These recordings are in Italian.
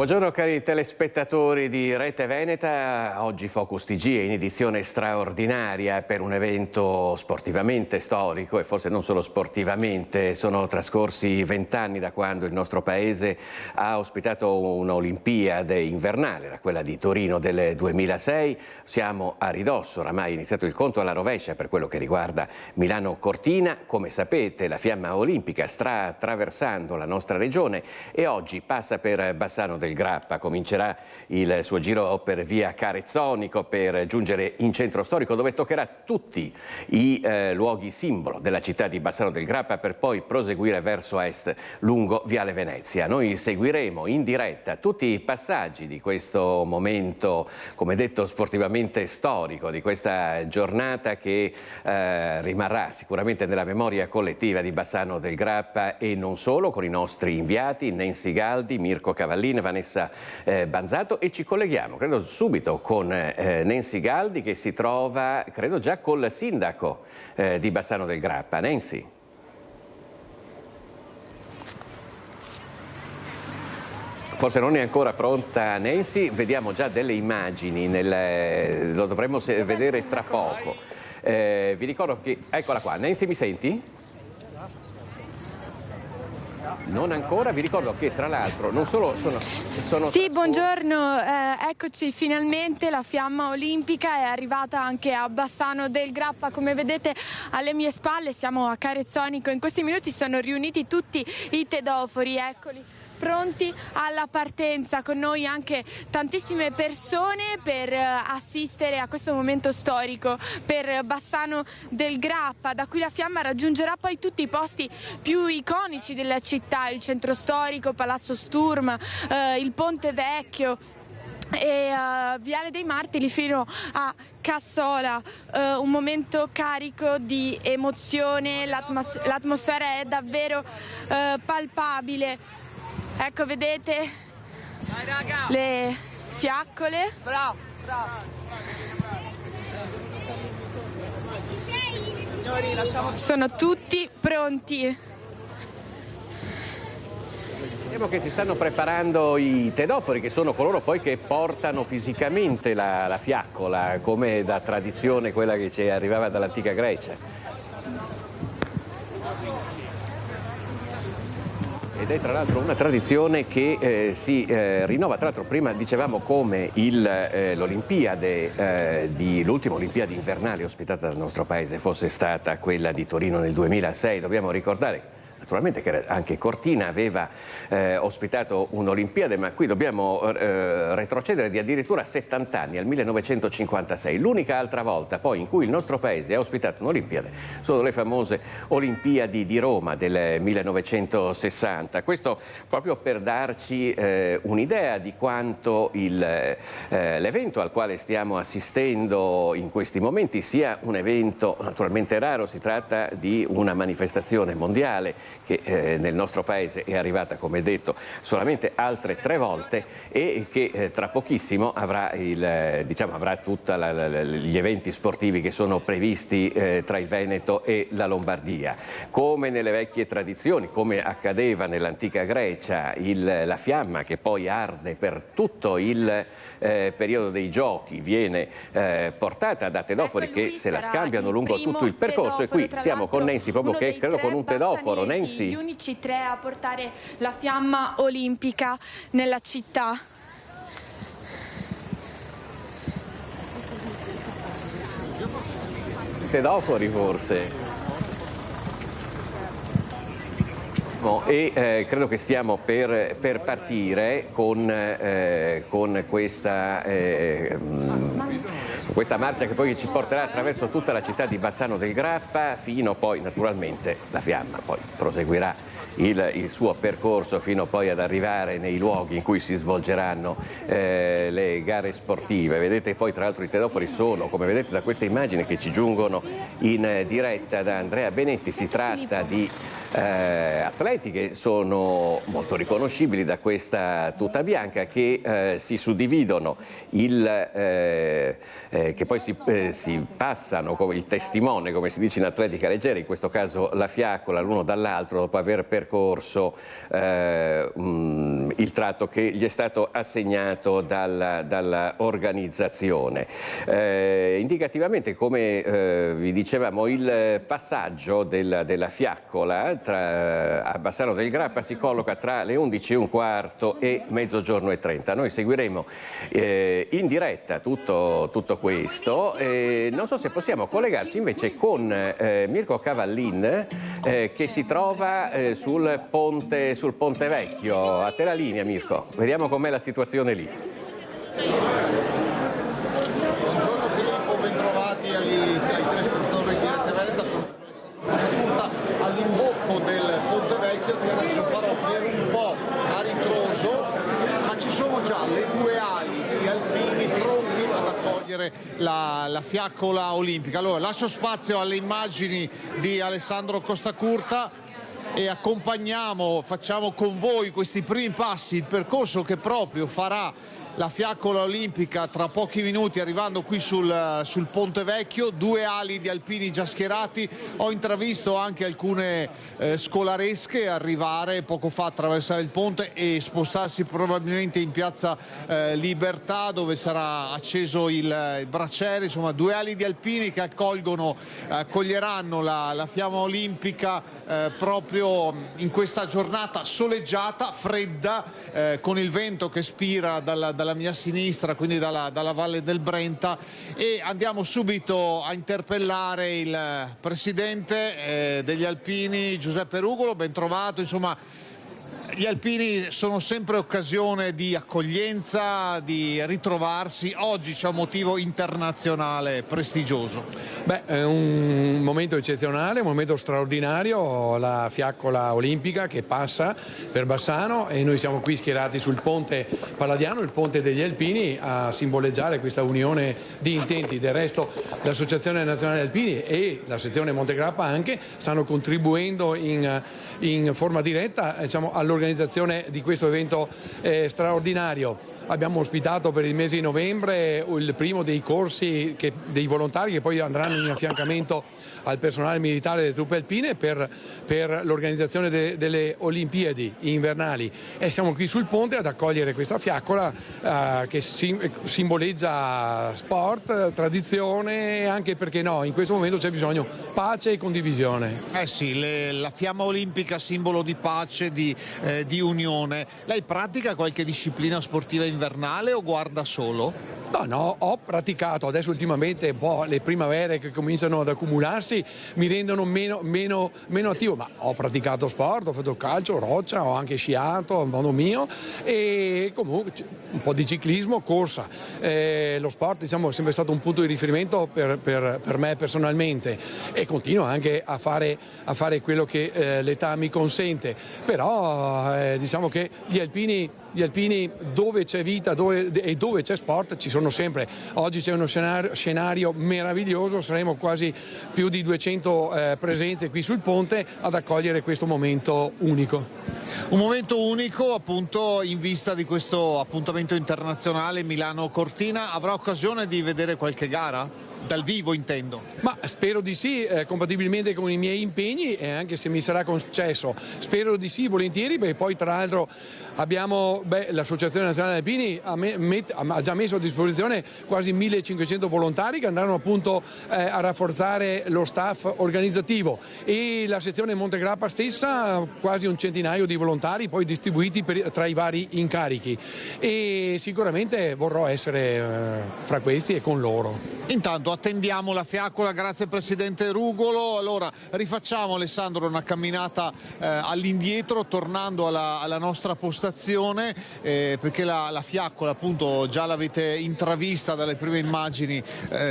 Buongiorno cari telespettatori di Rete Veneta, oggi Focus TG è in edizione straordinaria per un evento sportivamente storico e forse non solo sportivamente. Sono trascorsi 20 anni da quando il nostro paese ha ospitato un'Olimpiade invernale, era quella di Torino del 2006. Siamo a ridosso, oramai è iniziato il conto alla rovescia per quello che riguarda Milano-Cortina. Come sapete la fiamma olimpica sta attraversando la nostra regione e oggi passa per Bassano del Grappa, comincerà il suo giro per via Carezzonico per giungere in centro storico dove toccherà tutti i luoghi simbolo della città di Bassano del Grappa per poi proseguire verso est lungo Viale Venezia. Noi seguiremo in diretta tutti i passaggi di questo momento, come detto, sportivamente storico, di questa giornata che rimarrà sicuramente nella memoria collettiva di Bassano del Grappa e non solo, con i nostri inviati Nancy Galdi, Mirko Cavallin, Vanessa Banzato, e ci colleghiamo credo subito con Nancy Galdi che si trova credo già col sindaco di Bassano del Grappa. Nancy. Forse non è ancora pronta Nancy, vediamo già delle immagini, lo dovremmo vedere tra poco. Vi ricordo che, eccola qua, Nancy, mi senti? Non ancora, vi ricordo che tra l'altro non solo sono Sì, buongiorno, eccoci finalmente, la fiamma olimpica è arrivata anche a Bassano del Grappa, come vedete alle mie spalle siamo a Carezzonico, in questi minuti sono riuniti tutti i tedofori, eccoli, pronti alla partenza, con noi anche tantissime persone per assistere a questo momento storico per Bassano del Grappa, da cui la fiamma raggiungerà poi tutti i posti più iconici della città, il centro storico, Palazzo Sturm, il Ponte Vecchio e Viale dei Martiri fino a Cassola. Un momento carico di emozione, l'atmosfera è davvero palpabile. Ecco, vedete le fiaccole. Bravo, bravo. Sono tutti pronti. Vediamo che si stanno preparando i tedofori, che sono coloro poi che portano fisicamente la fiaccola, come da tradizione quella che ci arrivava dall'antica Grecia. Ed è tra l'altro una tradizione che si rinnova, tra l'altro prima dicevamo come l'Olimpiade, l'ultima Olimpiade invernale ospitata dal nostro paese fosse stata quella di Torino nel 2006, dobbiamo ricordare naturalmente che anche Cortina aveva ospitato un'Olimpiade, ma qui dobbiamo retrocedere di addirittura 70 anni, al 1956. L'unica altra volta poi in cui il nostro paese ha ospitato un'Olimpiade sono le famose Olimpiadi di Roma del 1960. Questo proprio per darci un'idea di quanto l'evento al quale stiamo assistendo in questi momenti sia un evento naturalmente raro. Si tratta di una manifestazione mondiale che nel nostro paese è arrivata, come detto, solamente altre 3 volte e che tra pochissimo avrà tutti gli eventi sportivi che sono previsti tra il Veneto e la Lombardia. Come nelle vecchie tradizioni, come accadeva nell'antica Grecia, la fiamma che poi arde per tutto il periodo dei giochi viene portata da tedofori che se la scambiano lungo tutto il percorso, e qui siamo con Nancy proprio che credo con un tedoforo. Nancy. Gli unici 3 a portare la fiamma olimpica nella città. Tedofori forse. E credo che stiamo per partire con questa marcia che poi ci porterà attraverso tutta la città di Bassano del Grappa fino poi naturalmente la fiamma poi proseguirà il suo percorso fino poi ad arrivare nei luoghi in cui si svolgeranno le gare sportive. Vedete poi tra l'altro i tedofori sono, come vedete da queste immagini che ci giungono in diretta da Andrea Benetti, si tratta di atleti che sono molto riconoscibili da questa tuta bianca, che si suddividono, che poi si passano come il testimone, come si dice in atletica leggera, in questo caso la fiaccola, l'uno dall'altro dopo aver percorso il tratto che gli è stato assegnato dalla organizzazione. Indicativamente, come vi dicevamo, il passaggio della fiaccola a Bassano del Grappa si colloca tra le 11:15 e mezzogiorno e 30. Noi seguiremo in diretta tutto questo. Non so se possiamo collegarci invece con Mirko Cavallin, che si trova sul ponte Vecchio. A te la linea, Mirko. Vediamo com'è la situazione lì. Buongiorno Filippo, bentrovati ai telespettatori di Rete Veneta. Sono all'imbocco del Ponte Vecchio, che adesso farò per un po' a ritroso, ma ci sono già le due ali degli alpini pronti ad accogliere la fiaccola olimpica. Allora lascio spazio alle immagini di Alessandro Costacurta e facciamo con voi questi primi passi, il percorso che proprio farà la fiaccola olimpica tra pochi minuti, arrivando qui sul Ponte Vecchio. Due ali di alpini già schierati. Ho intravisto anche alcune scolaresche arrivare poco fa, attraversare il ponte e spostarsi probabilmente in piazza Libertà, dove sarà acceso il braciere. Insomma, due ali di alpini che accoglieranno la fiamma olimpica proprio in questa giornata soleggiata, fredda, con il vento che spira dalla mia sinistra, quindi dalla Valle del Brenta. E andiamo subito a interpellare il presidente degli alpini, Giuseppe Rugolo. Ben trovato. Insomma, gli alpini sono sempre occasione di accoglienza, di ritrovarsi. Oggi c'è un motivo internazionale prestigioso. Beh, è un momento eccezionale, un momento straordinario, la fiaccola olimpica che passa per Bassano, e noi siamo qui schierati sul ponte Palladiano, il ponte degli alpini, a simboleggiare questa unione di intenti. Del resto l'Associazione Nazionale Alpini e la sezione Montegrappa anche stanno contribuendo in forma diretta, diciamo, all'organizzazione di questo evento straordinario. Abbiamo ospitato per il mese di novembre il primo dei corsi dei volontari che poi andranno in affiancamento al personale militare delle truppe alpine per l'organizzazione delle Olimpiadi invernali, e siamo qui sul ponte ad accogliere questa fiaccola che simboleggia sport, tradizione e anche, perché no, in questo momento c'è bisogno pace e condivisione. Sì, la fiamma olimpica, simbolo di pace, di unione. Lei pratica qualche disciplina sportiva invernale o guarda solo? No, ho praticato. Adesso ultimamente un po' le primavere che cominciano ad accumularsi mi rendono meno attivo, ma ho praticato sport, ho fatto calcio, roccia, ho anche sciato a modo mio, e comunque un po' di ciclismo, corsa. Lo sport, diciamo, è sempre stato un punto di riferimento per me personalmente, e continuo anche a fare quello che l'età mi consente. Però diciamo che gli alpini dove c'è vita e dove c'è sport ci sono sempre. Oggi c'è uno scenario meraviglioso, saremo quasi più di 200 presenze qui sul ponte ad accogliere questo momento unico. Un momento unico, appunto, in vista di questo appuntamento internazionale Milano-Cortina. Avrà occasione di vedere qualche gara? Dal vivo, intendo. Ma spero di sì, compatibilmente con i miei impegni, e anche se mi sarà concesso, spero di sì, volentieri, perché poi tra l'altro abbiamo, l'Associazione Nazionale Alpini ha già messo a disposizione quasi 1500 volontari che andranno appunto a rafforzare lo staff organizzativo, e la sezione Montegrappa stessa quasi un centinaio di volontari poi distribuiti tra i vari incarichi, e sicuramente vorrò essere fra questi e con loro. Intanto attendiamo la fiaccola. Grazie Presidente Rugolo. Allora rifacciamo, Alessandro, una camminata all'indietro, tornando alla nostra postazione, perché la fiaccola, appunto, già l'avete intravista dalle prime immagini,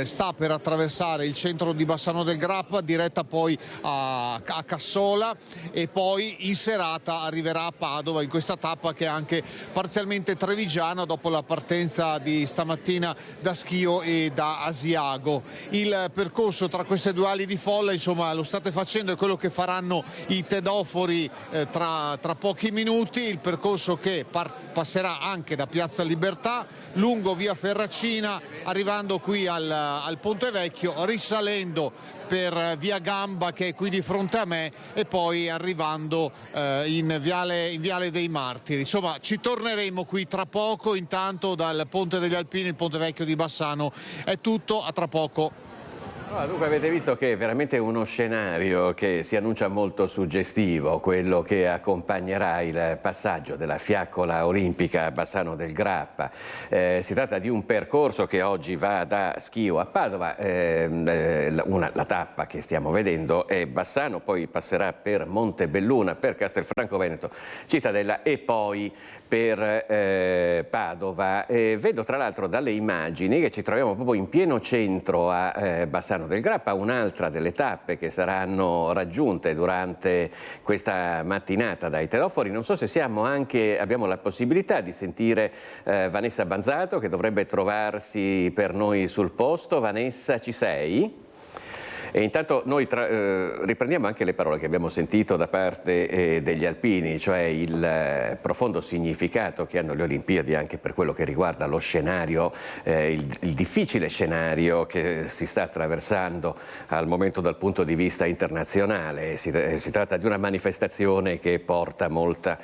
sta per attraversare il centro di Bassano del Grappa, diretta poi a Cassola, e poi in serata arriverà a Padova, in questa tappa che è anche parzialmente trevigiana dopo la partenza di stamattina da Schio e da Asiago. lungo il percorso tra queste due ali di folla, insomma lo state facendo, è quello che faranno i tedofori tra pochi minuti, il percorso che passerà anche da Piazza Libertà, lungo via Ferracina, arrivando qui al Ponte Vecchio, risalendo per via Gamba che è qui di fronte a me e poi arrivando in viale dei Martiri. Insomma ci torneremo qui tra poco. Intanto dal Ponte degli Alpini, il Ponte Vecchio di Bassano è tutto, a tra poco. Dunque avete visto che è veramente uno scenario che si annuncia molto suggestivo, quello che accompagnerà il passaggio della fiaccola olimpica a Bassano del Grappa. Si tratta di un percorso che oggi va da Schio a Padova, la tappa che stiamo vedendo è Bassano, poi passerà per Montebelluna, per Castelfranco Veneto, Cittadella e poi per Padova. Vedo tra l'altro dalle immagini che ci troviamo proprio in pieno centro a Bassano del Grappa, un'altra delle tappe che saranno raggiunte durante questa mattinata dai tedofori. Non so se abbiamo la possibilità di sentire Vanessa Banzato, che dovrebbe trovarsi per noi sul posto. Vanessa, ci sei? E intanto noi riprendiamo anche le parole che abbiamo sentito da parte degli alpini, cioè il profondo significato che hanno le Olimpiadi anche per quello che riguarda lo scenario, il difficile scenario che si sta attraversando al momento dal punto di vista internazionale. Si tratta di una manifestazione che porta molta,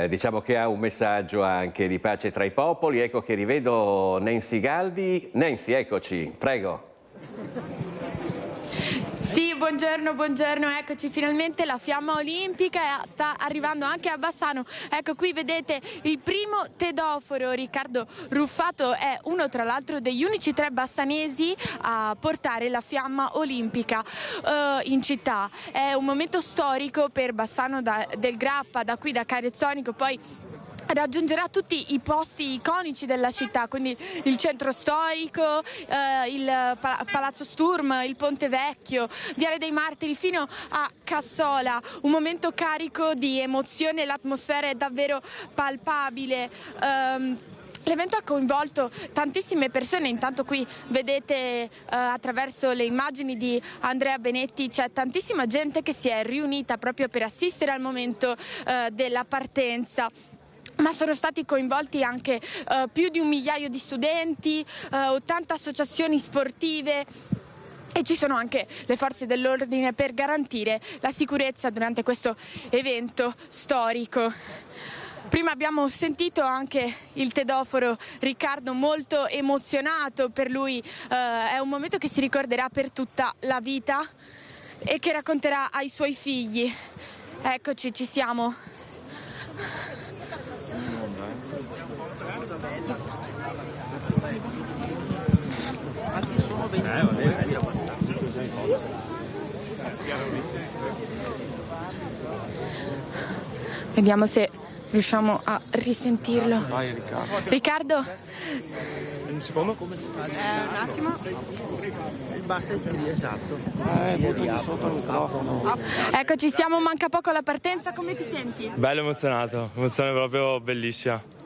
diciamo che ha un messaggio anche di pace tra i popoli. Ecco che rivedo Nancy Galdi. Nancy, eccoci, prego. Sì, buongiorno, eccoci, finalmente la fiamma olimpica sta arrivando anche a Bassano. Ecco, qui vedete il primo tedoforo, Riccardo Ruffato è uno tra l'altro degli unici 3 bassanesi a portare la fiamma olimpica in città. È un momento storico per Bassano del Grappa, da qui da Carezzonico, poi raggiungerà tutti i posti iconici della città, quindi il centro storico, il Palazzo Sturm, il Ponte Vecchio, Viale dei Martiri fino a Cassola. Un momento carico di emozione, l'atmosfera è davvero palpabile. L'evento ha coinvolto tantissime persone, intanto qui vedete attraverso le immagini di Andrea Benetti c'è tantissima gente che si è riunita proprio per assistere al momento della partenza. Ma sono stati coinvolti anche più di 1 migliaio di studenti, 80 associazioni sportive e ci sono anche le forze dell'ordine per garantire la sicurezza durante questo evento storico. Prima abbiamo sentito anche il tedoforo Riccardo molto emozionato, per lui è un momento che si ricorderà per tutta la vita e che racconterà ai suoi figli. Eccoci, ci siamo. Vediamo se riusciamo a risentirlo. Vai Riccardo? un secondo? Un attimo. Basta iscrivere, esatto. Butto sotto il microfono. Eccoci, siamo, manca poco alla partenza, come ti senti? Bello emozionato, emozione proprio bellissima.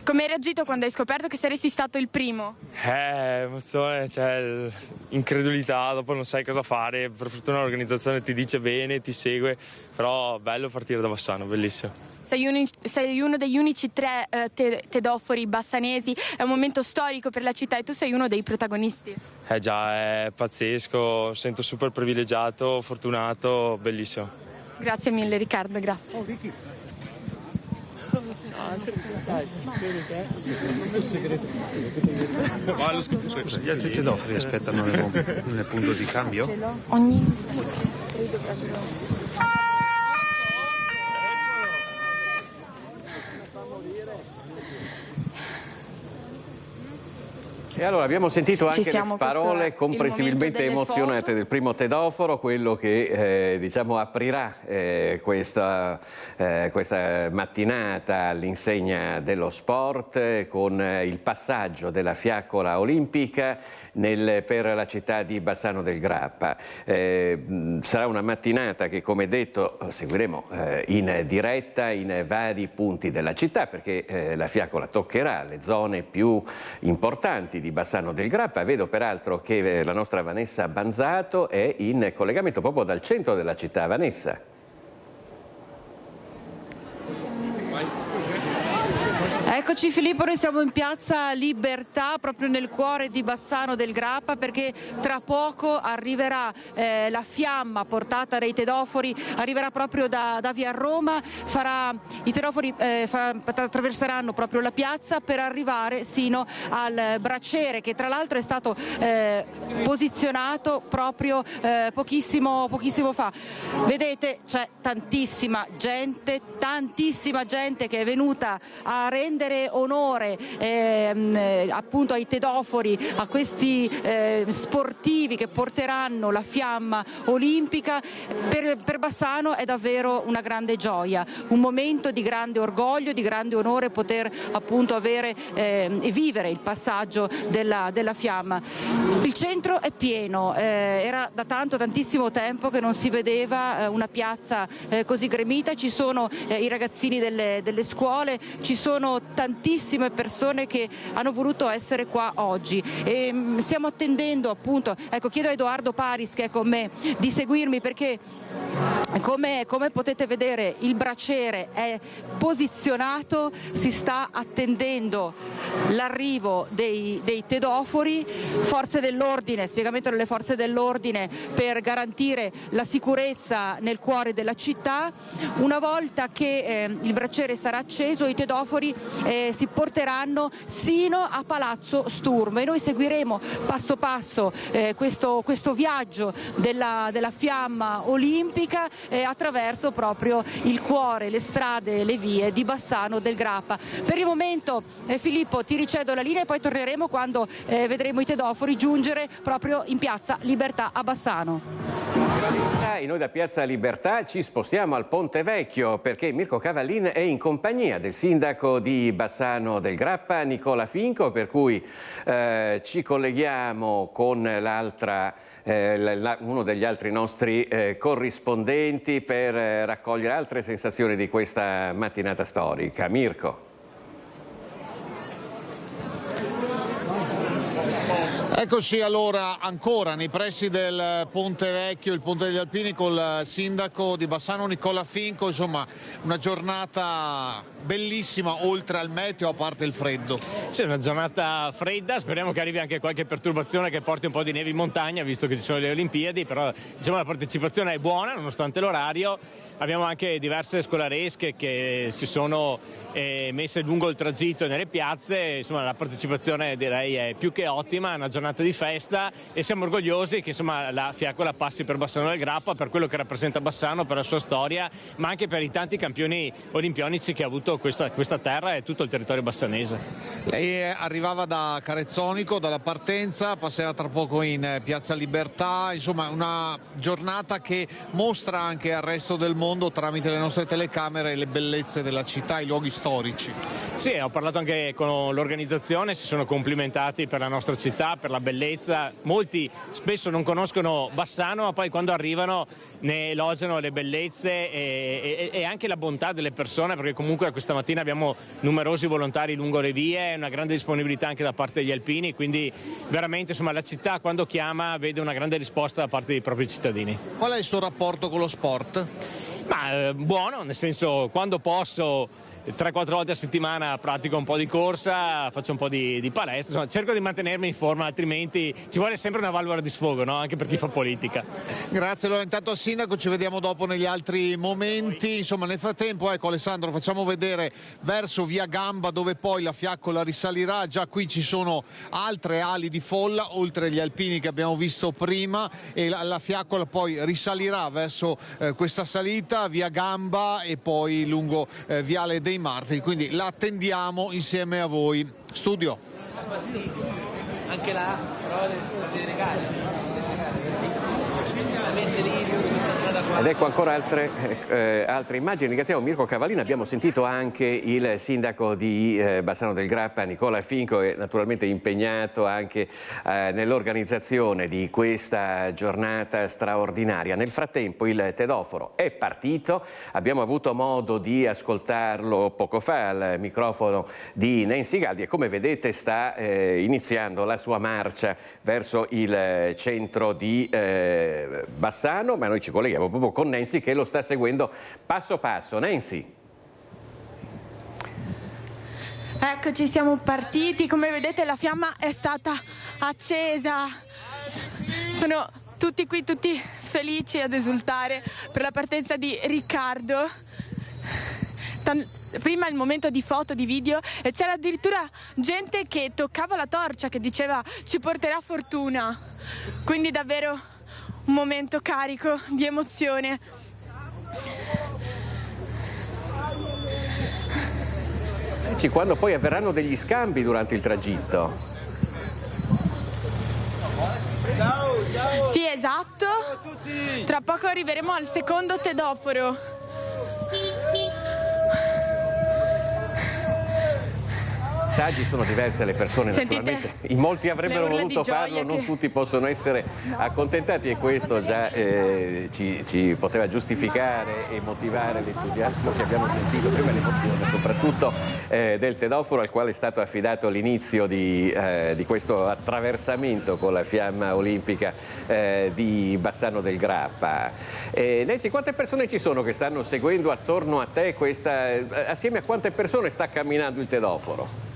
Come hai reagito quando hai scoperto che saresti stato il primo? Emozione, cioè incredulità, dopo non sai cosa fare, per fortuna l'organizzazione ti dice bene, ti segue, però bello partire da Bassano, bellissimo. Sei uno degli unici 3 tedofori bassanesi, è un momento storico per la città e tu sei uno dei protagonisti. Già, è pazzesco, sento super privilegiato, fortunato, bellissimo. Grazie mille Riccardo, grazie. Gli altri tedofori aspettano nel punto di cambio? E allora abbiamo sentito anche le parole comprensibilmente emozionate foto del primo tedoforo, quello che diciamo aprirà questa mattinata all'insegna dello sport con il passaggio della fiaccola olimpica per la città di Bassano del Grappa. Sarà una mattinata che, come detto, seguiremo in diretta in vari punti della città, perché la fiaccola toccherà le zone più importanti abitanti di Bassano del Grappa. Vedo peraltro che la nostra Vanessa Banzato è in collegamento proprio dal centro della città. Vanessa. Eccoci Filippo, noi siamo in piazza Libertà, proprio nel cuore di Bassano del Grappa, perché tra poco arriverà la fiamma portata dai tedofori, arriverà proprio da via Roma, i tedofori attraverseranno proprio la piazza per arrivare sino al braciere, che tra l'altro è stato posizionato proprio pochissimo fa. Vedete, c'è tantissima gente che è venuta a rendere onore appunto ai tedofori, a questi sportivi che porteranno la fiamma olimpica. Per Bassano è davvero una grande gioia, un momento di grande orgoglio, di grande onore poter appunto avere e vivere il passaggio della fiamma. Il centro è pieno, era da tantissimo tempo che non si vedeva una piazza così gremita. Ci sono i ragazzini delle scuole, ci sono tantissime persone che hanno voluto essere qua oggi e stiamo attendendo appunto, ecco, chiedo a Edoardo Paris, che è con me, di seguirmi, perché come potete vedere il braciere è posizionato, si sta attendendo l'arrivo dei tedofori, forze dell'ordine, spiegamento delle forze dell'ordine per garantire la sicurezza nel cuore della città. Una volta che il braciere sarà acceso, i tedofori si porteranno sino a Palazzo Sturm e noi seguiremo passo passo questo viaggio della fiamma olimpica attraverso proprio il cuore, le strade, le vie di Bassano del Grappa. Per il momento Filippo ti ricedo la linea e poi torneremo quando vedremo i tedofori giungere proprio in piazza Libertà a Bassano. E noi da Piazza Libertà ci spostiamo al Ponte Vecchio, perché Mirko Cavallin è in compagnia del sindaco di Bassano del Grappa, Nicola Finco, per cui ci colleghiamo con uno degli altri nostri corrispondenti per raccogliere altre sensazioni di questa mattinata storica. Mirko. Eccoci allora ancora nei pressi del Ponte Vecchio, il Ponte degli Alpini, col sindaco di Bassano Nicola Finco. Insomma, una giornata bellissima oltre al meteo, a parte il freddo. Sì, una giornata fredda, speriamo che arrivi anche qualche perturbazione che porti un po' di neve in montagna, visto che ci sono le Olimpiadi, però diciamo la partecipazione è buona nonostante l'orario. Abbiamo anche diverse scolaresche che si sono messe lungo il tragitto nelle piazze, insomma la partecipazione direi è più che ottima, è una giornata di festa e siamo orgogliosi che insomma la fiaccola passi per Bassano del Grappa, per quello che rappresenta Bassano, per la sua storia, ma anche per i tanti campioni olimpionici che ha avuto questa terra e tutto il territorio bassanese. Lei arrivava da Carezzonico, dalla partenza, passerà tra poco in Piazza Libertà, insomma una giornata che mostra anche al resto del mondo tramite le nostre telecamere le bellezze della città, i luoghi storici. Sì, ho parlato anche con l'organizzazione, si sono complimentati per la nostra città, per la bellezza. Molti spesso non conoscono Bassano, ma poi quando arrivano ne elogiano le bellezze e anche la bontà delle persone, perché comunque questa mattina abbiamo numerosi volontari lungo le vie, una grande disponibilità anche da parte degli alpini, quindi veramente insomma la città quando chiama vede una grande risposta da parte dei propri cittadini. Qual è il suo rapporto con lo sport? Ma buono, nel senso, quando posso 3-4 volte a settimana pratico un po' di corsa, faccio un po' di palestra, insomma, cerco di mantenermi in forma, altrimenti ci vuole sempre una valvola di sfogo, no? Anche per chi fa politica. Grazie, allora intanto al sindaco, ci vediamo dopo negli altri momenti. Insomma, nel frattempo, ecco Alessandro, facciamo vedere verso via Gamba, dove poi la fiaccola risalirà. Già qui ci sono altre ali di folla, oltre agli alpini che abbiamo visto prima, e la fiaccola poi risalirà verso questa salita, via Gamba e poi lungo Viale dei Martiri, quindi la attendiamo insieme a voi. Studio. Anche là, però le regali. Lì, questa strada Ed ecco ancora altre immagini. Ringraziamo Mirko Cavallini, abbiamo sentito anche il sindaco di Bassano del Grappa, Nicola Finco, è naturalmente impegnato anche nell'organizzazione di questa giornata straordinaria. Nel frattempo il tedoforo è partito, abbiamo avuto modo di ascoltarlo poco fa al microfono di Nancy Galdi e come vedete sta iniziando la sua marcia verso il centro di Bassano, ma noi ci colleghiamo proprio con Nancy che lo sta seguendo passo passo. Nancy. Eccoci, siamo partiti, come vedete la fiamma è stata accesa, sono tutti qui, tutti felici ad esultare per la partenza di Riccardo. Prima il momento di foto, di video e c'era addirittura gente che toccava la torcia, che diceva ci porterà fortuna, quindi davvero un momento carico di emozione. Quando poi avverranno degli scambi durante il tragitto. Sì, esatto. Tra poco arriveremo al secondo tedoforo. Sono diverse le persone, sentite, naturalmente, in molti avrebbero voluto farlo, non tutti possono essere accontentati e questo già ci poteva giustificare e motivare l'entusiasmo che abbiamo sentito prima, l'emozione soprattutto del tedoforo al quale è stato affidato l'inizio di questo attraversamento con la fiamma olimpica di Bassano del Grappa. Nancy, quante persone ci sono che stanno seguendo attorno a te assieme a quante persone sta camminando il tedoforo?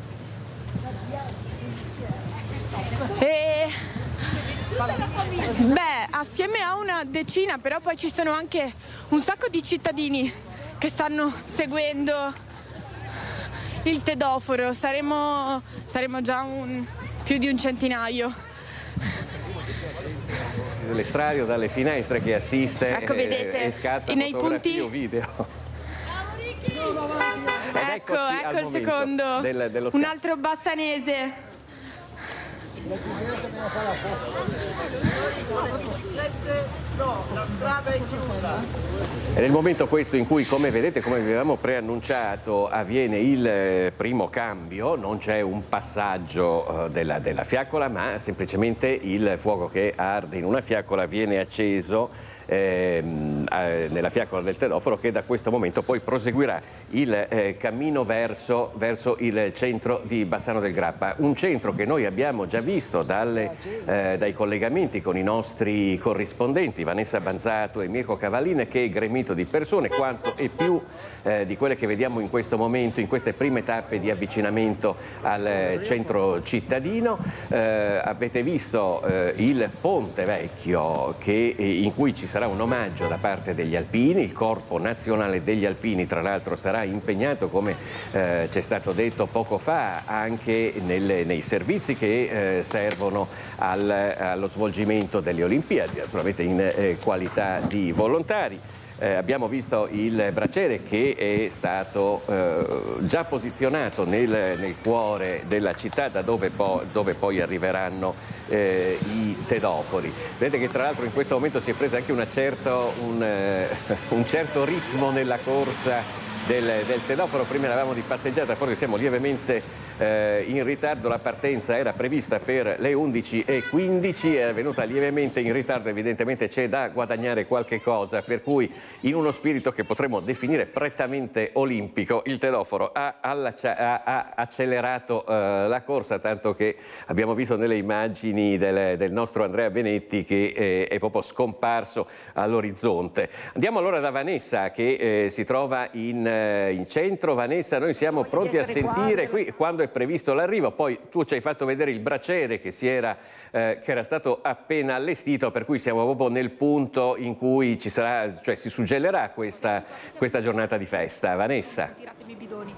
Assieme a una decina, però poi ci sono anche un sacco di cittadini che stanno seguendo il tedoforo, saremo già più di un centinaio. Dell'estrario dalle finestre che assiste, ecco, vedete, e scatta nei fotografie punti o video. Ecco il secondo, un altro bassanese. La strada è chiusa. È nel momento questo in cui, come vedete, come avevamo preannunciato, avviene il primo cambio, non c'è un passaggio della fiaccola, ma semplicemente il fuoco che arde in una fiaccola viene acceso nella fiaccola del tedoforo che da questo momento poi proseguirà il cammino verso il centro di Bassano del Grappa, un centro che noi abbiamo già visto dai collegamenti con i nostri corrispondenti Vanessa Banzato e Mirko Cavallini, che è gremito di persone quanto e più di quelle che vediamo in questo momento, in queste prime tappe di avvicinamento al centro cittadino. Avete visto il Ponte Vecchio in cui ci sarà un omaggio da parte degli alpini, il Corpo Nazionale degli Alpini tra l'altro sarà impegnato, come c'è stato detto poco fa, anche nei servizi che servono allo svolgimento delle Olimpiadi, naturalmente in qualità di volontari. Abbiamo visto il braciere che è stato già posizionato nel cuore della città, da dove poi arriveranno i tedofori. Vedete che tra l'altro in questo momento si è preso anche un certo ritmo nella corsa del tedoforo. Prima eravamo di passeggiata, forse siamo lievemente in ritardo, la partenza era prevista per le 11:15, è venuta lievemente in ritardo, evidentemente c'è da guadagnare qualche cosa, per cui in uno spirito che potremmo definire prettamente olimpico il tedoforo ha accelerato la corsa, tanto che abbiamo visto nelle immagini del nostro Andrea Benetti che è proprio scomparso all'orizzonte. Andiamo allora da Vanessa che si trova in centro. Vanessa, noi siamo pronti a sentire qui quando è previsto l'arrivo, poi tu ci hai fatto vedere il braciere che era stato appena allestito, per cui siamo proprio nel punto in cui si suggellerà questa giornata di festa. Vanessa. Tiratemi i bidoni.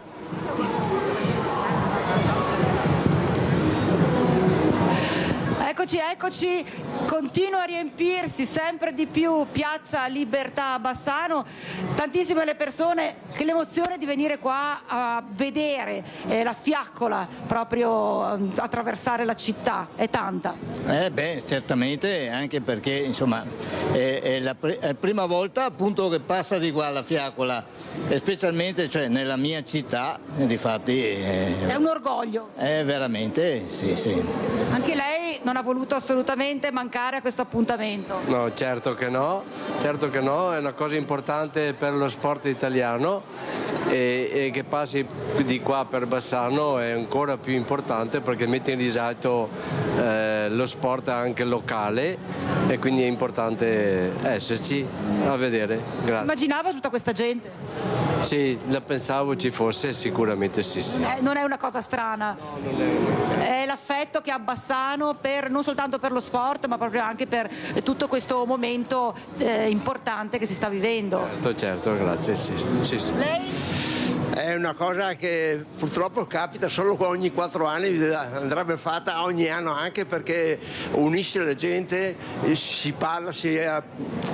Eccoci, continua a riempirsi sempre di più Piazza Libertà a Bassano, tantissime le persone, che l'emozione di venire qua a vedere la fiaccola proprio attraversare la città è tanta. Certamente, anche perché insomma è la prima volta appunto che passa di qua la fiaccola, e specialmente nella mia città, difatti è un orgoglio. Veramente, sì. Anche lei non ha voluto assolutamente mancare a questo appuntamento. No, certo che no, è una cosa importante per lo sport italiano e che passi di qua per Bassano è ancora più importante perché mette in risalto lo sport anche locale e quindi è importante esserci a vedere. Grazie. Immaginava tutta questa gente? Sì, la pensavo ci fosse, sicuramente sì. Non è una cosa strana, è l'affetto che ha Bassano non soltanto per lo sport ma proprio anche per tutto questo momento importante che si sta vivendo. Certo, grazie. Sì. Lei? È una cosa che purtroppo capita solo ogni 4 anni, andrebbe fatta ogni anno anche perché unisce la gente, si parla, si ha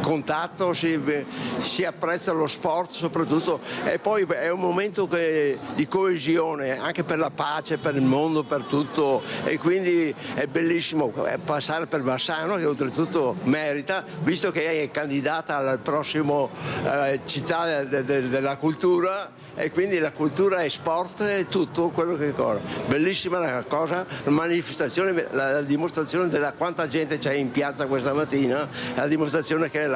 contatto, si apprezza lo sport soprattutto, e poi è un momento di coesione anche per la pace, per il mondo, per tutto, e quindi è bellissimo passare per Bassano, che oltretutto merita, visto che è candidata al prossimo città della cultura, e quindi la cultura è sport e tutto quello che corre. Bellissima la cosa, la manifestazione, la dimostrazione della quanta gente c'è in piazza questa mattina, la dimostrazione che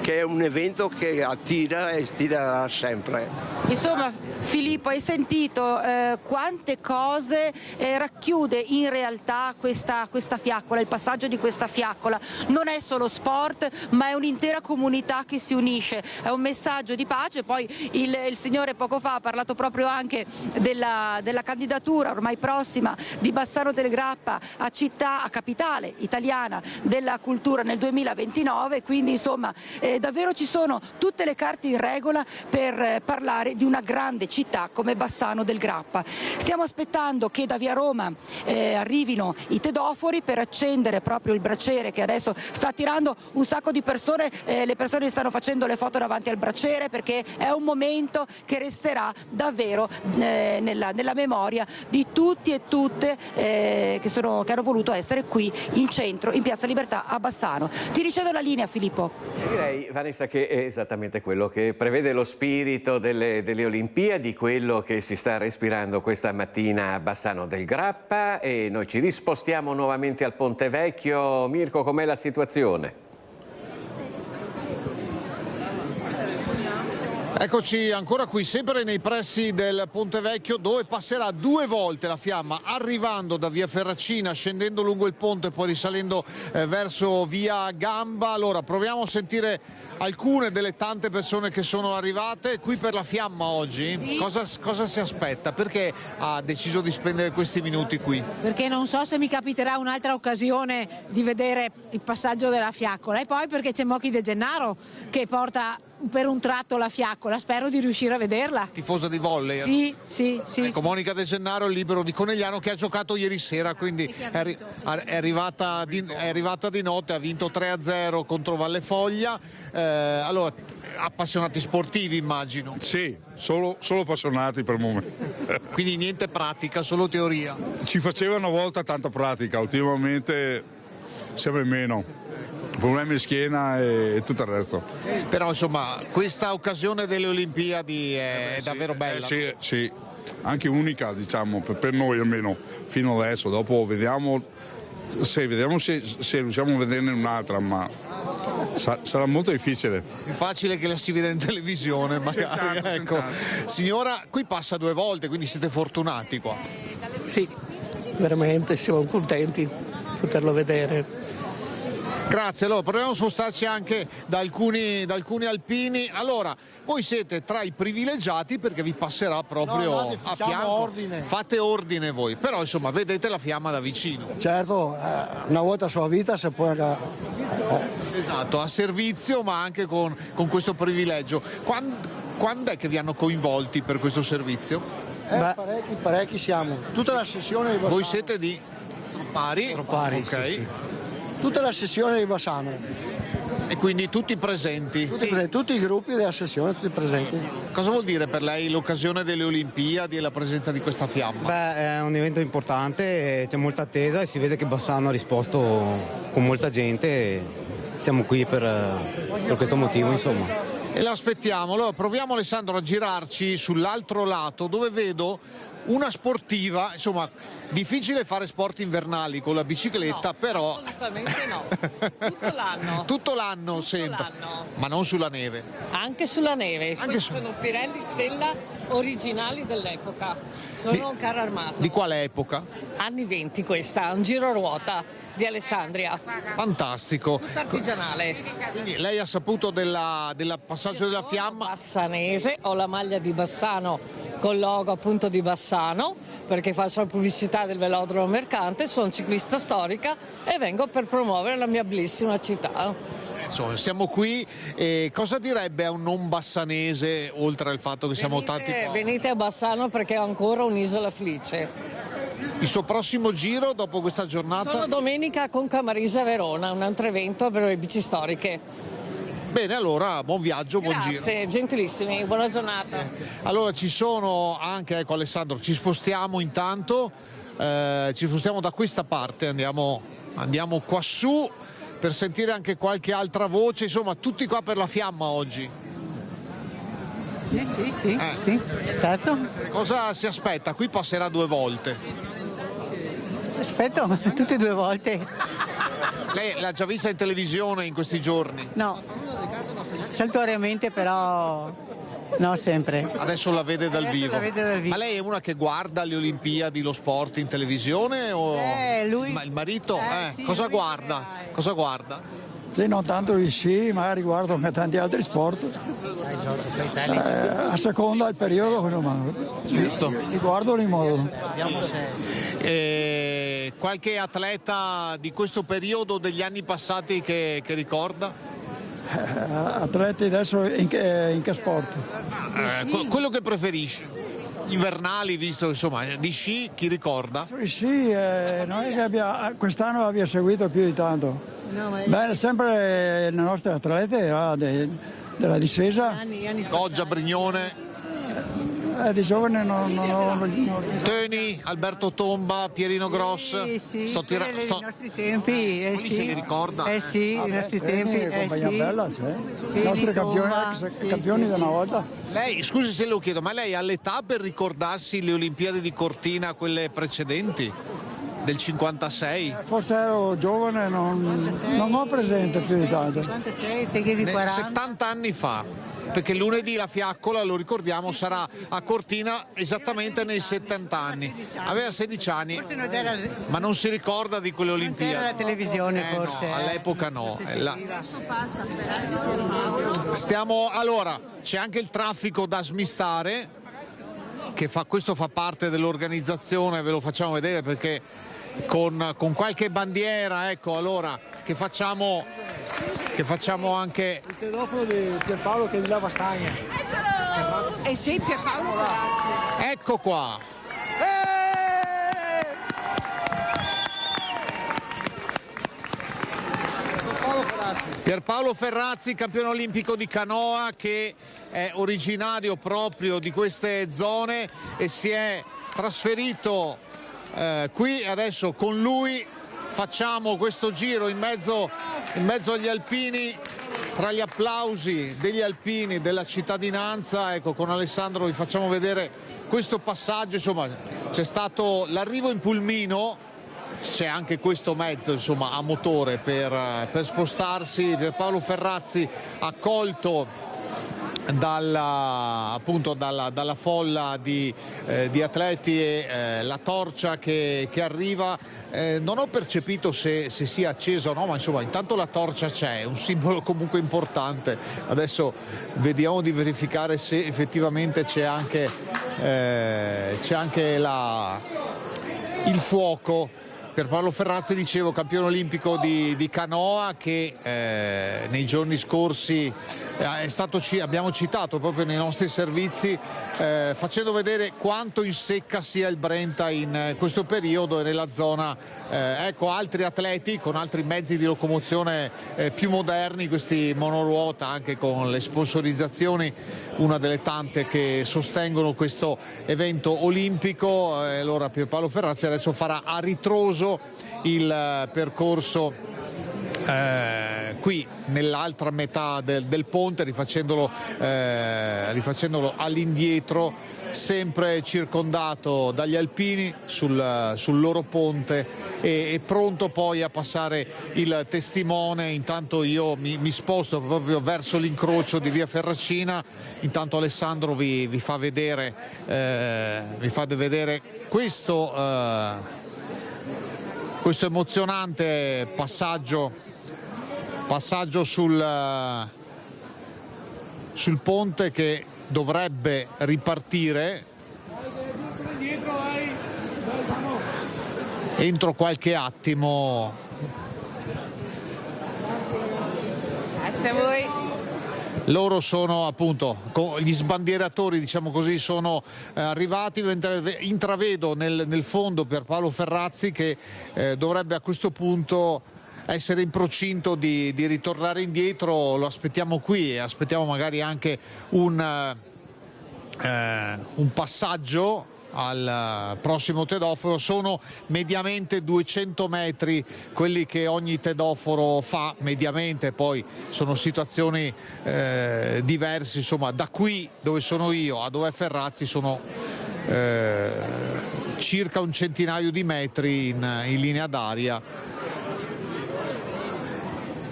è un evento che attira e stira sempre. Insomma, Filippo, hai sentito quante cose racchiude in realtà questa fiaccola, il passaggio di questa fiaccola. Non è solo sport, ma è un'intera comunità che si unisce, è un messaggio di pace. Poi il signore poco fa ha parlato proprio anche della candidatura ormai prossima di Bassano del Grappa a capitale italiana della cultura nel 2029, quindi insomma davvero ci sono tutte le carte in regola per parlare di una grande città come Bassano del Grappa. Stiamo aspettando che da via Roma arrivino i tedofori per accendere proprio il braciere che adesso sta attirando un sacco di persone, le persone stanno facendo le foto davanti al braciere perché è un momento che resterà davvero nella memoria di tutti e tutte che hanno voluto essere qui in centro, in Piazza Libertà a Bassano. Ti ricevo la linea, Filippo. Direi, Vanessa, che è esattamente quello che prevede lo spirito delle Olimpiadi, quello che si sta respirando questa mattina a Bassano del Grappa, e noi ci rispostiamo nuovamente al Ponte Vecchio. Mirko, com'è la situazione? Eccoci ancora qui, sempre nei pressi del Ponte Vecchio, dove passerà 2 volte la fiamma, arrivando da via Ferracina, scendendo lungo il ponte e poi risalendo verso via Gamba. Allora proviamo a sentire alcune delle tante persone che sono arrivate qui per la fiamma oggi. Sì. Cosa si aspetta? Perché ha deciso di spendere questi minuti qui? Perché non so se mi capiterà un'altra occasione di vedere il passaggio della fiaccola, e poi perché c'è Mochi De Gennaro che porta per un tratto la fiaccola, spero di riuscire a vederla. Tifosa di volley? Sì. Ecco, Monica De Gennaro, il libero di Conegliano, che ha giocato ieri sera, quindi è arrivata di notte, ha vinto 3-0 contro Vallefoglia. Allora, appassionati sportivi immagino. Sì, solo appassionati per il momento. Quindi niente pratica, solo teoria. Ci faceva una volta tanta pratica, ultimamente sempre meno. Problemi di schiena e tutto il resto. Però insomma questa occasione delle Olimpiadi è davvero bella. Sì, anche unica, diciamo, per noi almeno fino adesso. Dopo vediamo se riusciamo a vederne un'altra, ma sarà molto difficile. Più facile che la si veda in televisione magari. Ecco. Signora, qui passa 2 volte, quindi siete fortunati qua. Sì, veramente siamo contenti di poterlo vedere. Grazie, allora proviamo a spostarci anche da alcuni alpini. Allora, voi siete tra i privilegiati perché vi passerà proprio a fianco. Ordine. Fate ordine voi, però insomma vedete la fiamma da vicino. Certo, una volta sulla vita se può anche... Esatto, a servizio ma anche con questo privilegio. Quando è che vi hanno coinvolti per questo servizio? Parecchi siamo. Tutta la sessione di Bassano. Voi siete di Troppari? Troppari, ok. sì. tutta la sessione di Bassano. E quindi tutti presenti? Tutti i gruppi della sessione, tutti presenti. Cosa vuol dire per lei l'occasione delle Olimpiadi e la presenza di questa fiamma? Beh, è un evento importante, c'è molta attesa e si vede che Bassano ha risposto con molta gente e siamo qui per questo motivo, insomma. E l'aspettiamo. Allora proviamo, Alessandro, a girarci sull'altro lato dove vedo una sportiva, insomma, difficile fare sport invernali con la bicicletta, no, però assolutamente no, tutto l'anno. Tutto l'anno sempre, ma non sulla neve. Anche sulla neve. Anche sono Pirelli Stella originali dell'epoca, sono un carro armato. Di quale epoca? Anni 20 questa, un giro ruota di Alessandria. Fantastico. Tutto artigianale. Quindi lei ha saputo del passaggio della fiamma? Bassanese, ho la maglia di Bassano col logo appunto di Bassano, perché faccio la pubblicità del velodromo mercante, sono ciclista storica e vengo per promuovere la mia bellissima città. Insomma, siamo qui e cosa direbbe a un non bassanese, oltre al fatto che siamo tanti poveri? Venite a Bassano perché è ancora un'isola felice. Il suo prossimo giro dopo questa giornata? Sono domenica con Camarisa a Verona, un altro evento per le bici storiche. Bene, allora buon viaggio, buon giro. Grazie, gentilissimi, buona giornata. Allora ci sono anche, ecco Alessandro, ci spostiamo intanto, ci spostiamo da questa parte, andiamo qua su per sentire anche qualche altra voce, insomma tutti qua per la fiamma oggi. Sì, certo. Cosa si aspetta? Qui passerà 2 volte. Aspetto tutte e 2 volte. Lei l'ha già vista in televisione in questi giorni? No, saltuariamente però no, sempre. Adesso la vede dal vivo. La vede dal vivo. Ma lei è una che guarda le Olimpiadi, lo sport in televisione o lui. il marito? Sì, cosa lui guarda? Cosa guarda? Sì, non tanto gli sci, magari guardo anche tanti altri sport. A seconda del periodo, li guardo in modo. Qualche atleta di questo periodo degli anni passati che ricorda? Atleti adesso in che sport? Quello che preferisce. Invernali, visto insomma di sci, chi ricorda? Sui sci non è che quest'anno abbia seguito più di tanto. Beh, sempre le nostre atlete della discesa. Goggia, Brignone. Di giovane Teni, Alberto Tomba, Pierino Gross. Sì, i nostri tempi. Se li ricorda? I nostri tempi. Compagnia bella, i nostri campioni da una volta. Lei, scusi se lo chiedo, ma lei ha l'età per ricordarsi le Olimpiadi di Cortina, quelle precedenti? Del 56? Forse ero giovane, non ho presente più di tanto. 56, te che di 40. 70 anni fa, perché lunedì la fiaccola, lo ricordiamo, sarà a Cortina esattamente nei 70 anni. Aveva 16 anni, ma non si ricorda di quelle Olimpiadi. C'era la televisione forse. No, all'epoca no. Allora, c'è anche il traffico da smistare, questo fa parte dell'organizzazione, ve lo facciamo vedere perché con qualche bandiera, ecco, allora che facciamo anche il tedofono di Pierpaolo che è di là Vastagna. E sei Pierpaolo Ferrazzi. Ecco qua. Pierpaolo Ferrazzi, campione olimpico di canoa, che è originario proprio di queste zone e si è trasferito qui. Adesso con lui facciamo questo giro in mezzo agli alpini, tra gli applausi degli alpini, della cittadinanza. Ecco, con Alessandro vi facciamo vedere questo passaggio. Insomma, c'è stato l'arrivo in pulmino, c'è anche questo mezzo insomma a motore per spostarsi. Pierpaolo Ferrazzi accolto dalla folla di atleti e la torcia che arriva. Non ho percepito se sia accesa o no, ma insomma intanto la torcia c'è, è un simbolo comunque importante. Adesso vediamo di verificare se effettivamente c'è anche il fuoco. Pierpaolo Ferrazzi, dicevo, campione olimpico di canoa, che nei giorni scorsi abbiamo citato proprio nei nostri servizi, facendo vedere quanto in secca sia il Brenta in questo periodo e nella zona. Ecco altri atleti con altri mezzi di locomozione più moderni, questi monoruota anche con le sponsorizzazioni, una delle tante che sostengono questo evento olimpico. Allora Pierpaolo Ferrazzi adesso farà a ritroso il percorso qui nell'altra metà del ponte, rifacendolo all'indietro, sempre circondato dagli alpini sul loro ponte e pronto poi a passare il testimone. Intanto io mi sposto proprio verso l'incrocio di via Ferracina, intanto Alessandro vi fa vedere questo emozionante passaggio sul ponte che dovrebbe ripartire entro qualche attimo. Grazie a voi. Loro sono appunto gli sbandieratori, diciamo così, sono arrivati. Intravedo nel fondo Pierpaolo Ferrazzi che dovrebbe a questo punto essere in procinto di ritornare indietro. Lo aspettiamo qui e aspettiamo magari anche un passaggio al prossimo tedoforo. Sono mediamente 200 metri quelli che ogni tedoforo fa mediamente, poi sono situazioni diverse, insomma. Da qui dove sono io a dove è Ferrazzi sono circa un centinaio di metri in linea d'aria.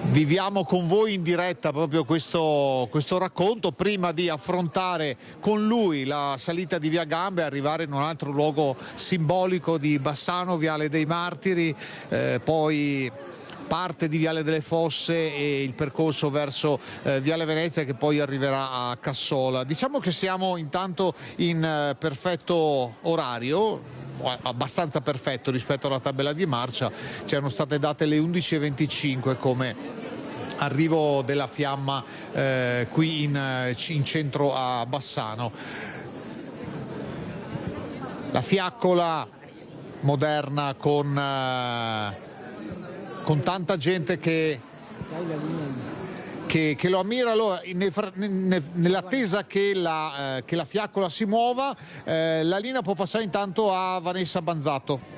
Viviamo con voi in diretta proprio questo racconto prima di affrontare con lui la salita di Via Gambe e arrivare in un altro luogo simbolico di Bassano, Viale dei Martiri, poi parte di Viale delle Fosse e il percorso verso Viale Venezia, che poi arriverà a Cassola. Diciamo che siamo intanto in perfetto orario, abbastanza perfetto rispetto alla tabella di marcia. C'erano state date le 11:25 come arrivo della fiamma qui in centro a Bassano. La fiaccola moderna con tanta gente che lo ammira. Allora, nell'attesa che la fiaccola si muova, la linea può passare intanto a Vanessa Banzato.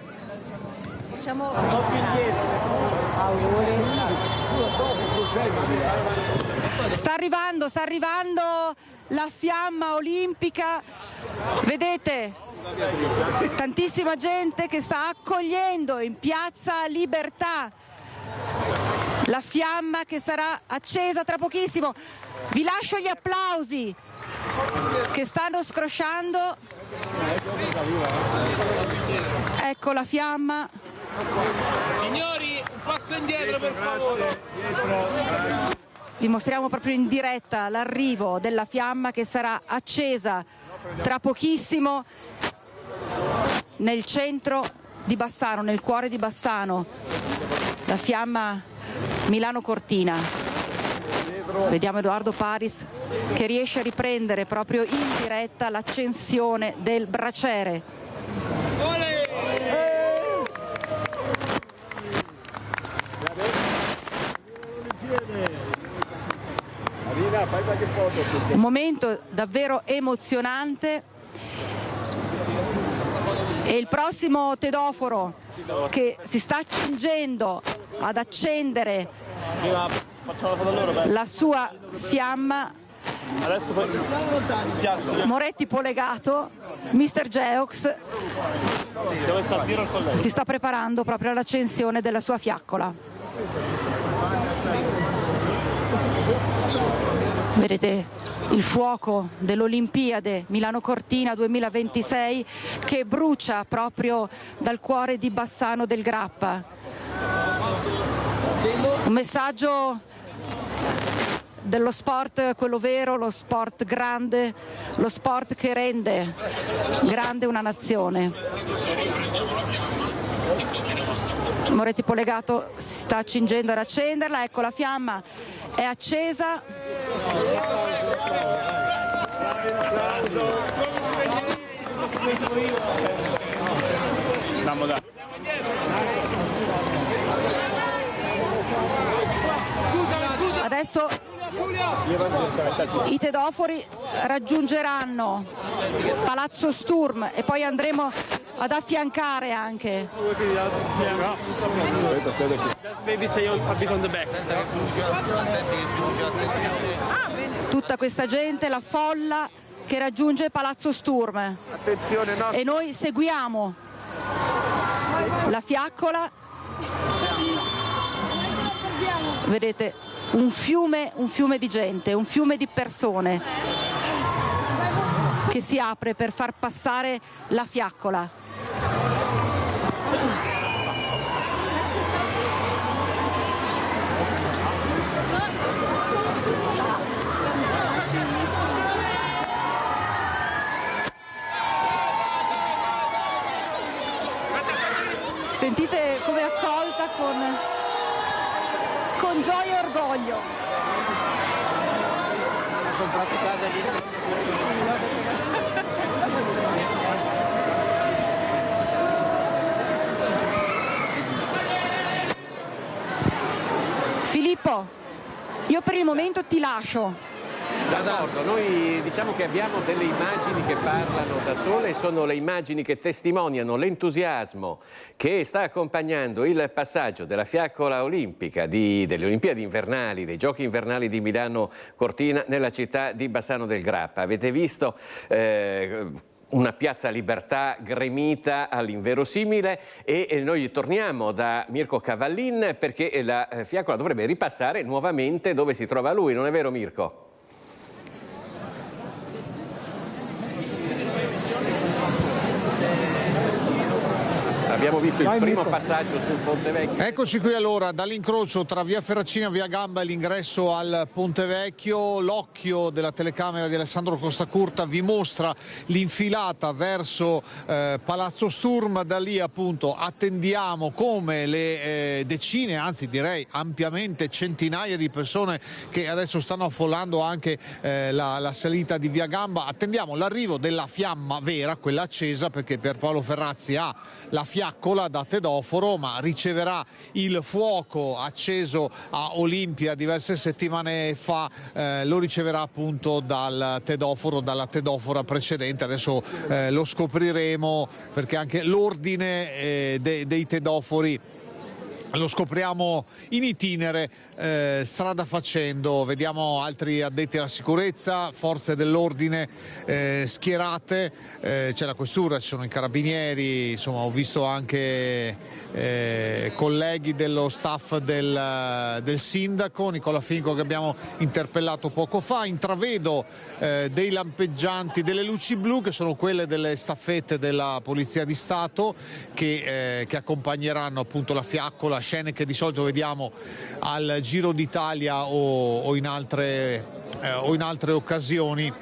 Sta arrivando la fiamma olimpica, vedete tantissima gente che sta accogliendo in Piazza Libertà la fiamma che sarà accesa tra pochissimo. Vi lascio gli applausi che stanno scrosciando. Ecco la fiamma. Signori, un passo indietro per favore. Vi mostriamo proprio in diretta l'arrivo della fiamma che sarà accesa tra pochissimo nel centro di Bassano, nel cuore di Bassano. La fiamma Milano Cortina. Vediamo Edoardo Paris che riesce a riprendere proprio in diretta l'accensione del braciere. Un momento davvero emozionante e il prossimo tedoforo che si sta accingendo ad accendere la sua fiamma, Moretti Polegato, Mr. Geox, si sta preparando proprio all'accensione della sua fiaccola. Vedete il fuoco dell'Olimpiade Milano Cortina 2026 che brucia proprio dal cuore di Bassano del Grappa. Un messaggio dello sport, quello vero, lo sport grande, lo sport che rende grande una nazione. Moretti Polegato si sta accingendo ad accenderla, ecco la fiamma è accesa. Adesso i tedofori raggiungeranno Palazzo Sturm e poi andremo ad affiancare anche. Tutta questa gente, la folla che raggiunge Palazzo Sturm. Attenzione, no. E noi seguiamo la fiaccola. Vedete un fiume di gente, un fiume di persone che si apre per far passare la fiaccola. Sentite come è accolta con gioia e orgoglio. Filippo, io per il momento ti lascio. D'accordo, noi diciamo che abbiamo delle immagini che parlano da sole, sono le immagini che testimoniano l'entusiasmo che sta accompagnando il passaggio della fiaccola olimpica delle Olimpiadi invernali, dei Giochi invernali di Milano Cortina nella città di Bassano del Grappa. Avete visto una piazza Libertà gremita all'inverosimile e noi torniamo da Mirko Cavallin perché la fiaccola dovrebbe ripassare nuovamente dove si trova lui, non è vero Mirko? Abbiamo visto il primo passaggio sul Ponte Vecchio. Eccoci qui allora, dall'incrocio tra via Ferracina e via Gamba e l'ingresso al Ponte Vecchio. L'occhio della telecamera di Alessandro Costacurta vi mostra l'infilata verso Palazzo Sturm. Da lì appunto attendiamo come le decine, anzi direi ampiamente centinaia di persone che adesso stanno affollando anche la salita di via Gamba. Attendiamo l'arrivo della fiamma vera, quella accesa, perché Pierpaolo Ferrazzi ha la fiaccola da tedoforo, ma riceverà il fuoco acceso a Olimpia diverse settimane fa, lo riceverà appunto dal tedoforo, dalla tedofora precedente. Adesso lo scopriremo, perché anche l'ordine dei tedofori lo scopriamo in itinere, strada facendo. Vediamo altri addetti alla sicurezza, forze dell'ordine schierate, c'è la questura, ci sono i carabinieri, insomma ho visto anche colleghi dello staff del sindaco Nicola Finco che abbiamo interpellato poco fa. Intravedo dei lampeggianti, delle luci blu che sono quelle delle staffette della Polizia di Stato che accompagneranno appunto la fiaccola, scene che di solito vediamo al Giro d'Italia o in altre occasioni.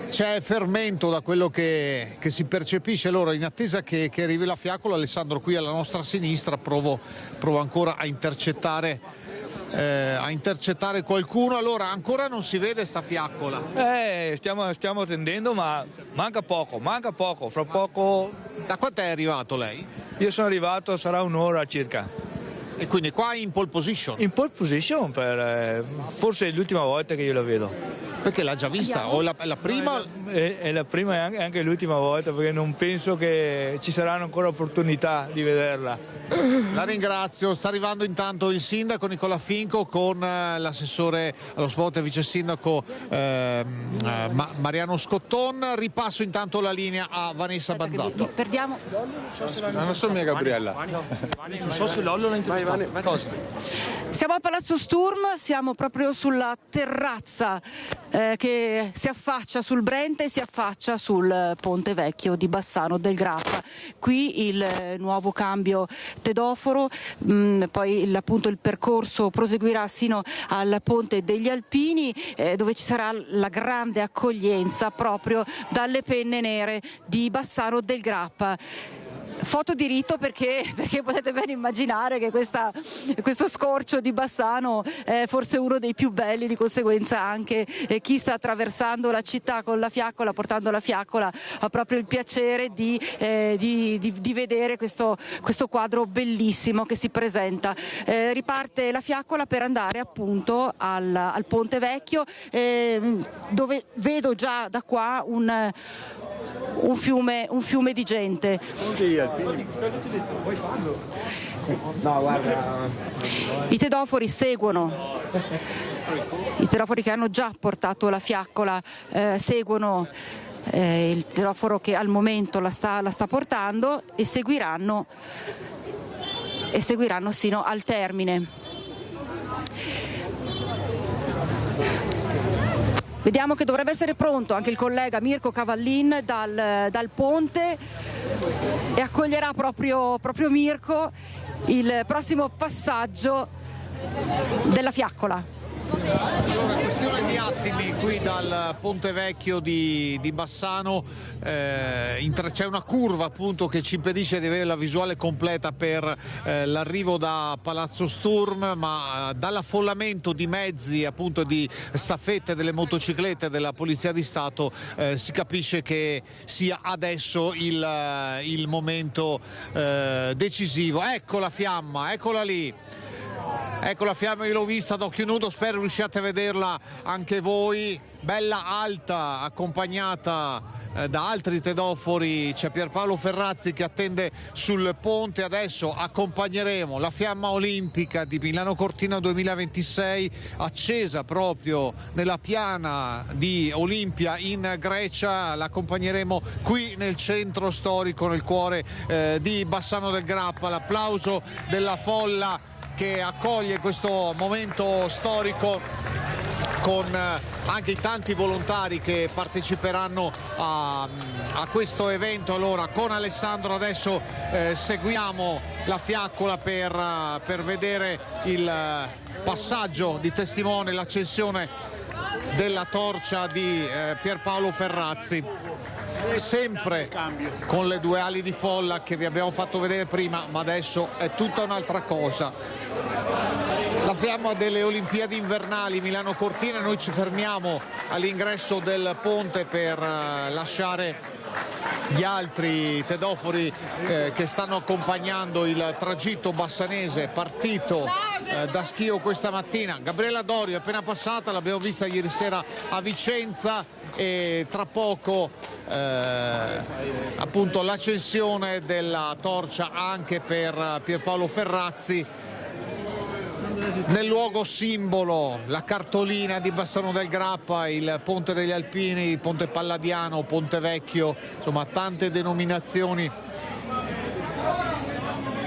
C'è fermento da quello che si percepisce. Allora, in attesa che arrivi la fiaccola, Alessandro qui alla nostra sinistra, provo ancora a intercettare qualcuno. Allora, ancora non si vede sta fiaccola? Stiamo attendendo, ma manca poco, fra poco. Da quant'è arrivato lei? Io sono arrivato, sarà un'ora circa. E quindi qua in pole position? In pole position, forse è l'ultima volta che io la vedo. Perché l'ha già vista? O la prima? È la prima e anche l'ultima volta, perché non penso che ci saranno ancora opportunità di vederla. La ringrazio. Sta arrivando intanto il sindaco Nicola Finco con l'assessore allo sport e vice sindaco Mariano Scotton. Ripasso intanto la linea a Vanessa Banzatto. Perdiamo. Non so mia Gabriella. Non so se Lollo l'ha interessato. Cosa? Siamo a Palazzo Sturm, siamo proprio sulla terrazza che si affaccia sul Brenta e si affaccia sul Ponte Vecchio di Bassano del Grappa. Qui il nuovo cambio tedoforo, poi appunto il percorso proseguirà sino al Ponte degli Alpini, dove ci sarà la grande accoglienza proprio dalle penne nere di Bassano del Grappa. Foto di rito perché potete ben immaginare che questo scorcio di Bassano è forse uno dei più belli, di conseguenza anche chi sta attraversando la città con la fiaccola, portando la fiaccola, ha proprio il piacere di vedere questo quadro bellissimo che si presenta. Riparte la fiaccola per andare appunto al Ponte Vecchio, dove vedo già da qua un fiume di gente. I tedofori seguono, i tedofori che hanno già portato la fiaccola seguono il tedoforo che al momento la sta portando e seguiranno sino al termine. Vediamo che dovrebbe essere pronto anche il collega Mirko Cavallin dal ponte e accoglierà proprio Mirko il prossimo passaggio della fiaccola. Allora, questione di attimi qui dal Ponte Vecchio di Bassano, c'è una curva appunto che ci impedisce di avere la visuale completa per l'arrivo da Palazzo Sturm, ma dall'affollamento di mezzi, appunto di staffette delle motociclette della Polizia di Stato si capisce che sia adesso il momento decisivo. Ecco la fiamma, eccola lì. Ecco la fiamma, io l'ho vista ad occhio nudo, spero riusciate a vederla anche voi, bella alta, accompagnata da altri tedofori. C'è Pierpaolo Ferrazzi che attende sul ponte. Adesso accompagneremo la fiamma olimpica di Milano Cortina 2026, accesa proprio nella piana di Olimpia in Grecia. L'accompagneremo qui nel centro storico, nel cuore di Bassano del Grappa. L'applauso della folla che accoglie questo momento storico, con anche i tanti volontari che parteciperanno a questo evento. Allora, con Alessandro adesso seguiamo la fiaccola per vedere il passaggio di testimone, l'accensione della torcia di Pierpaolo Ferrazzi, sempre con le due ali di folla che vi abbiamo fatto vedere prima, ma adesso è tutta un'altra cosa. La fiamma delle Olimpiadi invernali Milano Cortina. Noi ci fermiamo all'ingresso del ponte per lasciare gli altri tedofori che stanno accompagnando il tragitto bassanese partito da Schio questa mattina. Gabriella Dorio è appena passata, l'abbiamo vista ieri sera a Vicenza, e tra poco appunto l'accensione della torcia anche per Pierpaolo Ferrazzi nel luogo simbolo, la cartolina di Bassano del Grappa, il Ponte degli Alpini, Ponte Palladiano, Ponte Vecchio, insomma tante denominazioni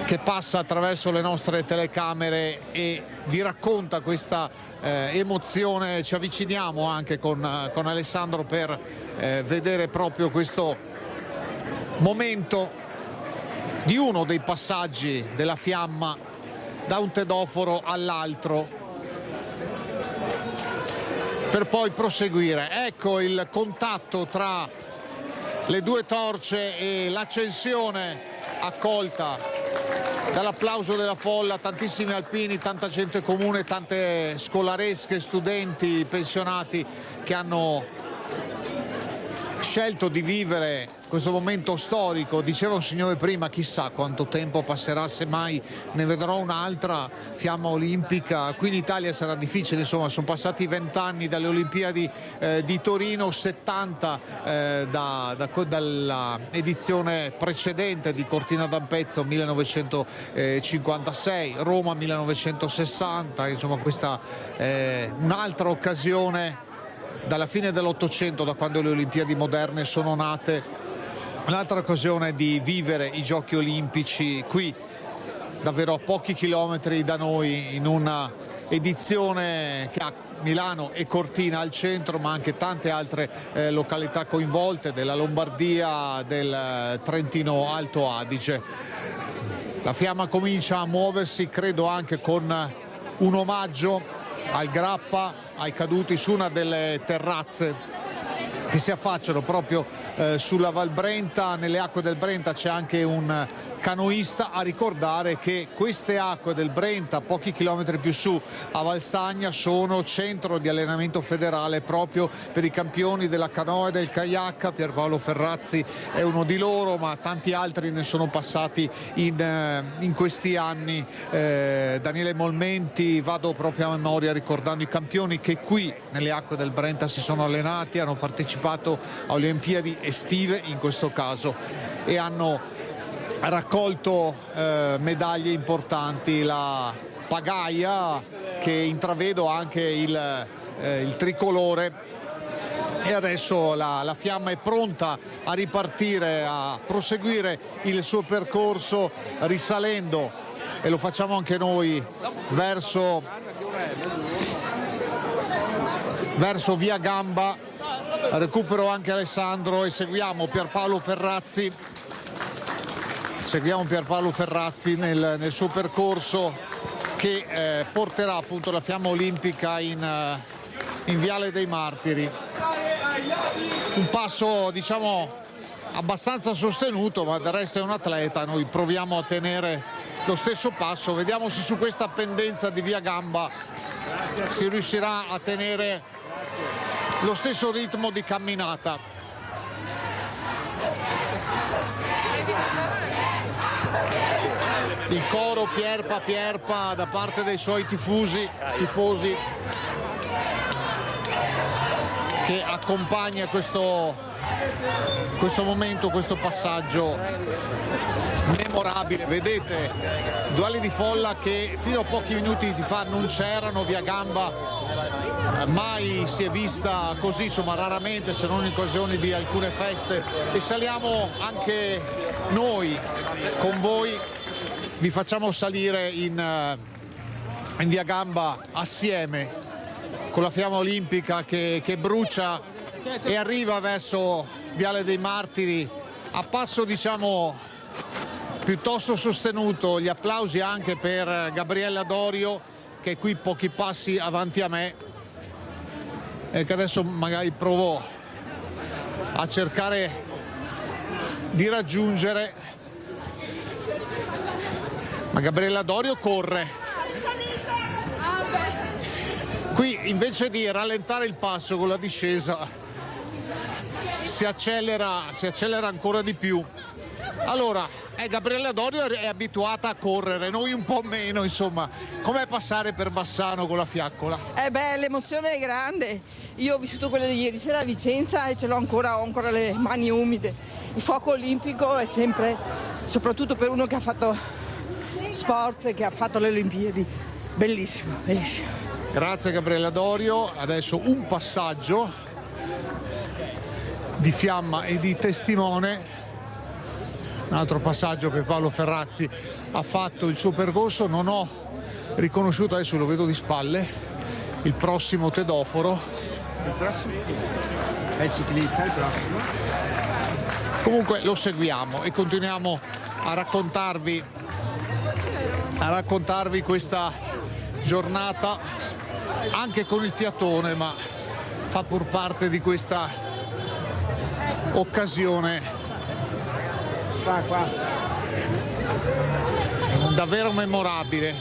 che passa attraverso le nostre telecamere e vi racconta questa emozione. Ci avviciniamo anche con Alessandro per vedere proprio questo momento di uno dei passaggi della fiamma da un tedoforo all'altro per poi proseguire. Ecco il contatto tra le due torce e l'accensione accolta dall'applauso della folla, tantissimi alpini, tanta gente comune, tante scolaresche, studenti, pensionati che hanno scelto di vivere questo momento storico. Diceva un signore prima, chissà quanto tempo passerà, se mai ne vedrò un'altra fiamma olimpica. Qui in Italia sarà difficile, insomma, sono passati 20 anni dalle Olimpiadi di Torino, 70 dalla edizione precedente di Cortina d'Ampezzo 1956, Roma 1960, insomma questa è un'altra occasione dalla fine dell'Ottocento, da quando le Olimpiadi moderne sono nate, un'altra occasione di vivere i Giochi Olimpici qui, davvero a pochi chilometri da noi, in una edizione che ha Milano e Cortina al centro, ma anche tante altre località coinvolte, della Lombardia, del Trentino Alto Adige. La fiamma comincia a muoversi, credo anche con un omaggio al Grappa, ai caduti su una delle terrazze che si affacciano proprio sulla Val Brenta, nelle acque del Brenta c'è anche un canoista. A ricordare che queste acque del Brenta, pochi chilometri più su a Valstagna, sono centro di allenamento federale proprio per i campioni della canoa e del kayak. Pierpaolo Ferrazzi è uno di loro, ma tanti altri ne sono passati in questi anni. Daniele Molmenti, vado proprio a memoria ricordando i campioni che qui nelle acque del Brenta si sono allenati, hanno partecipato a Olimpiadi estive in questo caso e hanno raccolto medaglie importanti. La pagaia, che intravedo anche il tricolore, e adesso la fiamma è pronta a ripartire, a proseguire il suo percorso risalendo, e lo facciamo anche noi, verso Via Gamba. Recupero anche Alessandro e seguiamo Pierpaolo Ferrazzi. Seguiamo Pierpaolo Ferrazzi nel suo percorso che porterà appunto la fiamma olimpica in Viale dei Martiri. Un passo, diciamo, abbastanza sostenuto, ma del resto è un atleta. Noi proviamo a tenere lo stesso passo. Vediamo se su questa pendenza di Via Gamba si riuscirà a tenere lo stesso ritmo di camminata. Il coro Pierpa da parte dei suoi tifosi che accompagna questo momento, questo passaggio memorabile. Vedete, duelli di folla che fino a pochi minuti fa non c'erano. Via Gamba mai si è vista così, insomma raramente, se non in occasioni di alcune feste, e saliamo anche noi con voi. Vi facciamo salire in Via Gamba assieme con la fiamma olimpica che brucia e arriva verso Viale dei Martiri a passo, diciamo, piuttosto sostenuto. Gli applausi anche per Gabriella Dorio, che è qui pochi passi avanti a me e che adesso magari provo a cercare di raggiungere. Ma Gabriella Dorio corre. Qui invece di rallentare il passo con la discesa si accelera ancora di più. Allora, Gabriella Dorio è abituata a correre, noi un po' meno, insomma. Com'è passare per Bassano con la fiaccola? L'emozione è grande. Io ho vissuto quella di ieri sera a Vicenza e ho ancora le mani umide. Il fuoco olimpico è sempre, soprattutto per uno che ha fatto sport, che ha fatto le Olimpiadi, bellissimo, bellissimo. Grazie Gabriella Dorio. Adesso un passaggio di fiamma e di testimone, un altro passaggio che Paolo Ferrazzi ha fatto il suo percorso. Non ho riconosciuto, adesso lo vedo di spalle, il prossimo tedoforo. Il prossimo è il ciclista, il prossimo. Comunque lo seguiamo e continuiamo a raccontarvi questa giornata anche con il fiatone, ma fa pur parte di questa occasione davvero memorabile.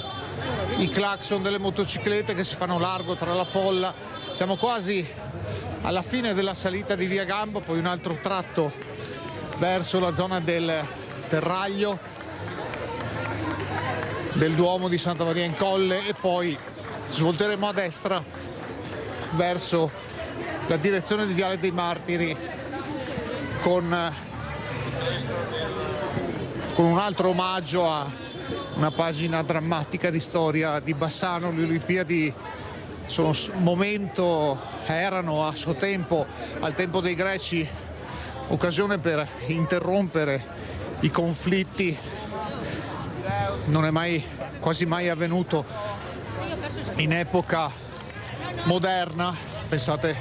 I clacson delle motociclette che si fanno largo tra la folla. Siamo quasi alla fine della salita di Via Gamba, poi un altro tratto verso la zona del terraglio del Duomo di Santa Maria in Colle e poi svolteremo a destra verso la direzione di Viale dei Martiri con un altro omaggio a una pagina drammatica di storia di Bassano. Le Olimpiadi sono un momento, erano a suo tempo, al tempo dei greci, occasione per interrompere i conflitti. Non è quasi mai avvenuto in epoca moderna. Pensate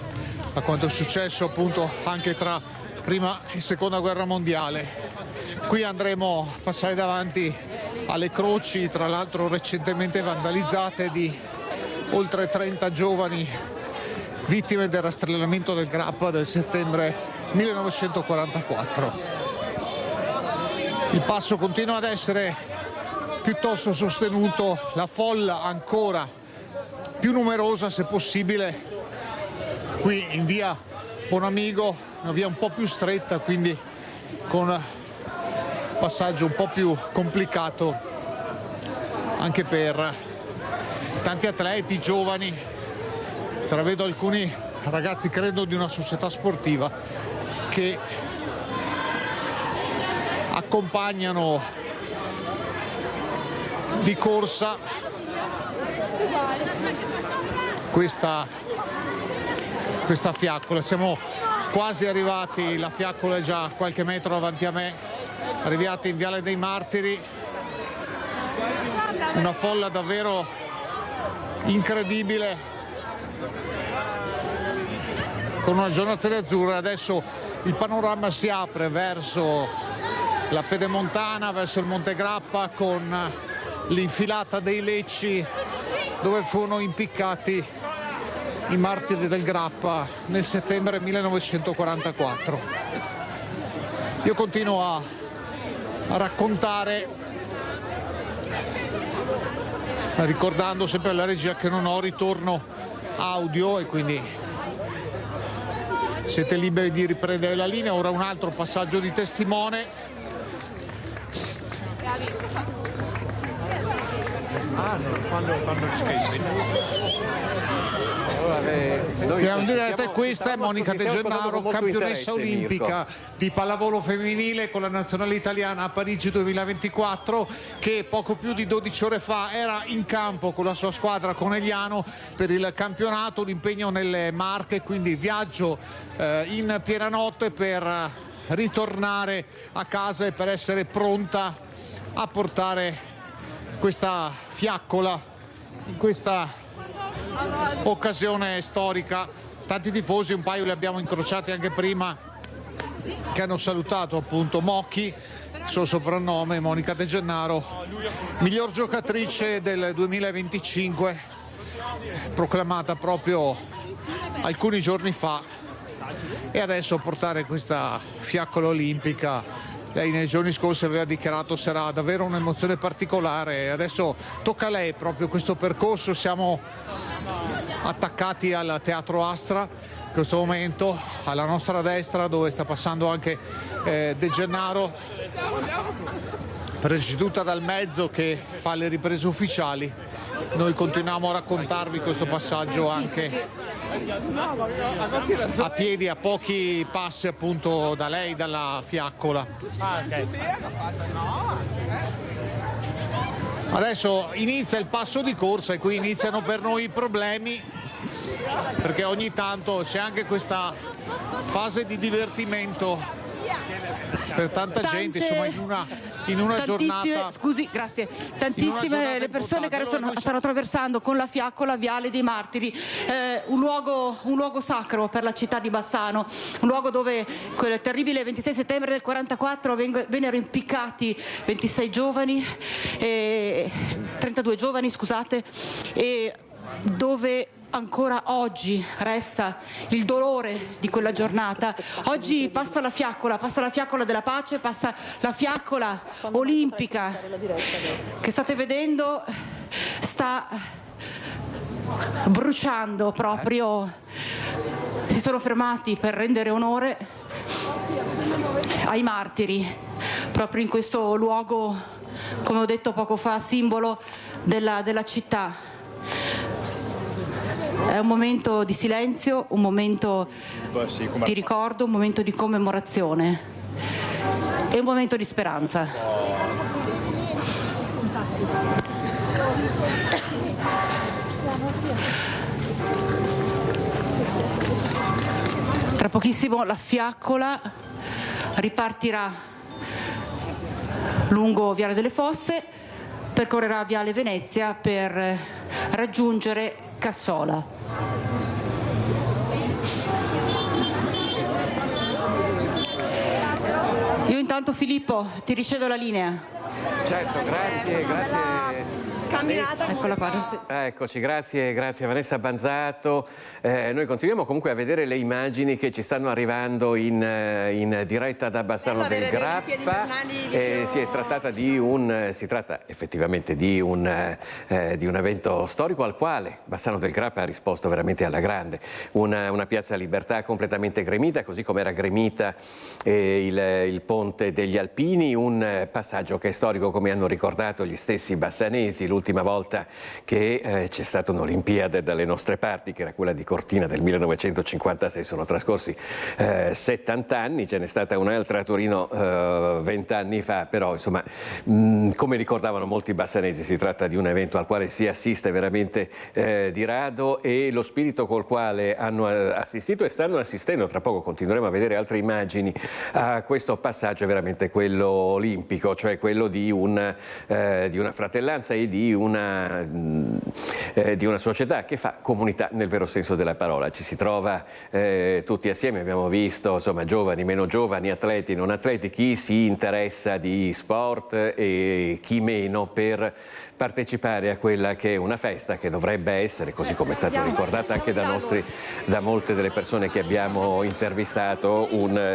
a quanto è successo appunto anche tra prima e seconda guerra mondiale. Qui andremo a passare davanti alle croci, tra l'altro recentemente vandalizzate, di oltre 30 giovani vittime del rastrellamento del Grappa del settembre 1944. Il passo continua ad essere piuttosto sostenuto, la folla ancora più numerosa se possibile qui in via Bonamigo, una via un po' più stretta, quindi con passaggio un po' più complicato anche per tanti atleti giovani. Travedo alcuni ragazzi, credo di una società sportiva, che accompagnano di corsa questa fiaccola. Siamo quasi arrivati, la fiaccola è già qualche metro avanti a me, arrivati in Viale dei Martiri, una folla davvero incredibile, con una giornata azzurra. Adesso il panorama si apre verso la Pedemontana, verso il Monte Grappa, con l'infilata dei Lecci dove furono impiccati i martiri del Grappa nel settembre 1944. Io continuo a raccontare, ricordando sempre alla regia che non ho ritorno audio e quindi siete liberi di riprendere la linea. Ora un altro passaggio di testimone. Andiamo in diretta, e questa è Monica De Gennaro, campionessa olimpica di pallavolo femminile con la nazionale italiana a Parigi 2024, che poco più di 12 ore fa era in campo con la sua squadra Conegliano per il campionato, un impegno nelle Marche, quindi viaggio in piena notte per ritornare a casa e per essere pronta a portare questa fiaccola in questa occasione storica. Tanti tifosi, un paio li abbiamo incrociati anche prima, che hanno salutato appunto Mocchi, il suo soprannome, Monica De Gennaro, miglior giocatrice del 2025, proclamata proprio alcuni giorni fa, e adesso portare questa fiaccola olimpica. Lei nei giorni scorsi aveva dichiarato sarà davvero un'emozione particolare, adesso tocca a lei proprio questo percorso. Siamo attaccati al Teatro Astra in questo momento, alla nostra destra, dove sta passando anche De Gennaro, preceduta dal mezzo che fa le riprese ufficiali. Noi continuiamo a raccontarvi questo passaggio anche a piedi, a pochi passi appunto da lei, dalla fiaccola. Adesso inizia il passo di corsa e qui iniziano per noi i problemi, perché ogni tanto c'è anche questa fase di divertimento per tanta gente, insomma, in una giornata. Scusi, grazie. Tantissime le persone che adesso stanno attraversando con la fiaccola Viale dei Martiri, un luogo sacro per la città di Bassano, un luogo dove quel terribile 26 settembre del 44 vennero impiccati 26 giovani, 32 giovani, scusate, e dove ancora oggi resta il dolore di quella giornata. Oggi passa la fiaccola della pace, passa la fiaccola olimpica che state vedendo, sta bruciando proprio. Si sono fermati per rendere onore ai martiri proprio in questo luogo, come ho detto poco fa, simbolo della città. È un momento di silenzio, un momento di ricordo, un momento di commemorazione e un momento di speranza. Tra pochissimo la fiaccola ripartirà lungo Viale delle Fosse, percorrerà Viale Venezia per raggiungere Cassola. Io intanto, Filippo, ti ricevo la linea. Certo, grazie. camminata. Eccola qua. Eccoci, grazie Vanessa Banzato. Noi continuiamo comunque a vedere le immagini che ci stanno arrivando in diretta da Bassano del Grappa. Si tratta effettivamente di un evento storico al quale Bassano del Grappa ha risposto veramente alla grande. Una piazza Libertà completamente gremita, così come era gremita il Ponte degli Alpini, un passaggio che è storico, come hanno ricordato gli stessi bassanesi. L'ultima volta che c'è stata un'Olimpiade dalle nostre parti, che era quella di Cortina del 1956, sono trascorsi 70 anni, ce n'è stata un'altra a Torino 20 anni fa, però insomma come ricordavano molti bassanesi si tratta di un evento al quale si assiste veramente di rado, e lo spirito col quale hanno assistito e stanno assistendo, tra poco continueremo a vedere altre immagini, a questo passaggio è veramente quello olimpico, cioè quello di una fratellanza e di una società che fa comunità nel vero senso della parola. Ci si trova tutti assieme, abbiamo visto insomma giovani, meno giovani, atleti, non atleti, chi si interessa di sport e chi meno, per partecipare a quella che è una festa che dovrebbe essere, così come è stata ricordata anche da molte delle persone che abbiamo intervistato,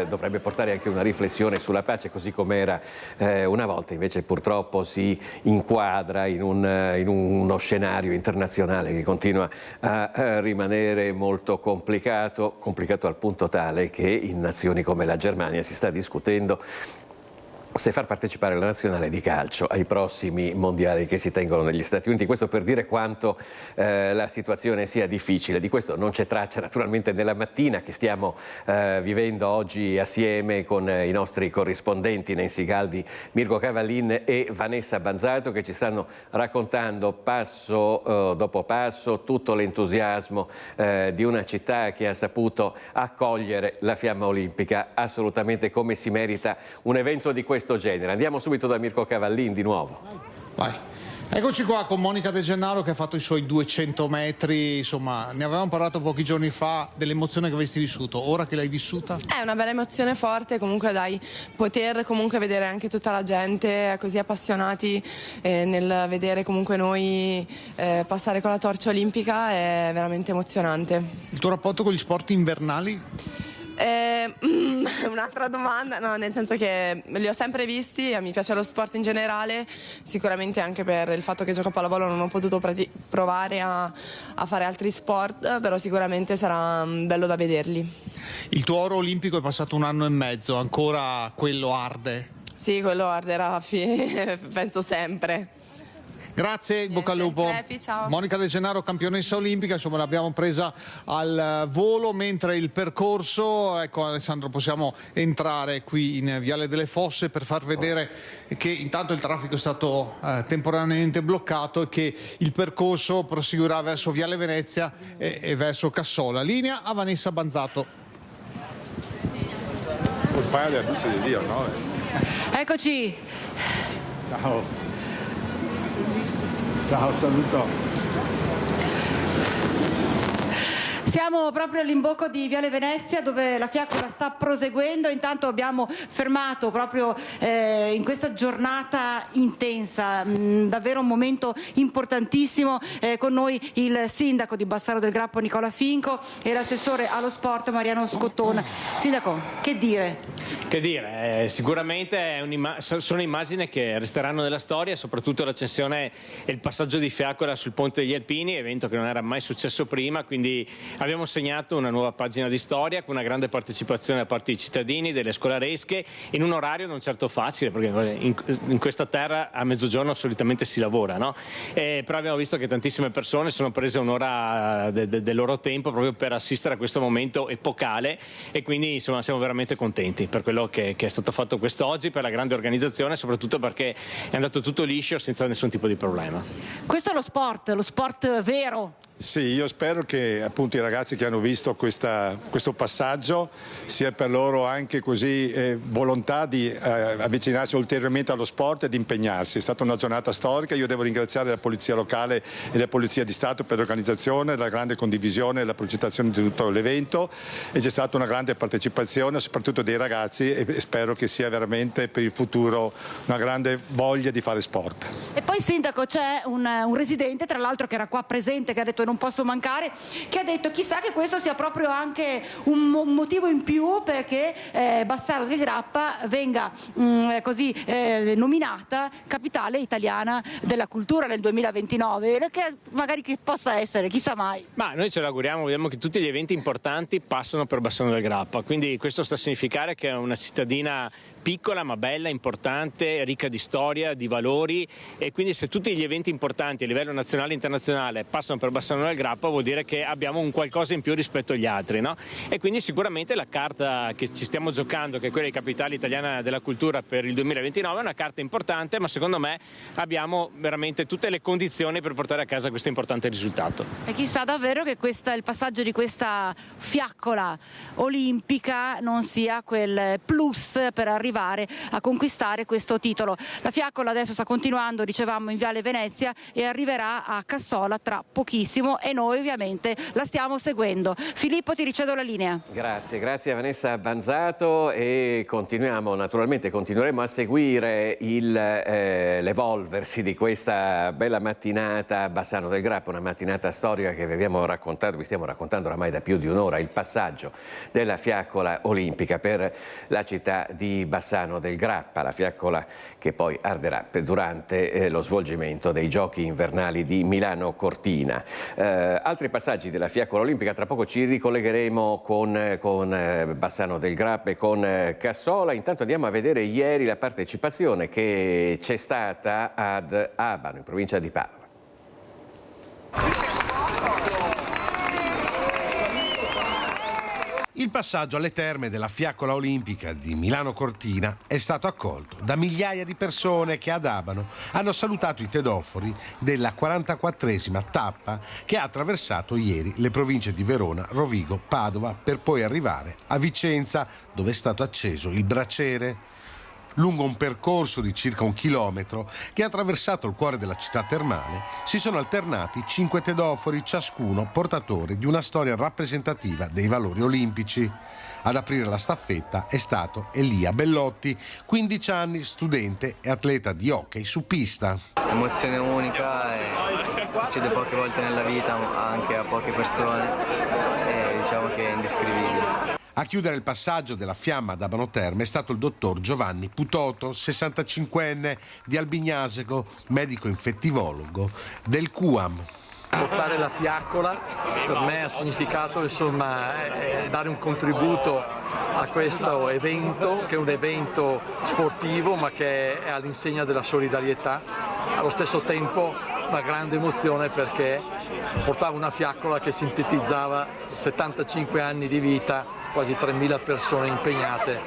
dovrebbe portare anche una riflessione sulla pace, così come era una volta. Invece purtroppo si inquadra in uno scenario internazionale che continua a rimanere molto complicato al punto tale che in nazioni come la Germania si sta discutendo se far partecipare la nazionale di calcio ai prossimi mondiali che si tengono negli Stati Uniti. Questo per dire quanto la situazione sia difficile. Di questo non c'è traccia naturalmente nella mattina che stiamo vivendo oggi assieme con i nostri corrispondenti Nancy Galdi, Mirko Cavallin e Vanessa Banzato, che ci stanno raccontando passo dopo passo tutto l'entusiasmo di una città che ha saputo accogliere la fiamma olimpica assolutamente come si merita un evento di questo genere. Andiamo subito da Mirko Cavallin di nuovo. Vai. Eccoci qua con Monica De Gennaro che ha fatto i suoi 200 metri, insomma ne avevamo parlato pochi giorni fa dell'emozione che avresti vissuto, ora che l'hai vissuta? È una bella emozione forte, comunque dai, poter comunque vedere anche tutta la gente così appassionati nel vedere comunque noi passare con la torcia olimpica è veramente emozionante. Il tuo rapporto con gli sport invernali? Un'altra domanda, no, nel senso che li ho sempre visti, mi piace lo sport in generale, sicuramente anche per il fatto che gioco a pallavolo non ho potuto provare a fare altri sport, però sicuramente sarà bello da vederli. Il tuo oro olimpico è passato 1 anno e mezzo, ancora quello arde? Sì, quello arderà, penso sempre. Grazie, in bocca al lupo. Ciao. Monica De Gennaro, campionessa olimpica, insomma l'abbiamo presa al volo, mentre il percorso, ecco Alessandro, possiamo entrare qui in Viale delle Fosse per far vedere che intanto il traffico è stato temporaneamente bloccato e che il percorso proseguirà verso Viale Venezia e verso Cassola. Linea a Vanessa Banzato. Un paio di luce di Dio, no? Eccoci. Ciao. Ciao, saluto. Siamo proprio all'imbocco di Viale Venezia, dove la fiaccola sta proseguendo. Intanto abbiamo fermato proprio in questa giornata intensa, davvero un momento importantissimo, con noi il sindaco di Bassano del Grappa Nicola Finco e l'assessore allo sport Mariano Scottona. Sindaco, che dire? Che dire, sicuramente sono immagini che resteranno nella storia, soprattutto l'accensione e il passaggio di fiaccola sul Ponte degli Alpini, evento che non era mai successo prima, quindi abbiamo segnato una nuova pagina di storia con una grande partecipazione da parte dei cittadini, delle scolaresche, in un orario non certo facile, perché in questa terra a mezzogiorno solitamente si lavora, no? Però abbiamo visto che tantissime persone sono prese un'ora del loro tempo proprio per assistere a questo momento epocale, e quindi insomma siamo veramente contenti per quello che è stato fatto quest'oggi, per la grande organizzazione, soprattutto perché è andato tutto liscio senza nessun tipo di problema. Questo è lo sport vero. Sì, io spero che appunto i ragazzi che hanno visto questo passaggio sia per loro anche così volontà di avvicinarsi ulteriormente allo sport e di impegnarsi. È stata una giornata storica, io devo ringraziare la Polizia Locale e la Polizia di Stato per l'organizzazione, la grande condivisione e la progettazione di tutto l'evento, e c'è stata una grande partecipazione soprattutto dei ragazzi, e spero che sia veramente per il futuro una grande voglia di fare sport. E poi Sindaco, c'è un residente tra l'altro che era qua presente, che ha detto non posso mancare, che ha detto chissà che questo sia proprio anche un motivo in più perché Bassano del Grappa venga nominata capitale italiana della cultura nel 2029, che magari che possa essere, chissà mai. Ma noi ce l'auguriamo, vediamo che tutti gli eventi importanti passano per Bassano del Grappa, quindi questo sta a significare che è una cittadina piccola ma bella, importante, ricca di storia, di valori, e quindi se tutti gli eventi importanti a livello nazionale e internazionale passano per Bassano del Grappa vuol dire che abbiamo un qualcosa in più rispetto agli altri, no? E quindi sicuramente la carta che ci stiamo giocando, che è quella di capitale italiana della cultura per il 2029, è una carta importante, ma secondo me abbiamo veramente tutte le condizioni per portare a casa questo importante risultato. E chissà davvero che il passaggio di questa fiaccola olimpica non sia quel plus per arrivare a conquistare questo titolo. La fiaccola adesso sta continuando, dicevamo, in Viale Venezia e arriverà a Cassola tra pochissimo, e noi ovviamente la stiamo seguendo. Filippo, ti ricevo la linea. Grazie a Vanessa Banzato, e continueremo a seguire l'evolversi di questa bella mattinata a Bassano del Grappa, una mattinata storica che vi stiamo raccontando oramai da più di un'ora, il passaggio della fiaccola olimpica per la città di Bassano del Grappa, la fiaccola che poi arderà durante lo svolgimento dei Giochi invernali di Milano Cortina. Altri passaggi della fiaccola olimpica, tra poco ci ricollegheremo con Bassano del Grappa e con Cassola. Intanto andiamo a vedere ieri la partecipazione che c'è stata ad Abano, in provincia di Padova. Il passaggio alle terme della fiaccola olimpica di Milano Cortina è stato accolto da migliaia di persone che ad Abano hanno salutato i tedofori della 44esima tappa che ha attraversato ieri le province di Verona, Rovigo, Padova, per poi arrivare a Vicenza, dove è stato acceso il braciere. Lungo un percorso di circa 1 chilometro che ha attraversato il cuore della città termale, si sono alternati 5 tedofori, ciascuno portatore di una storia rappresentativa dei valori olimpici. Ad aprire la staffetta è stato Elia Bellotti, 15 anni, studente e atleta di hockey su pista. Emozione unica, succede poche volte nella vita, anche a poche persone, e diciamo che è indescrivibile. A chiudere il passaggio della fiamma ad Abano Terme è stato il dottor Giovanni Putoto, 65enne di Albignasego, medico infettivologo del QAM. Portare la fiaccola per me ha significato dare un contributo a questo evento, che è un evento sportivo ma che è all'insegna della solidarietà. Allo stesso tempo una grande emozione perché portava una fiaccola che sintetizzava 75 anni di vita, quasi 3.000 persone impegnate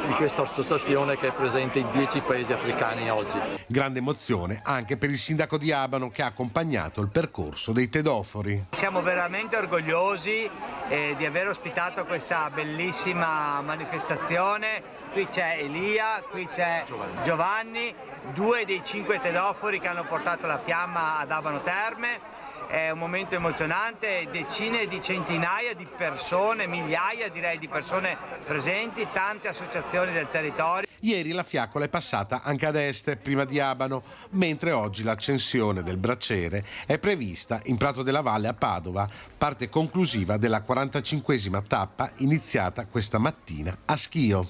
di questa associazione che è presente in 10 paesi africani oggi. Grande emozione anche per il sindaco di Abano che ha accompagnato il percorso dei tedofori. Siamo veramente orgogliosi di aver ospitato questa bellissima manifestazione. Qui c'è Elia, qui c'è Giovanni, 2 dei 5 tedofori che hanno portato la fiamma ad Abano Terme. È un momento emozionante, decine di centinaia di persone, migliaia direi di persone presenti, tante associazioni del territorio. Ieri la fiaccola è passata anche ad est, prima di Abano, mentre oggi l'accensione del braciere è prevista in Prato della Valle a Padova, parte conclusiva della 45esima tappa iniziata questa mattina a Schio.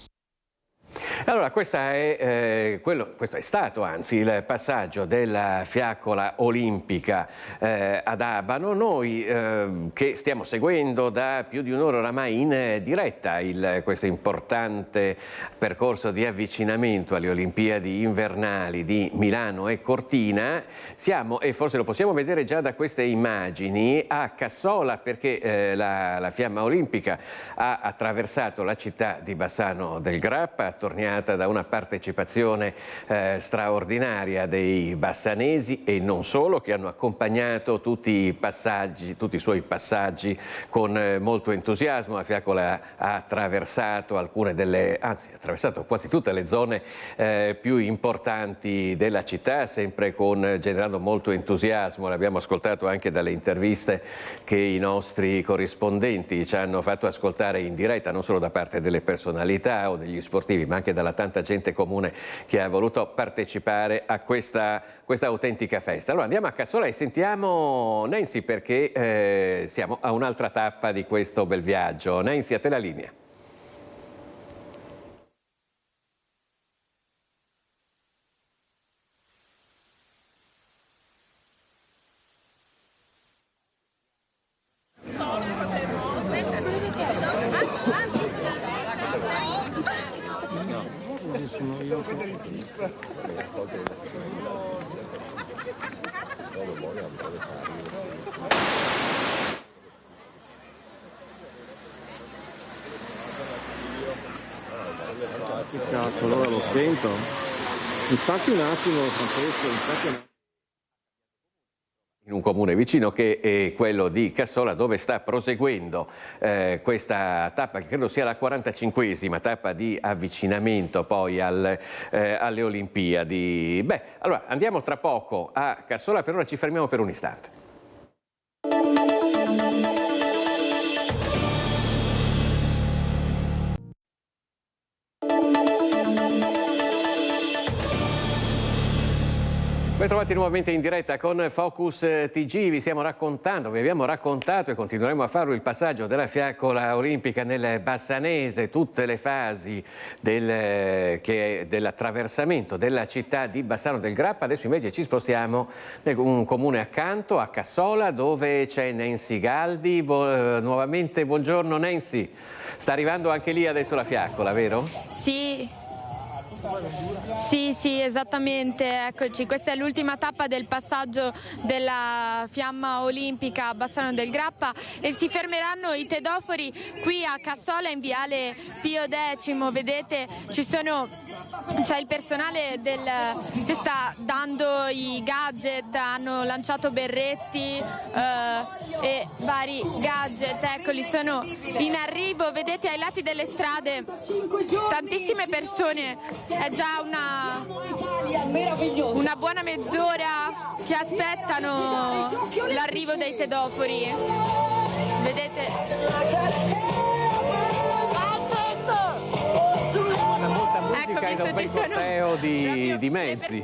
Allora, questo è stato anzi il passaggio della fiaccola olimpica ad Abano. Noi che stiamo seguendo da più di un'ora oramai in diretta questo importante percorso di avvicinamento alle Olimpiadi invernali di Milano e Cortina, siamo, e forse lo possiamo vedere già da queste immagini, a Cassola, perché la fiamma olimpica ha attraversato la città di Bassano del Grappa, attorniata da una partecipazione straordinaria dei bassanesi e non solo, che hanno accompagnato tutti i suoi passaggi con molto entusiasmo. La fiaccola ha attraversato ha attraversato quasi tutte le zone più importanti della città, sempre generando molto entusiasmo. L'abbiamo ascoltato anche dalle interviste che i nostri corrispondenti ci hanno fatto ascoltare in diretta, non solo da parte delle personalità o degli sportivi, ma anche dalla tanta gente comune che ha voluto partecipare a questa autentica festa. Allora andiamo a Cassola e sentiamo Nancy, perché siamo a un'altra tappa di questo bel viaggio. Nancy, a te la linea. Cazzo, allora l'ho spento. Mi stacchi un attimo, Francesco, mi stacchi un attimo. In un comune vicino, che è quello di Cassola, dove sta proseguendo questa tappa, che credo sia la 45esima tappa di avvicinamento poi alle Olimpiadi. Beh, allora andiamo tra poco a Cassola, per ora ci fermiamo per un istante. Ben trovati nuovamente in diretta con Focus TG. Vi abbiamo raccontato e continueremo a farlo il passaggio della fiaccola olimpica nel Bassanese, tutte le fasi dell'attraversamento della città di Bassano del Grappa. Adesso invece ci spostiamo in un comune accanto, a Cassola, dove c'è Nancy Galdi. Nuovamente buongiorno Nancy. Sta arrivando anche lì adesso la fiaccola, vero? Sì. Sì, esattamente, eccoci, questa è l'ultima tappa del passaggio della fiamma olimpica a Bassano del Grappa e si fermeranno i tedofori qui a Cassola in viale Pio X. Vedete, c'è il personale che sta dando i gadget, hanno lanciato berretti e vari gadget, eccoli, sono in arrivo. Vedete ai lati delle strade tantissime persone. È già una buona mezz'ora che aspettano l'arrivo dei tedofori. Vedete? Molta musica e da un bel corteo di mezzi.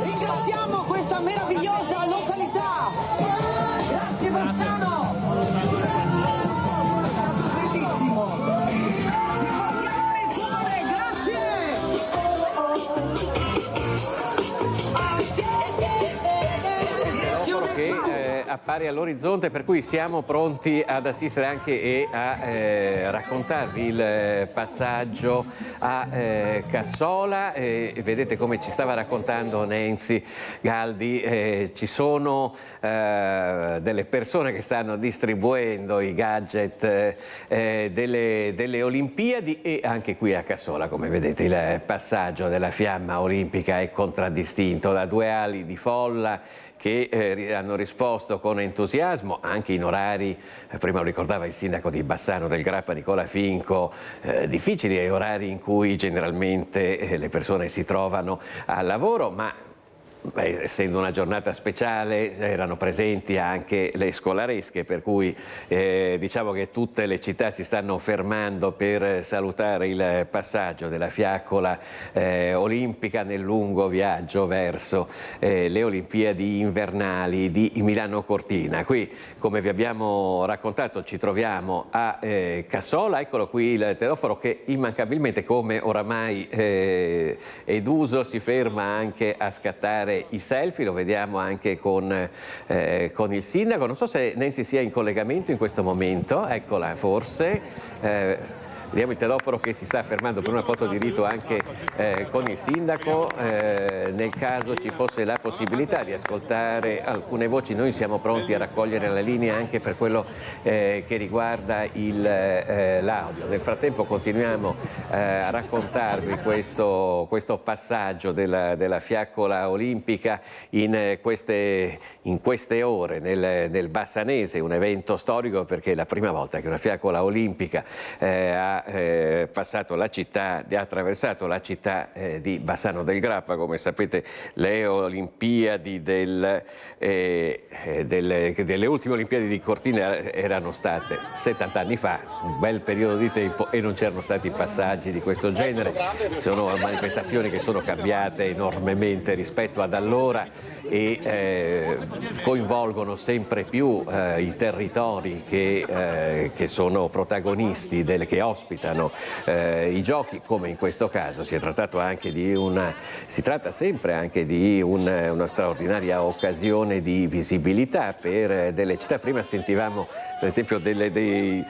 Ringraziamo questa meravigliosa località. Grazie Bassano. Che appare all'orizzonte, per cui siamo pronti ad assistere anche e a raccontarvi il passaggio a Cassola. Vedete, come ci stava raccontando Nancy Galdi, ci sono delle persone che stanno distribuendo i gadget delle Olimpiadi, e anche qui a Cassola, come vedete, il passaggio della fiamma olimpica è contraddistinto da due ali di folla che hanno risposto con entusiasmo, anche in orari, prima lo ricordava il sindaco di Bassano del Grappa Nicola Finco, difficili, orari in cui generalmente le persone si trovano al lavoro, ma essendo una giornata speciale erano presenti anche le scolaresche, per cui diciamo che tutte le città si stanno fermando per salutare il passaggio della fiaccola olimpica nel lungo viaggio verso le Olimpiadi invernali di Milano Cortina. Qui, come vi abbiamo raccontato, ci troviamo a Cassola. Eccolo qui il tedoforo che immancabilmente, come oramai è d'uso, si ferma anche a scattare i selfie. Lo vediamo anche con il sindaco. Non so se Nancy sia in collegamento in questo momento, eccola forse. Vediamo il Tedoforo che si sta fermando per una foto di rito anche con il sindaco. Nel caso ci fosse la possibilità di ascoltare alcune voci, noi siamo pronti a raccogliere la linea anche per quello che riguarda l'audio. Nel frattempo continuiamo a raccontarvi questo passaggio della fiaccola olimpica in queste ore nel Bassanese, un evento storico perché è la prima volta che una fiaccola olimpica ha attraversato la città di Bassano del Grappa. Come sapete, le Olimpiadi delle ultime Olimpiadi di Cortina erano state 70 anni fa, un bel periodo di tempo, e non c'erano stati passaggi di questo genere. Sono manifestazioni che sono cambiate enormemente rispetto ad allora e coinvolgono sempre più i territori che sono protagonisti, che ospitano i giochi, come in questo caso. Si tratta sempre anche di una straordinaria occasione di visibilità per delle città. Prima sentivamo per esempio dei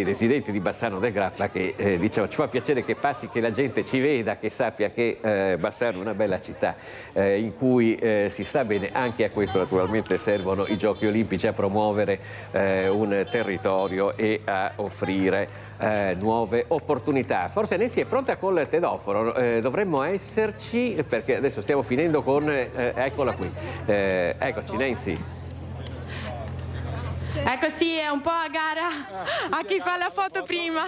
residenti di Bassano del Grappa che dicevano: ci fa piacere che passi, che la gente ci veda, che sappia che Bassano è una bella città in cui si sta bene. Anche a questo naturalmente servono i Giochi Olimpici, a promuovere un territorio e a offrire nuove opportunità. Forse Nancy è pronta col Tedoforo, dovremmo esserci, perché adesso stiamo finendo con eccola qui, eccoci Nancy. Ecco, sì, è un po' a gara a chi fa la foto prima.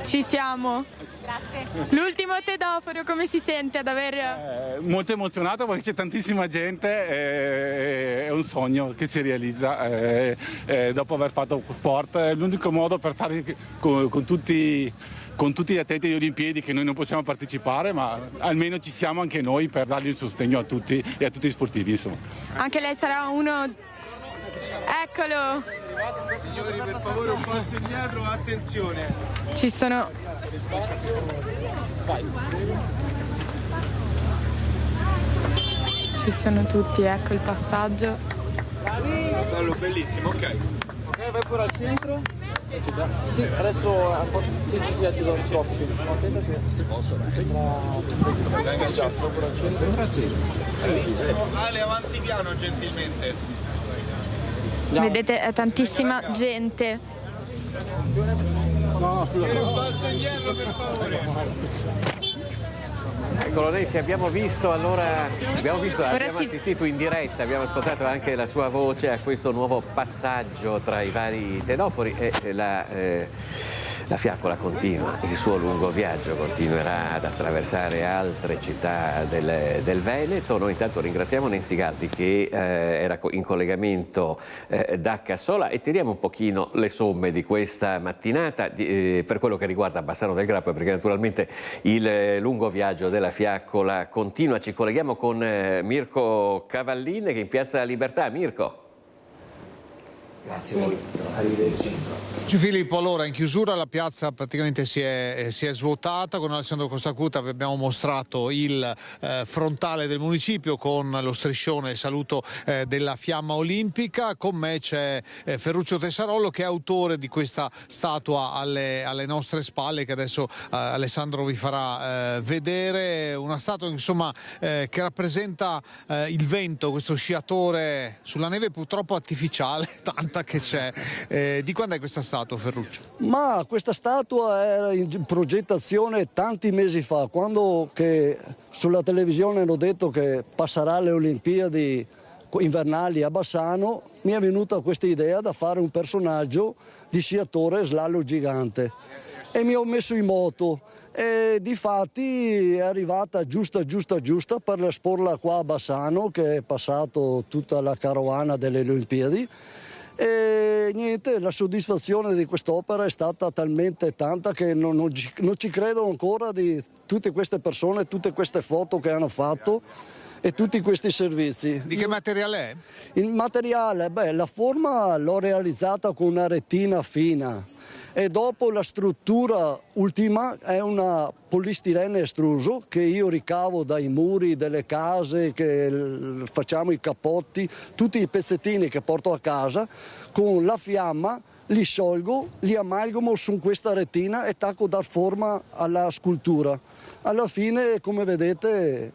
Ci siamo. Grazie. L'ultimo Tedoforo, come si sente ad aver... Molto emozionato perché c'è tantissima gente, è un sogno che si realizza dopo aver fatto sport. È l'unico modo per stare con tutti gli atleti delle Olimpiadi, che noi non possiamo partecipare, ma almeno ci siamo anche noi per dargli il sostegno a tutti e a tutti gli sportivi, insomma. Anche lei sarà uno... Eccolo! Signori, per favore un passo indietro, attenzione! Ci sono... Ci sono tutti, ecco il passaggio. Bello, bellissimo, ok. Ok, vai pure al centro. Sì, adesso sì, accedo al stop. Si posso, dai. Già, pure al centro. Bellissimo. Ale, avanti piano, gentilmente. Vedete, è tantissima gente. No, scusa. Un passo indietro, per favore. Eccolo lei, abbiamo assistito in diretta, abbiamo ascoltato anche la sua voce a questo nuovo passaggio tra i vari Tedofori e la fiaccola continua, il suo lungo viaggio continuerà ad attraversare altre città del Veneto. Noi intanto ringraziamo Nancy Galdi che era in collegamento da Cassola e tiriamo un pochino le somme di questa mattinata per quello che riguarda Bassano del Grappa, perché naturalmente il lungo viaggio della fiaccola continua. Ci colleghiamo con Mirko Cavallin che è in Piazza Libertà. Mirko. Grazie a voi, arrivederci. Filippo, allora in chiusura la piazza praticamente si è svuotata. Con Alessandro Costacuta vi abbiamo mostrato il frontale del municipio con lo striscione saluto della fiamma olimpica. Con me c'è Ferruccio Tessarollo, che è autore di questa statua alle nostre spalle, che adesso Alessandro vi farà vedere. Una statua insomma che rappresenta il vento, questo sciatore sulla neve purtroppo artificiale, tanta che c'è. Di quando è questa statua, Ferruccio? Ma questa statua era in progettazione tanti mesi fa, quando che sulla televisione hanno detto che passerà alle Olimpiadi invernali a Bassano. Mi è venuta questa idea da fare un personaggio di sciatore slalom gigante e mi ho messo in moto. E difatti è arrivata giusta per esporla qua a Bassano, che è passato tutta la carovana delle Olimpiadi. E niente, la soddisfazione di quest'opera è stata talmente tanta che non ci credo ancora, di tutte queste persone, tutte queste foto che hanno fatto e tutti questi servizi. Di che materiale è? Il materiale, la forma l'ho realizzata con una retina fina e dopo la struttura ultima è una polistirene estruso che io ricavo dai muri delle case, che facciamo i cappotti, tutti i pezzettini che porto a casa. Con la fiamma li sciolgo, li amalgamo su questa retina e tacco dar forma alla scultura. Alla fine, come vedete,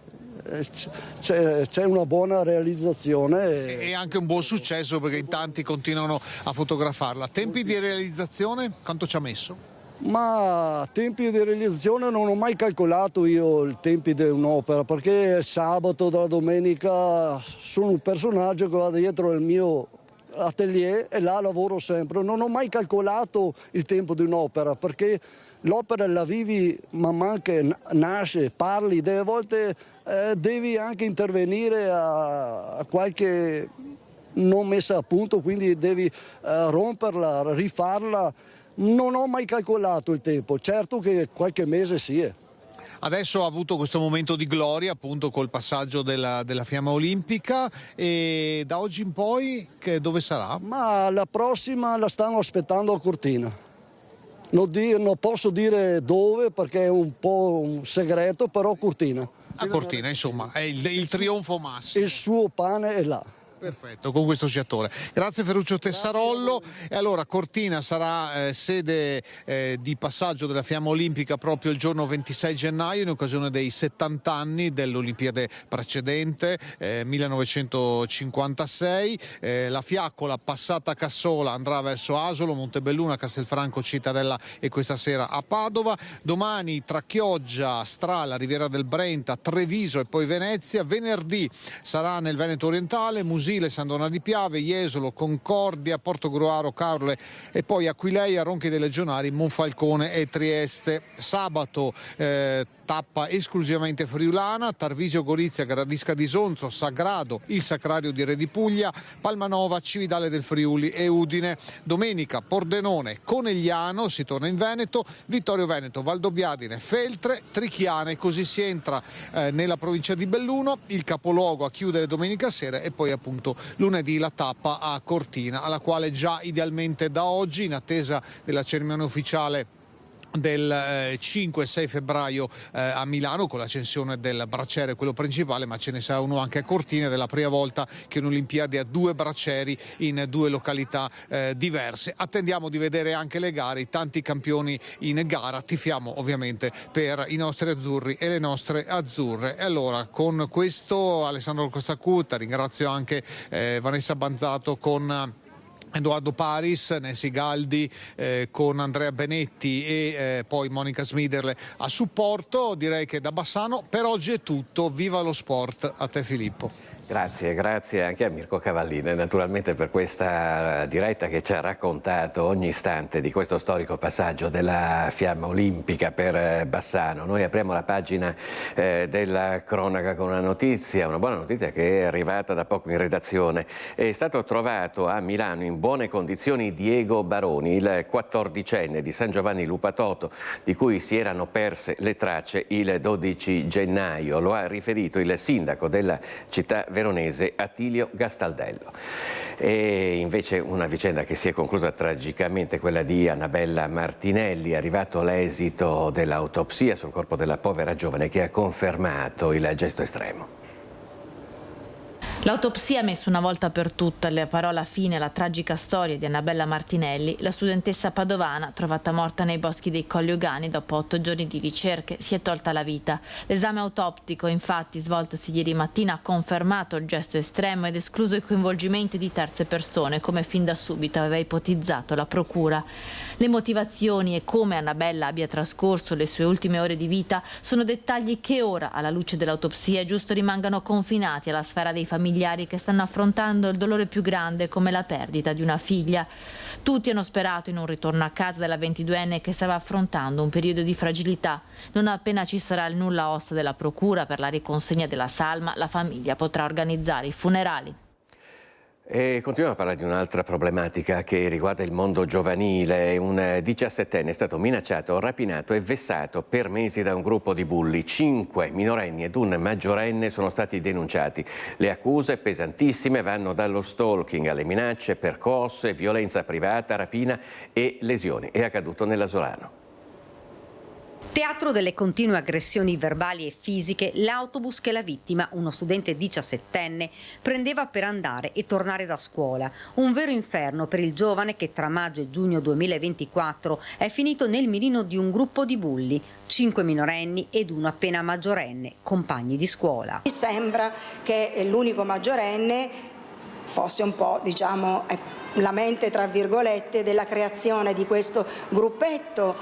c'è una buona realizzazione. E anche un buon successo, perché in tanti continuano a fotografarla. Tempi di realizzazione, quanto ci ha messo? Ma tempi di realizzazione non ho mai calcolato io i tempi di un'opera, perché il sabato, la domenica sono un personaggio che va dietro il mio atelier e là lavoro sempre. Non ho mai calcolato il tempo di un'opera, perché l'opera la vivi man mano che nasce, parli, delle volte devi anche intervenire a qualche non messa a punto, quindi devi romperla, rifarla. Non ho mai calcolato il tempo, certo che qualche mese sì. Adesso ha avuto questo momento di gloria appunto col passaggio della fiamma olimpica, e da oggi in poi dove sarà? Ma la prossima la stanno aspettando a Cortina. Non posso dire dove perché è un po' un segreto, però Cortina. A Cortina, insomma, è il trionfo massimo. Il suo pane è là. Perfetto, con questo sciatore. Grazie Ferruccio Tessarollo. E allora Cortina sarà sede di passaggio della fiamma olimpica proprio il giorno 26 gennaio in occasione dei 70 anni dell'Olimpiade precedente, 1956. La fiaccola passata a Cassola andrà verso Asolo, Montebelluna, Castelfranco, Cittadella e questa sera a Padova. Domani tra Chioggia, Strala, Riviera del Brenta, Treviso e poi Venezia. Venerdì sarà nel Veneto orientale, Musile, San Donà di Piave, Jesolo, Concordia, Portogruaro, Caorle e poi Aquileia, Ronchi dei Legionari, Monfalcone e Trieste. Sabato tappa esclusivamente friulana, Tarvisio, Gorizia, Gradisca di Sonzo, Sagrado, il Sacrario di Re di Puglia, Palmanova, Cividale del Friuli e Udine. Domenica Pordenone, Conegliano, si torna in Veneto, Vittorio Veneto, Valdobbiadene, Feltre, Trichiane, così si entra nella provincia di Belluno. Il capoluogo a chiudere domenica sera e poi appunto lunedì la tappa a Cortina, alla quale già idealmente da oggi, in attesa della cerimonia ufficiale del 5-6 febbraio a Milano con l'accensione del bracciere, quello principale, ma ce ne sarà uno anche a Cortina, ed è la prima volta che un'Olimpiade ha due braccieri in due località diverse. Attendiamo di vedere anche le gare, i tanti campioni in gara, tifiamo ovviamente per i nostri azzurri e le nostre azzurre. E allora con questo Alessandro Costacuta, ringrazio anche Vanessa Banzato con Edoardo Paris, Nancy Galdi, con Andrea Benetti e poi Monica Smiderle a supporto. Direi che da Bassano per oggi è tutto. Viva lo sport! A te Filippo. Grazie anche a Mirko Cavallini naturalmente per questa diretta che ci ha raccontato ogni istante di questo storico passaggio della fiamma olimpica per Bassano. Noi apriamo la pagina della cronaca con una buona notizia che è arrivata da poco in redazione. È stato trovato a Milano in buone condizioni Diego Baroni, il 14enne di San Giovanni Lupatoto, di cui si erano perse le tracce il 12 gennaio. Lo ha riferito il sindaco della città veronese Attilio Gastaldello. E invece una vicenda che si è conclusa tragicamente, quella di Annabella Martinelli. È arrivato l'esito dell'autopsia sul corpo della povera giovane che ha confermato il gesto estremo. L'autopsia ha messo una volta per tutte la parola fine alla tragica storia di Annabella Martinelli, la studentessa padovana trovata morta nei boschi dei Colli Ugani dopo 8 giorni di ricerche, si è tolta la vita. L'esame autoptico, infatti, svoltosi ieri mattina, ha confermato il gesto estremo ed escluso il coinvolgimento di terze persone, come fin da subito aveva ipotizzato la procura. Le motivazioni e come Annabella abbia trascorso le sue ultime ore di vita sono dettagli che ora, alla luce dell'autopsia, è giusto rimangano confinati alla sfera dei familiari che stanno affrontando il dolore più grande come la perdita di una figlia. Tutti hanno sperato in un ritorno a casa della 22enne che stava affrontando un periodo di fragilità. Non appena ci sarà il nulla osta della procura per la riconsegna della salma, la famiglia potrà organizzare i funerali. E continuiamo a parlare di un'altra problematica che riguarda il mondo giovanile. Un 17enne è stato minacciato, rapinato e vessato per mesi da un gruppo di bulli. 5 minorenni ed un maggiorenne sono stati denunciati. Le accuse pesantissime vanno dallo stalking alle minacce, percosse, violenza privata, rapina e lesioni. È accaduto nell'Asolano. Teatro delle continue aggressioni verbali e fisiche, l'autobus che la vittima, uno studente 17enne, prendeva per andare e tornare da scuola. Un vero inferno per il giovane che tra maggio e giugno 2024 è finito nel mirino di un gruppo di bulli, 5 minorenni ed uno appena maggiorenne, compagni di scuola. Mi sembra che l'unico maggiorenne fosse un po', la mente, tra virgolette, della creazione di questo gruppetto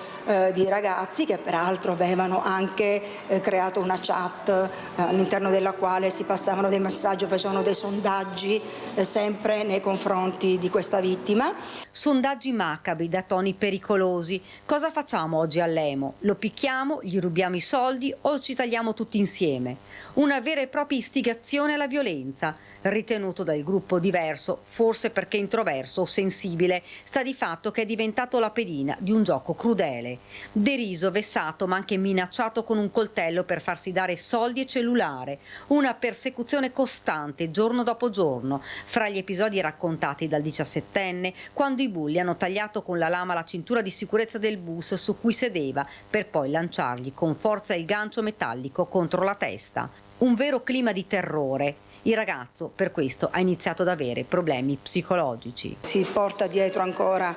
di ragazzi che peraltro avevano anche creato una chat all'interno della quale si passavano dei messaggi, facevano dei sondaggi sempre nei confronti di questa vittima. Sondaggi macabri da toni pericolosi. Cosa facciamo oggi all'Emo? Lo picchiamo, gli rubiamo i soldi o ci tagliamo tutti insieme? Una vera e propria istigazione alla violenza. Ritenuto dal gruppo diverso, forse perché introverso o sensibile, sta di fatto che è diventato la pedina di un gioco crudele. Deriso, vessato, ma anche minacciato con un coltello per farsi dare soldi e cellulare. Una persecuzione costante, giorno dopo giorno. Fra gli episodi raccontati dal 17enne, quando i bulli hanno tagliato con la lama la cintura di sicurezza del bus su cui sedeva, per poi lanciargli con forza il gancio metallico contro la testa. Un vero clima di terrore. Il ragazzo per questo ha iniziato ad avere problemi psicologici. Si porta dietro ancora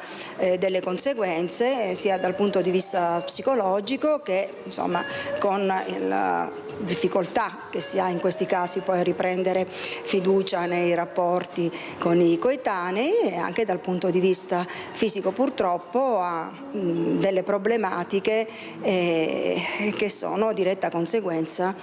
delle conseguenze sia dal punto di vista psicologico che con la difficoltà che si ha in questi casi poi a riprendere fiducia nei rapporti con i coetanei, e anche dal punto di vista fisico purtroppo ha delle problematiche che sono diretta conseguenza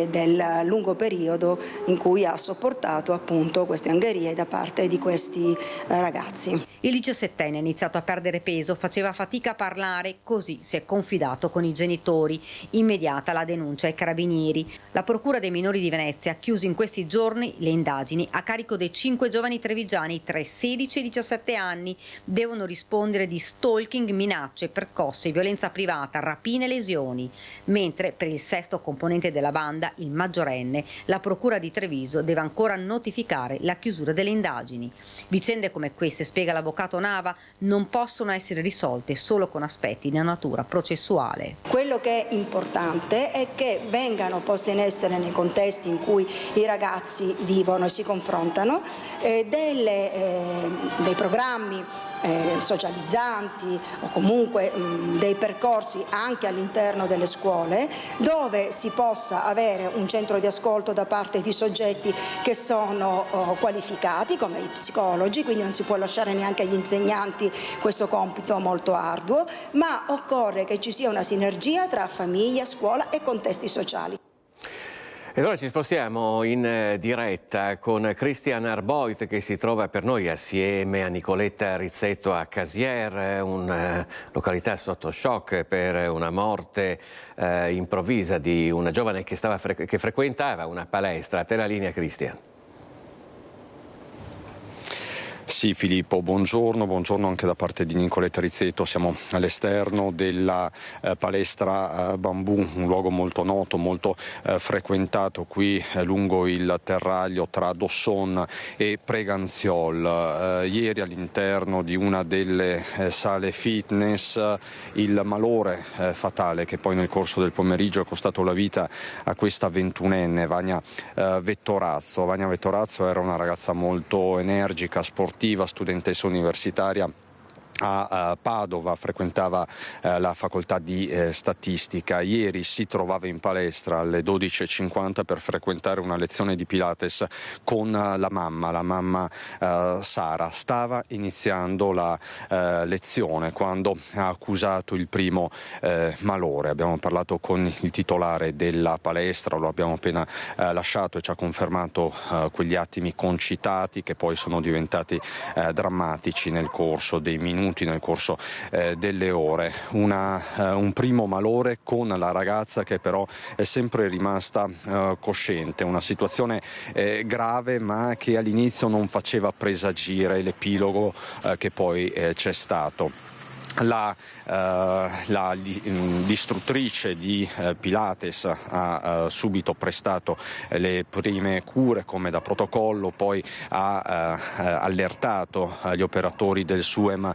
del lungo periodo in cui ha sopportato appunto queste angherie da parte di questi ragazzi. Il 17enne ha iniziato a perdere peso, faceva fatica a parlare, così si è confidato con i genitori. Immediata la denuncia ai carabinieri. La Procura dei minori di Venezia ha chiuso in questi giorni le indagini a carico dei 5 giovani trevigiani tra i 16 e i 17 anni. Devono rispondere di stalking, minacce, percosse, violenza privata, rapine e lesioni. Mentre per il sesto componente della banda, il maggiorenne, la Procura di Treviso deve ancora notificare la chiusura delle indagini. Vicende come queste, spiega l'avvocato Nava, non possono essere risolte solo con aspetti di natura processuale. Quello che è importante è che vengano poste in essere nei contesti in cui i ragazzi vivono e si confrontano dei programmi socializzanti o comunque dei percorsi anche all'interno delle scuole dove si possa avere un centro di ascolto da parte di soggetti che sono qualificati come i psicologi, quindi non si può lasciare neanche agli insegnanti questo compito molto arduo, ma occorre che ci sia una sinergia tra famiglia, scuola e contesti sociali. E allora ci spostiamo in diretta con Christian Arboit che si trova per noi assieme a Nicoletta Rizzetto a Casier, una località sotto shock per una morte improvvisa di una giovane che frequentava una palestra. A te la linea, Christian. Sì Filippo, buongiorno anche da parte di Nicoletta Rizzetto. Siamo all'esterno della palestra Bambù, un luogo molto noto, molto frequentato qui lungo il terraglio tra Dosson e Preganziol. Ieri all'interno di una delle sale fitness il malore fatale che poi nel corso del pomeriggio è costato la vita a questa 21enne Vania Vettorazzo. Vania Vettorazzo era una ragazza molto energica, sportiva, studentessa universitaria a Padova, frequentava la facoltà di statistica. Ieri si trovava in palestra alle 12:50 per frequentare una lezione di Pilates con la mamma Sara. Stava iniziando la lezione quando ha accusato il primo malore. Abbiamo parlato con il titolare della palestra, lo abbiamo appena lasciato e ci ha confermato quegli attimi concitati che poi sono diventati drammatici nel corso dei minuti, nel corso delle ore. Un primo malore con la ragazza che però è sempre rimasta cosciente, una situazione grave ma che all'inizio non faceva presagire l'epilogo che poi c'è stato. l'istruttrice di Pilates ha subito prestato le prime cure come da protocollo, poi ha allertato gli operatori del SUEM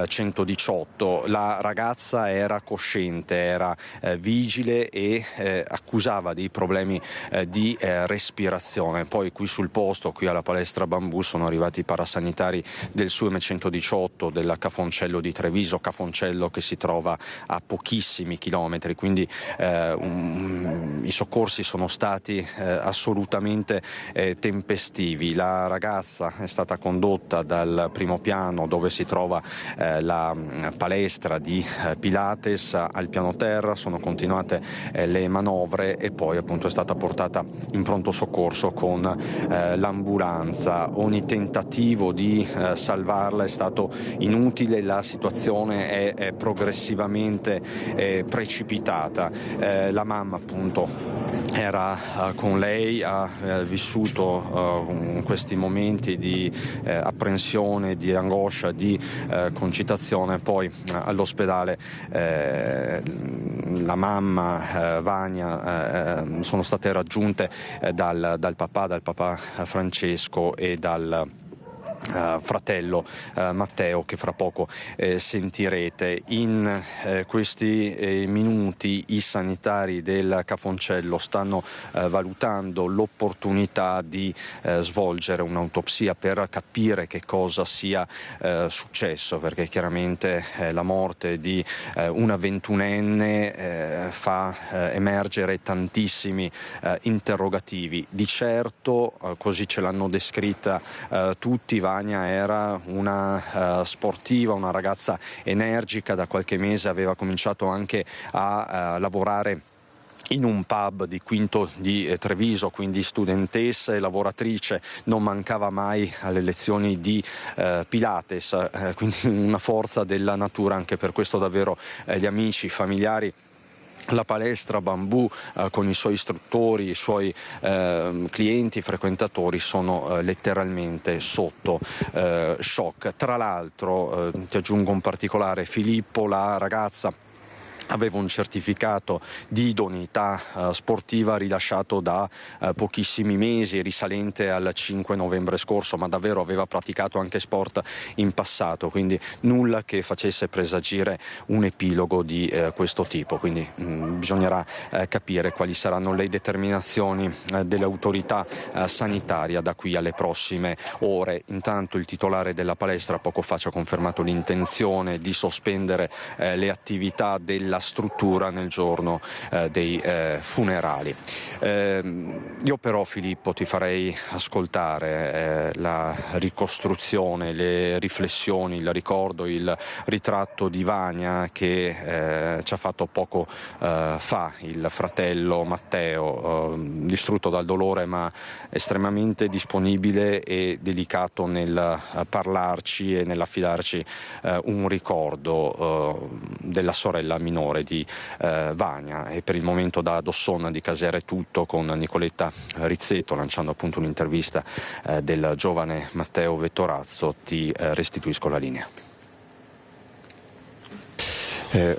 118. La ragazza era cosciente, era vigile e accusava dei problemi di respirazione. Poi qui sul posto, qui alla palestra Bambù, sono arrivati i parasanitari del SUEM 118 della Cafoncello di Treviso, Cafoncello che si trova a pochissimi chilometri, quindi i soccorsi sono stati assolutamente tempestivi. La ragazza è stata condotta dal primo piano, dove si trova la palestra di Pilates, al piano terra. Sono continuate le manovre e poi appunto è stata portata in pronto soccorso con l'ambulanza. Ogni tentativo di salvarla è stato inutile, la situazione è progressivamente precipitata. La mamma appunto era con lei, ha vissuto questi momenti di apprensione, di angoscia, di concitazione. Poi all'ospedale la mamma Vania sono state raggiunte dal papà Francesco e dal fratello Matteo, che fra poco sentirete. In questi minuti i sanitari del Cafoncello stanno valutando l'opportunità di svolgere un'autopsia per capire che cosa sia successo, perché chiaramente la morte di una 21enne fa emergere tantissimi interrogativi. Di certo, così ce l'hanno descritta tutti, Vania era una sportiva, una ragazza energica. Da qualche mese aveva cominciato anche a lavorare in un pub di Quinto di Treviso, quindi studentessa e lavoratrice, non mancava mai alle lezioni di Pilates, quindi una forza della natura. Anche per questo davvero gli amici, i familiari, la palestra Bambù con i suoi istruttori, i suoi clienti, frequentatori sono letteralmente sotto shock. Tra l'altro ti aggiungo un particolare: Filippo, la ragazza, aveva un certificato di idoneità sportiva rilasciato da pochissimi mesi, risalente al 5 novembre scorso, ma davvero aveva praticato anche sport in passato, quindi nulla che facesse presagire un epilogo di questo tipo. Quindi bisognerà capire quali saranno le determinazioni dell'autorità sanitaria da qui alle prossime ore. Intanto il titolare della palestra poco fa ci ha confermato l'intenzione di sospendere le attività della struttura nel giorno dei funerali. Io però, Filippo, ti farei ascoltare la ricostruzione, le riflessioni, il ricordo, il ritratto di Vania che ci ha fatto poco fa il fratello Matteo, distrutto dal dolore ma estremamente disponibile e delicato nel parlarci e nell'affidarci un ricordo della sorella minore di Vania. E per il momento da Dossona di Casera è tutto, con Nicoletta Rizzetto, lanciando appunto un'intervista del giovane Matteo Vettorazzo. Ti restituisco la linea.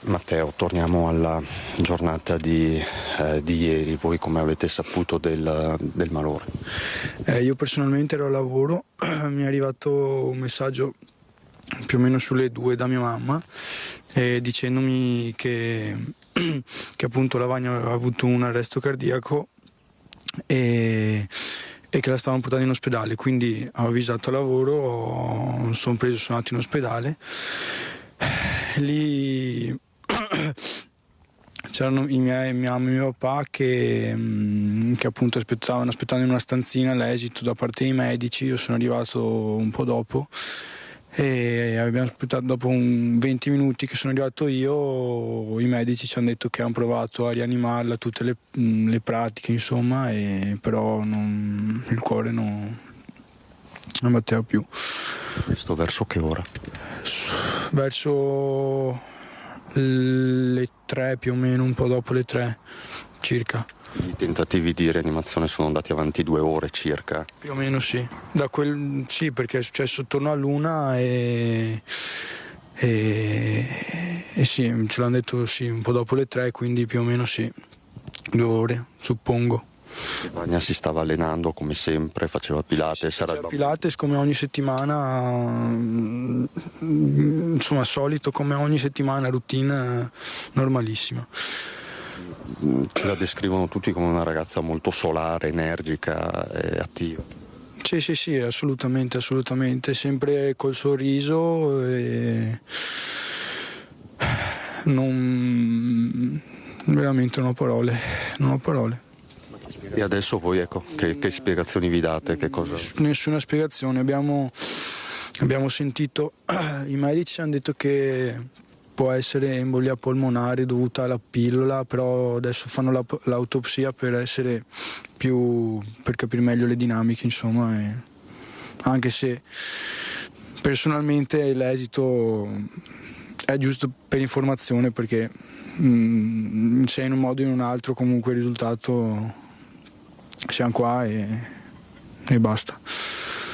Matteo, torniamo alla giornata di ieri. Voi come avete saputo del malore? Io personalmente ero a lavoro, mi è arrivato un messaggio più o meno sulle 2 da mia mamma dicendomi che appunto la Vania aveva avuto un arresto cardiaco e che la stavano portando in ospedale. Quindi ho avvisato a lavoro, sono andato in ospedale. Lì c'erano mia mamma e mio papà che appunto stavano aspettando in una stanzina l'esito da parte dei medici. Io sono arrivato un po' dopo e abbiamo aspettato. Dopo 20 minuti che sono arrivato io, i medici ci hanno detto che hanno provato a rianimarla, tutte le pratiche insomma, però il cuore non batteva più. Questo verso che ora? Verso le 3 più o meno, un po' dopo le 3 circa. I tentativi di rianimazione sono andati avanti 2 ore circa? Più o meno sì, sì, perché è successo attorno all'1 e e sì, ce l'hanno detto sì, un po' dopo le 3, quindi più o meno sì, 2 ore suppongo. Vania si stava allenando come sempre, faceva Pilates. Pilates come ogni settimana, insomma solito come ogni settimana, routine normalissima. Ce la descrivono tutti come una ragazza molto solare, energica e attiva. Sì, assolutamente, sempre col sorriso e veramente non ho parole. E adesso voi ecco, che spiegazioni vi date? Che cosa? Nessuna spiegazione, abbiamo sentito, i medici ci hanno detto che può essere embolia polmonare dovuta alla pillola, però adesso fanno l'autopsia per capire meglio le dinamiche, insomma, e anche se personalmente l'esito è giusto per informazione, perché se in un modo o in un altro comunque il risultato siamo qua e basta.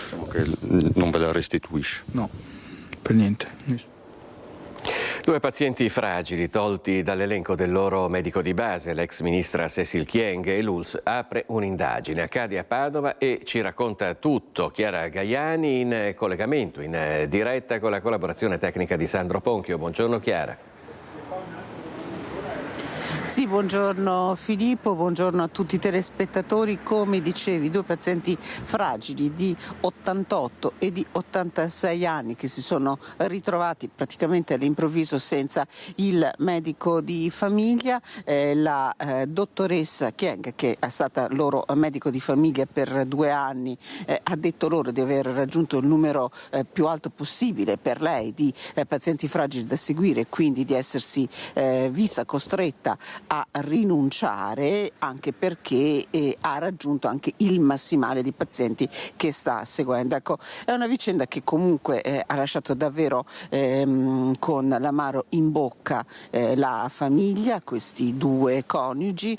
Diciamo che non ve la restituisce? No, per niente. 2 pazienti fragili tolti dall'elenco del loro medico di base, l'ex ministra Cécile Kyenge, e l'ULSS apre un'indagine. Accade a Padova e ci racconta tutto Chiara Gaiani in collegamento, in diretta con la collaborazione tecnica di Sandro Ponchio. Buongiorno Chiara. Sì, buongiorno Filippo, buongiorno a tutti i telespettatori. Come dicevi, 2 pazienti fragili di 88 e di 86 anni che si sono ritrovati praticamente all'improvviso senza il medico di famiglia. La dottoressa Kyenge, che è stata loro medico di famiglia per 2 anni, ha detto loro di aver raggiunto il numero più alto possibile per lei di pazienti fragili da seguire e quindi di essersi vista costretta a rinunciare, anche perché ha raggiunto anche il massimale di pazienti che sta seguendo. Ecco, è una vicenda che comunque ha lasciato davvero con l'amaro in bocca la famiglia, questi 2 coniugi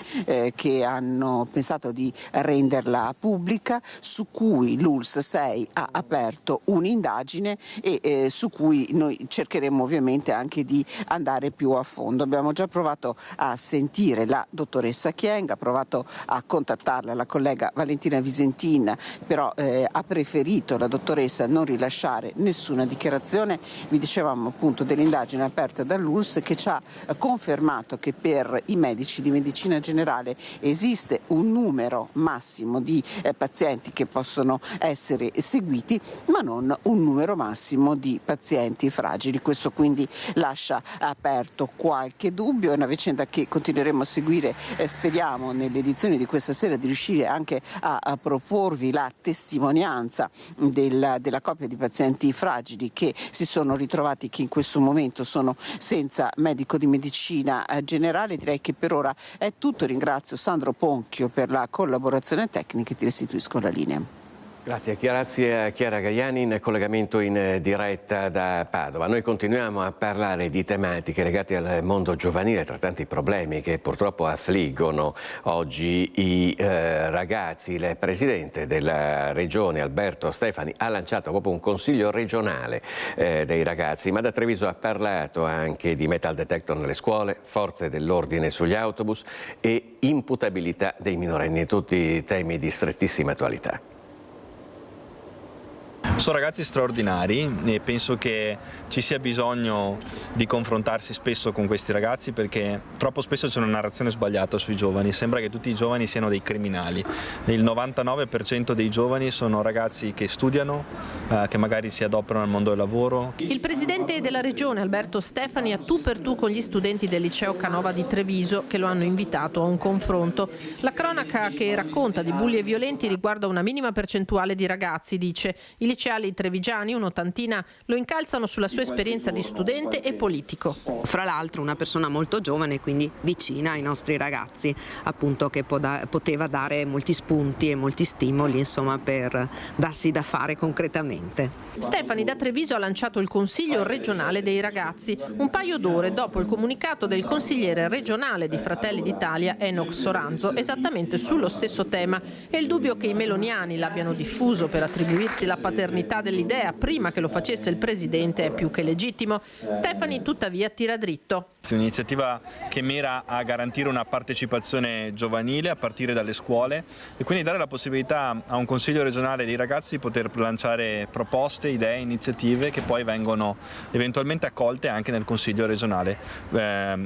che hanno pensato di renderla pubblica, su cui l'ULSS 6 ha aperto un'indagine e su cui noi cercheremo ovviamente anche di andare più a fondo. Abbiamo già provato a sentire la dottoressa Kyenge, ha provato a contattarla la collega Valentina Visentin, però ha preferito la dottoressa non rilasciare nessuna dichiarazione. Vi dicevamo appunto dell'indagine aperta dall'ULSS, che ci ha confermato che per i medici di medicina generale esiste un numero massimo di pazienti che possono essere seguiti, ma non un numero massimo di pazienti fragili. Questo quindi lascia aperto qualche dubbio. È una vicenda che continueremo a seguire, speriamo nelle edizioni di questa sera di riuscire anche a proporvi la testimonianza della coppia di pazienti fragili che si sono ritrovati, che in questo momento sono senza medico di medicina generale. Direi che per ora è tutto. Ringrazio Sandro Ponchio per la collaborazione tecnica e ti restituisco la linea. Grazie a Chiara Gaiani in collegamento in diretta da Padova. Noi continuiamo a parlare di tematiche legate al mondo giovanile, tra tanti problemi che purtroppo affliggono oggi i ragazzi. Il presidente della regione Alberto Stefani ha lanciato proprio un consiglio regionale dei ragazzi, ma da Treviso ha parlato anche di metal detector nelle scuole, forze dell'ordine sugli autobus e imputabilità dei minorenni, tutti temi di strettissima attualità. Sono ragazzi straordinari e penso che ci sia bisogno di confrontarsi spesso con questi ragazzi, perché troppo spesso c'è una narrazione sbagliata sui giovani. Sembra che tutti i giovani siano dei criminali. Il 99% dei giovani sono ragazzi che studiano, che magari si adoperano al mondo del lavoro. Il presidente della regione Alberto Stefani a tu per tu con gli studenti del liceo Canova di Treviso, che lo hanno invitato a un confronto. La cronaca che racconta di bulli e violenti riguarda una minima percentuale di ragazzi, dice. I liceali trevigiani, un'ottantina, lo incalzano sulla sua esperienza di studente e politico. Fra l'altro una persona molto giovane, quindi vicina ai nostri ragazzi, appunto, che poteva dare molti spunti e molti stimoli, insomma, per darsi da fare concretamente. Stefani da Treviso ha lanciato il Consiglio regionale dei ragazzi, un paio d'ore dopo il comunicato del consigliere regionale di Fratelli d'Italia Enoch Soranzo, esattamente sullo stesso tema, e il dubbio che i meloniani l'abbiano diffuso per attribuirsi la paternità modernità dell'idea prima che lo facesse il presidente è più che legittimo. Stefani tuttavia tira dritto. È un'iniziativa che mira a garantire una partecipazione giovanile a partire dalle scuole e quindi dare la possibilità a un consiglio regionale dei ragazzi di poter lanciare proposte, idee, iniziative che poi vengono eventualmente accolte anche nel consiglio regionale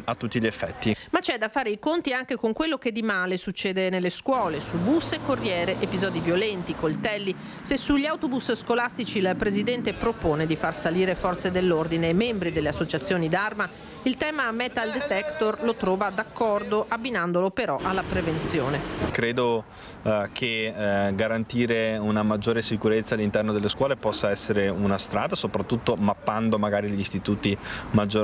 a tutti gli effetti. Ma c'è da fare i conti anche con quello che di male succede nelle scuole, su bus e corriere, episodi violenti, coltelli. Se sugli autobus scolastici il presidente propone di far salire forze dell'ordine e membri delle associazioni d'arma, il tema metal detector lo trova d'accordo, abbinandolo però alla prevenzione. Credo che garantire una maggiore sicurezza all'interno delle scuole possa essere una strada, soprattutto mappando magari gli istituti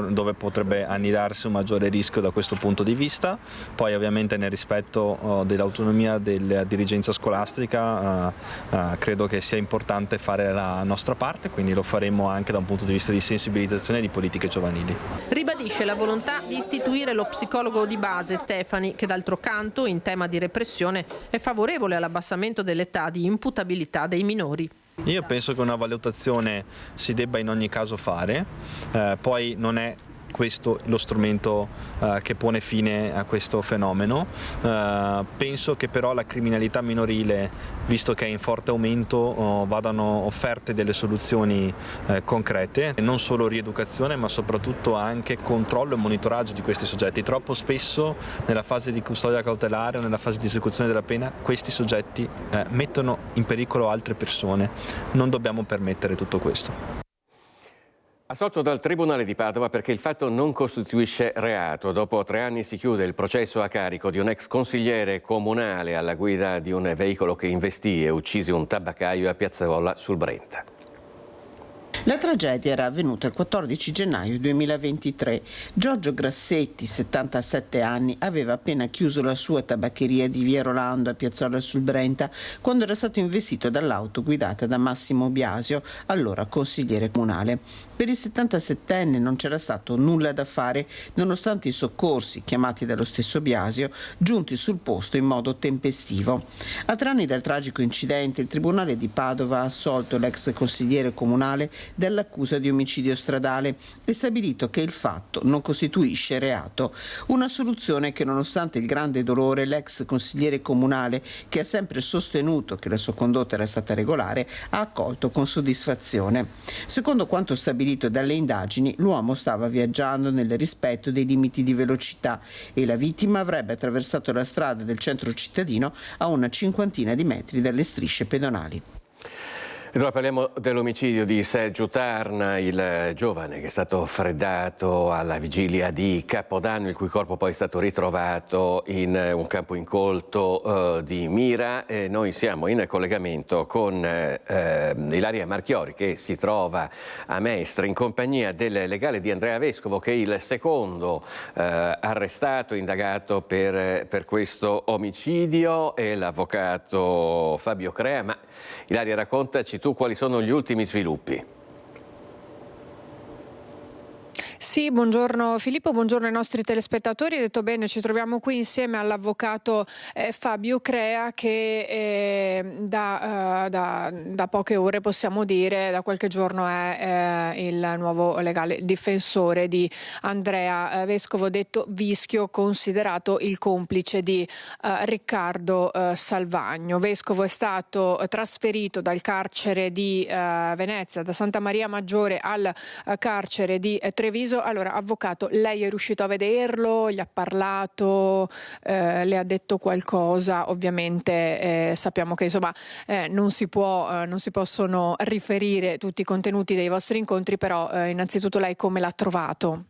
dove potrebbe annidarsi un maggiore rischio da questo punto di vista. Poi ovviamente nel rispetto dell'autonomia della dirigenza scolastica credo che sia importante fare la nostra parte, quindi lo faremo anche da un punto di vista di sensibilizzazione e di politiche giovanili. Ribadisce la volontà di istituire lo psicologo di base Stefani, che d'altro canto in tema di repressione è favorevole all'abbassamento dell'età di imputabilità dei minori. Io penso che una valutazione si debba in ogni caso fare, poi non è questo lo strumento che pone fine a questo fenomeno. Penso che però la criminalità minorile, visto che è in forte aumento, vadano offerte delle soluzioni concrete, non solo rieducazione ma soprattutto anche controllo e monitoraggio di questi soggetti. Troppo spesso nella fase di custodia cautelare o nella fase di esecuzione della pena questi soggetti mettono in pericolo altre persone. Non dobbiamo permettere tutto questo. Assolto dal Tribunale di Padova perché il fatto non costituisce reato. Dopo 3 anni si chiude il processo a carico di un ex consigliere comunale alla guida di un veicolo che investì e uccise un tabaccaio a Piazzagola sul Brenta. La tragedia era avvenuta il 14 gennaio 2023. Giorgio Grassetti, 77 anni, aveva appena chiuso la sua tabaccheria di Via Rolando a Piazzola sul Brenta quando era stato investito dall'auto guidata da Massimo Biasio, allora consigliere comunale. Per il 77enne non c'era stato nulla da fare nonostante i soccorsi, chiamati dallo stesso Biasio, giunti sul posto in modo tempestivo. A 3 anni dal tragico incidente, il Tribunale di Padova ha assolto l'ex consigliere comunale dall'accusa di omicidio stradale e stabilito che il fatto non costituisce reato. Una soluzione che, nonostante il grande dolore, l'ex consigliere comunale, che ha sempre sostenuto che la sua condotta era stata regolare, ha accolto con soddisfazione. Secondo quanto stabilito dalle indagini, l'uomo stava viaggiando nel rispetto dei limiti di velocità e la vittima avrebbe attraversato la strada del centro cittadino a una 50 di metri dalle strisce pedonali. Ed ora parliamo dell'omicidio di Sergio Tarna, il giovane che è stato freddato alla vigilia di Capodanno, il cui corpo poi è stato ritrovato in un campo incolto di Mira. E noi siamo in collegamento con Ilaria Marchiori, che si trova a Mestre in compagnia del legale di Andrea Vescovo, che è il secondo arrestato, indagato per questo omicidio, e l'avvocato Fabio Crea. Ma Ilaria, raccontaci tu quali sono gli ultimi sviluppi. Sì, buongiorno Filippo, buongiorno ai nostri telespettatori. Hai detto bene, ci troviamo qui insieme all'avvocato Fabio Crea, che da poche ore, possiamo dire, da qualche giorno è il nuovo legale difensore di Andrea Vescovo, detto Vischio, considerato il complice di Riccardo Salvagno. Vescovo è stato trasferito dal carcere di Venezia, da Santa Maria Maggiore al carcere di Treviso. Allora, avvocato, lei è riuscito a vederlo? Gli ha parlato? Le ha detto qualcosa? Ovviamente sappiamo che insomma non si possono riferire tutti i contenuti dei vostri incontri, però innanzitutto lei come l'ha trovato?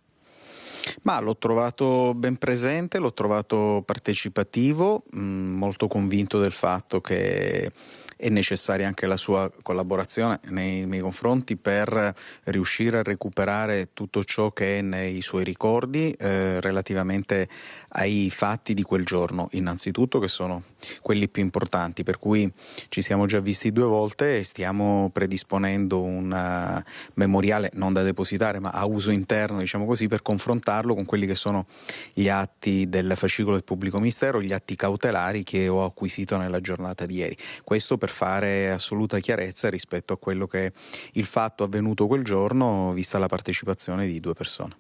Ma l'ho trovato ben presente, l'ho trovato partecipativo, molto convinto del fatto che è necessaria anche la sua collaborazione nei miei confronti per riuscire a recuperare tutto ciò che è nei suoi ricordi relativamente ai fatti di quel giorno, innanzitutto, che sono quelli più importanti, per cui ci siamo già visti 2 volte e stiamo predisponendo un memoriale non da depositare ma a uso interno, diciamo così, per confrontarlo con quelli che sono gli atti del fascicolo del pubblico ministero, gli atti cautelari che ho acquisito nella giornata di ieri. Questo per fare assoluta chiarezza rispetto a quello che è il fatto avvenuto quel giorno, vista la partecipazione di 2 persone.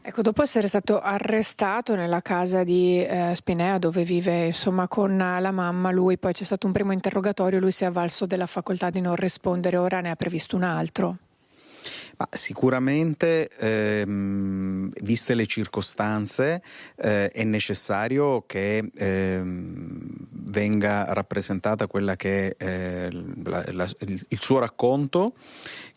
Ecco, dopo essere stato arrestato nella casa di Spinea, dove vive insomma con la mamma, lui poi c'è stato un primo interrogatorio, lui si è avvalso della facoltà di non rispondere, ora ne ha previsto un altro. Ma sicuramente, viste le circostanze, è necessario che venga rappresentata quella che è il suo racconto,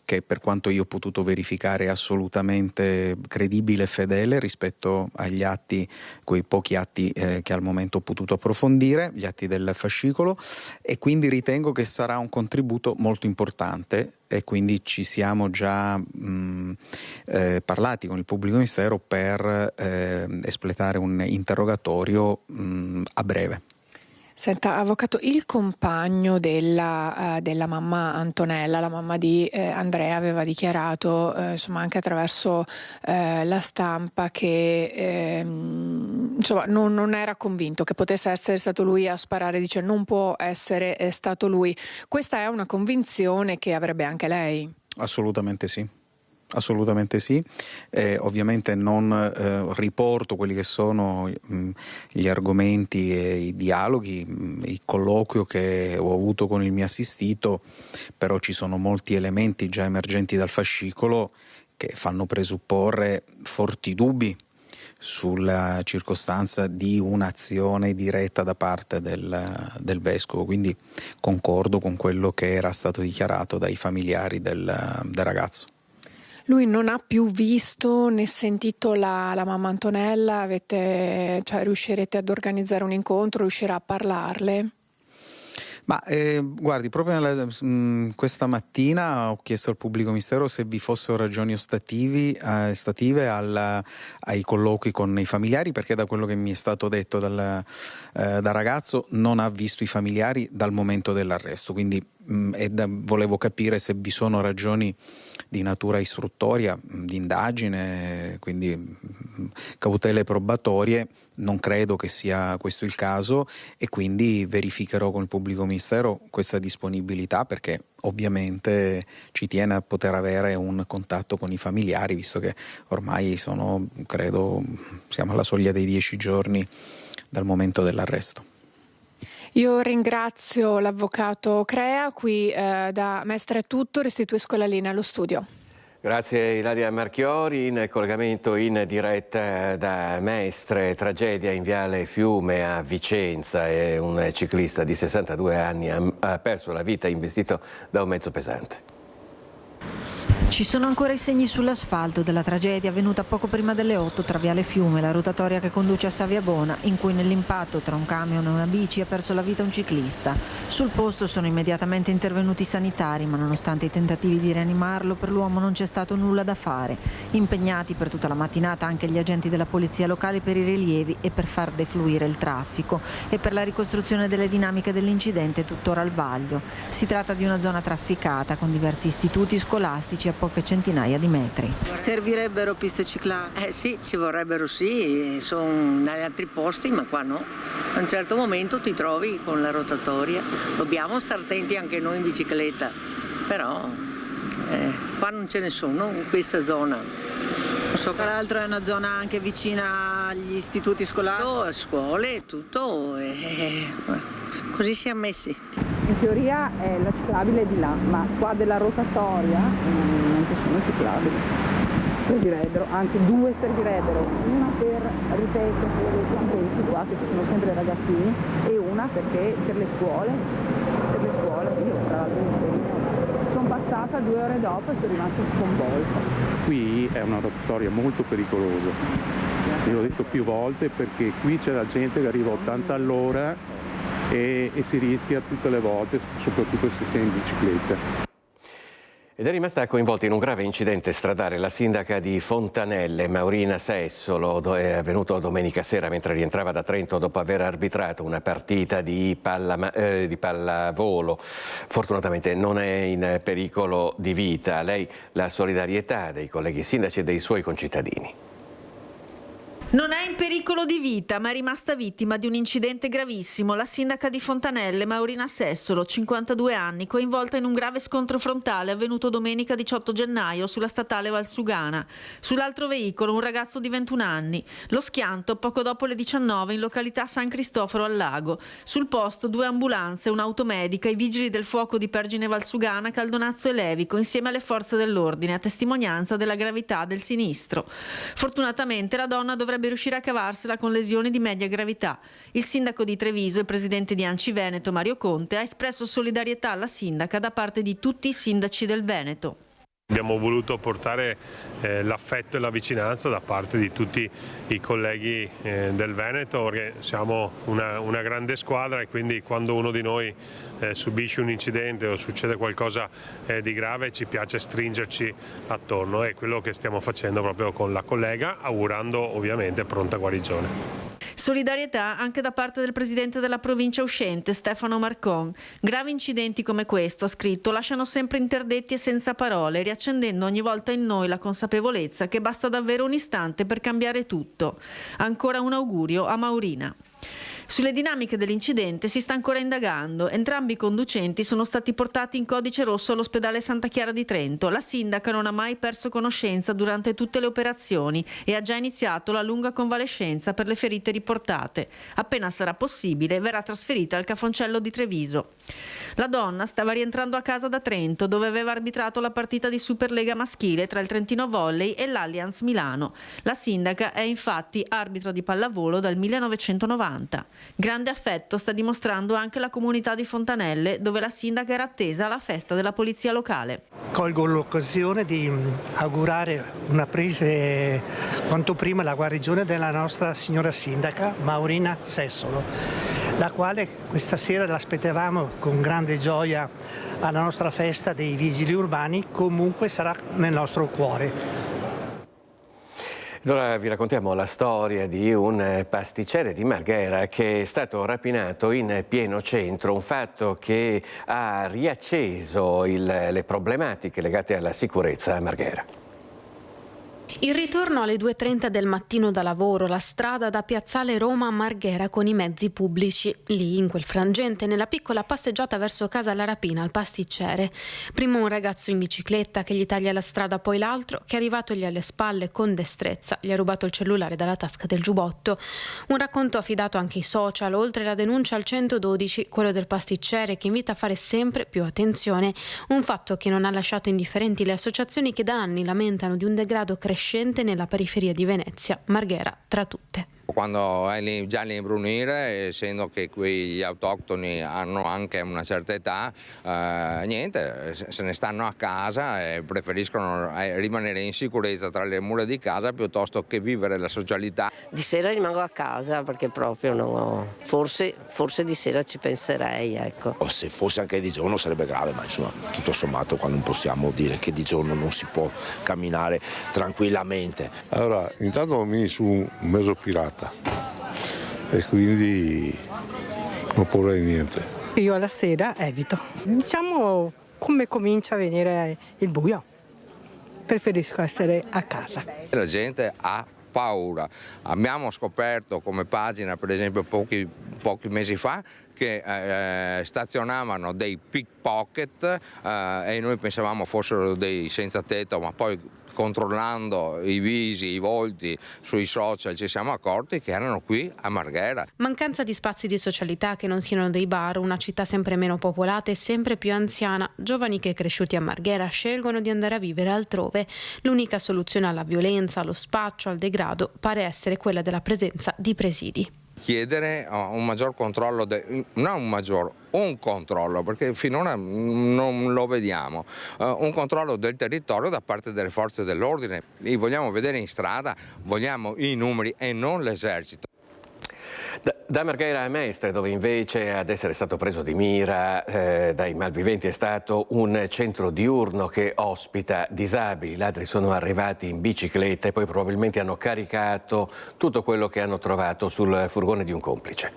che per quanto io ho potuto verificare è assolutamente credibile e fedele rispetto agli atti, quei pochi atti che al momento ho potuto approfondire, gli atti del fascicolo, e quindi ritengo che sarà un contributo molto importante, e quindi ci siamo già parlati con il pubblico ministero per espletare un interrogatorio a breve. Senta, avvocato, il compagno della mamma Antonella, la mamma di Andrea, aveva dichiarato insomma anche attraverso la stampa che insomma non era convinto che potesse essere stato lui a sparare, dice non può essere stato lui. Questa è una convinzione che avrebbe anche lei? Assolutamente sì. Assolutamente sì, ovviamente non riporto quelli che sono gli argomenti e i dialoghi, il colloquio che ho avuto con il mio assistito, però ci sono molti elementi già emergenti dal fascicolo che fanno presupporre forti dubbi sulla circostanza di un'azione diretta da parte del vescovo, quindi concordo con quello che era stato dichiarato dai familiari del ragazzo. Lui non ha più visto né sentito la mamma Antonella? Riuscirete ad organizzare un incontro, riuscirà a parlarle? Ma guardi, proprio questa mattina ho chiesto al pubblico ministero se vi fossero ragioni ostative ai colloqui con i familiari, perché da quello che mi è stato detto dal ragazzo non ha visto i familiari dal momento dell'arresto, quindi volevo capire se vi sono ragioni di natura istruttoria, di indagine, quindi cautele probatorie. Non credo che sia questo il caso, e quindi verificherò con il pubblico ministero questa disponibilità, perché ovviamente ci tiene a poter avere un contatto con i familiari, visto che ormai siamo alla soglia dei 10 giorni dal momento dell'arresto. Io ringrazio l'avvocato Crea, qui da Mestre è tutto, restituisco la linea allo studio. Grazie Ilaria Marchiori, in collegamento in diretta da Mestre. Tragedia in Viale Fiume a Vicenza, e un ciclista di 62 anni ha perso la vita investito da un mezzo pesante. Ci sono ancora i segni sull'asfalto della tragedia avvenuta poco prima delle 8 tra Viale Fiume e la rotatoria che conduce a Saviabona, in cui nell'impatto tra un camion e una bici ha perso la vita un ciclista. Sul posto sono immediatamente intervenuti i sanitari, ma nonostante i tentativi di rianimarlo, per l'uomo non c'è stato nulla da fare. Impegnati per tutta la mattinata anche gli agenti della polizia locale per i rilievi e per far defluire il traffico, e per la ricostruzione delle dinamiche dell'incidente tuttora al vaglio. Si tratta di una zona trafficata con diversi istituti scolastici a poche centinaia di metri. Servirebbero piste ciclabili? Sì, ci vorrebbero, sì, sono in altri posti, ma qua no. A un certo momento ti trovi con la rotatoria. Dobbiamo stare attenti anche noi in bicicletta, però qua non ce ne sono in questa zona. Tra l'altro è una zona anche vicina agli istituti scolastici. A scuole, tutto, così siamo messi. In teoria è la ciclabile di là, ma qua della rotatoria non ci sono ciclabili. Servirebbero, anzi 2 servirebbero, una per, ripeto, per i campetti qua che ci sono sempre ragazzini, e una perché per le scuole, io tra l'altro sono passata 2 ore dopo e sono rimasta sconvolta. Qui è una rotatoria molto pericolosa, io l'ho detto più volte, perché qui c'è la gente che arriva a 80 all'ora e si rischia tutte le volte, soprattutto se sei in bicicletta. Ed è rimasta coinvolta in un grave incidente stradale la sindaca di Fontanelle, Maurina Sessolo. È avvenuto domenica sera mentre rientrava da Trento dopo aver arbitrato una partita di pallavolo. Fortunatamente non è in pericolo di vita. A lei la solidarietà dei colleghi sindaci e dei suoi concittadini. Non è in pericolo di vita, ma è rimasta vittima di un incidente gravissimo. La sindaca di Fontanelle, Maurina Sessolo, 52 anni, coinvolta in un grave scontro frontale avvenuto domenica 18 gennaio sulla statale Valsugana. Sull'altro veicolo un ragazzo di 21 anni. Lo schianto poco dopo le 19 in località San Cristoforo al Lago. Sul posto 2 ambulanze, un'auto medica, i vigili del fuoco di Pergine Valsugana, Caldonazzo e Levico, insieme alle forze dell'ordine, a testimonianza della gravità del sinistro. Fortunatamente la donna dovrebbe riuscire a cavarsela con lesioni di media gravità. Il sindaco di Treviso e presidente di ANCI Veneto, Mario Conte, ha espresso solidarietà alla sindaca da parte di tutti i sindaci del Veneto. Abbiamo voluto portare l'affetto e la vicinanza da parte di tutti i colleghi del Veneto, perché siamo una grande squadra e quindi quando uno di noi subisce un incidente o succede qualcosa di grave ci piace stringerci attorno, è quello che stiamo facendo proprio con la collega, augurando ovviamente pronta guarigione. Solidarietà anche da parte del presidente della provincia uscente, Stefano Marcon. Gravi incidenti come questo, ha scritto, lasciano sempre interdetti e senza parole, riaccendendo ogni volta in noi la consapevolezza che basta davvero un istante per cambiare tutto. Ancora un augurio a Maurina. Sulle dinamiche dell'incidente si sta ancora indagando. Entrambi i conducenti sono stati portati in codice rosso all'ospedale Santa Chiara di Trento. La sindaca non ha mai perso conoscenza durante tutte le operazioni e ha già iniziato la lunga convalescenza per le ferite riportate. Appena sarà possibile verrà trasferita al Cafoncello di Treviso. La donna stava rientrando a casa da Trento, dove aveva arbitrato la partita di Superlega maschile tra il Trentino Volley e l'Allianz Milano. La sindaca è infatti arbitro di pallavolo dal 1990. Grande affetto sta dimostrando anche la comunità di Fontanelle, dove la sindaca era attesa alla festa della polizia locale. Colgo l'occasione di augurare quanto prima la guarigione della nostra signora sindaca Maurina Sessolo, la quale questa sera l'aspettavamo con grande gioia alla nostra festa dei vigili urbani, comunque sarà nel nostro cuore. Ora vi raccontiamo la storia di un pasticcere di Marghera che è stato rapinato in pieno centro, un fatto che ha riacceso le problematiche legate alla sicurezza a Marghera. Il ritorno alle 2:30 del mattino da lavoro, la strada da Piazzale Roma a Marghera con i mezzi pubblici. Lì, in quel frangente, nella piccola passeggiata verso casa la rapina al pasticcere. Prima un ragazzo in bicicletta che gli taglia la strada, poi l'altro che è arrivatogli alle spalle con destrezza. Gli ha rubato il cellulare dalla tasca del giubbotto. Un racconto affidato anche ai social, oltre la denuncia al 112, quello del pasticcere che invita a fare sempre più attenzione. Un fatto che non ha lasciato indifferenti le associazioni che da anni lamentano di un degrado crescente nella periferia di Venezia, Marghera tra tutte. Quando è già all'imbrunire, essendo che quegli autoctoni hanno anche una certa età, niente, se ne stanno a casa e preferiscono rimanere in sicurezza tra le mura di casa piuttosto che vivere la socialità. Di sera rimango a casa perché proprio no, forse di sera ci penserei, ecco. Se fosse anche di giorno sarebbe grave, ma insomma tutto sommato qua non possiamo dire che di giorno non si può camminare tranquillamente. Allora, intanto ho messo su un mezzo pirata e quindi non vorrei niente. Io alla sera evito. Diciamo come comincia a venire il buio. Preferisco essere a casa. La gente ha paura. Abbiamo scoperto come pagina, per esempio pochi mesi fa, che stazionavano dei pickpocket e noi pensavamo fossero dei senza tetto, ma poi controllando i visi, i volti sui social ci siamo accorti che erano qui a Marghera. Mancanza di spazi di socialità che non siano dei bar, una città sempre meno popolata e sempre più anziana. Giovani che cresciuti a Marghera scelgono di andare a vivere altrove. L'unica soluzione alla violenza, allo spaccio, al degrado pare essere quella della presenza di presidi. Chiedere un maggior controllo, un controllo, perché finora non lo vediamo, un controllo del territorio da parte delle forze dell'ordine. Li vogliamo vedere in strada, vogliamo i numeri e non l'esercito. Da Marghera a Mestre, dove invece ad essere stato preso di mira dai malviventi è stato un centro diurno che ospita disabili. I ladri sono arrivati in bicicletta e poi probabilmente hanno caricato tutto quello che hanno trovato sul furgone di un complice.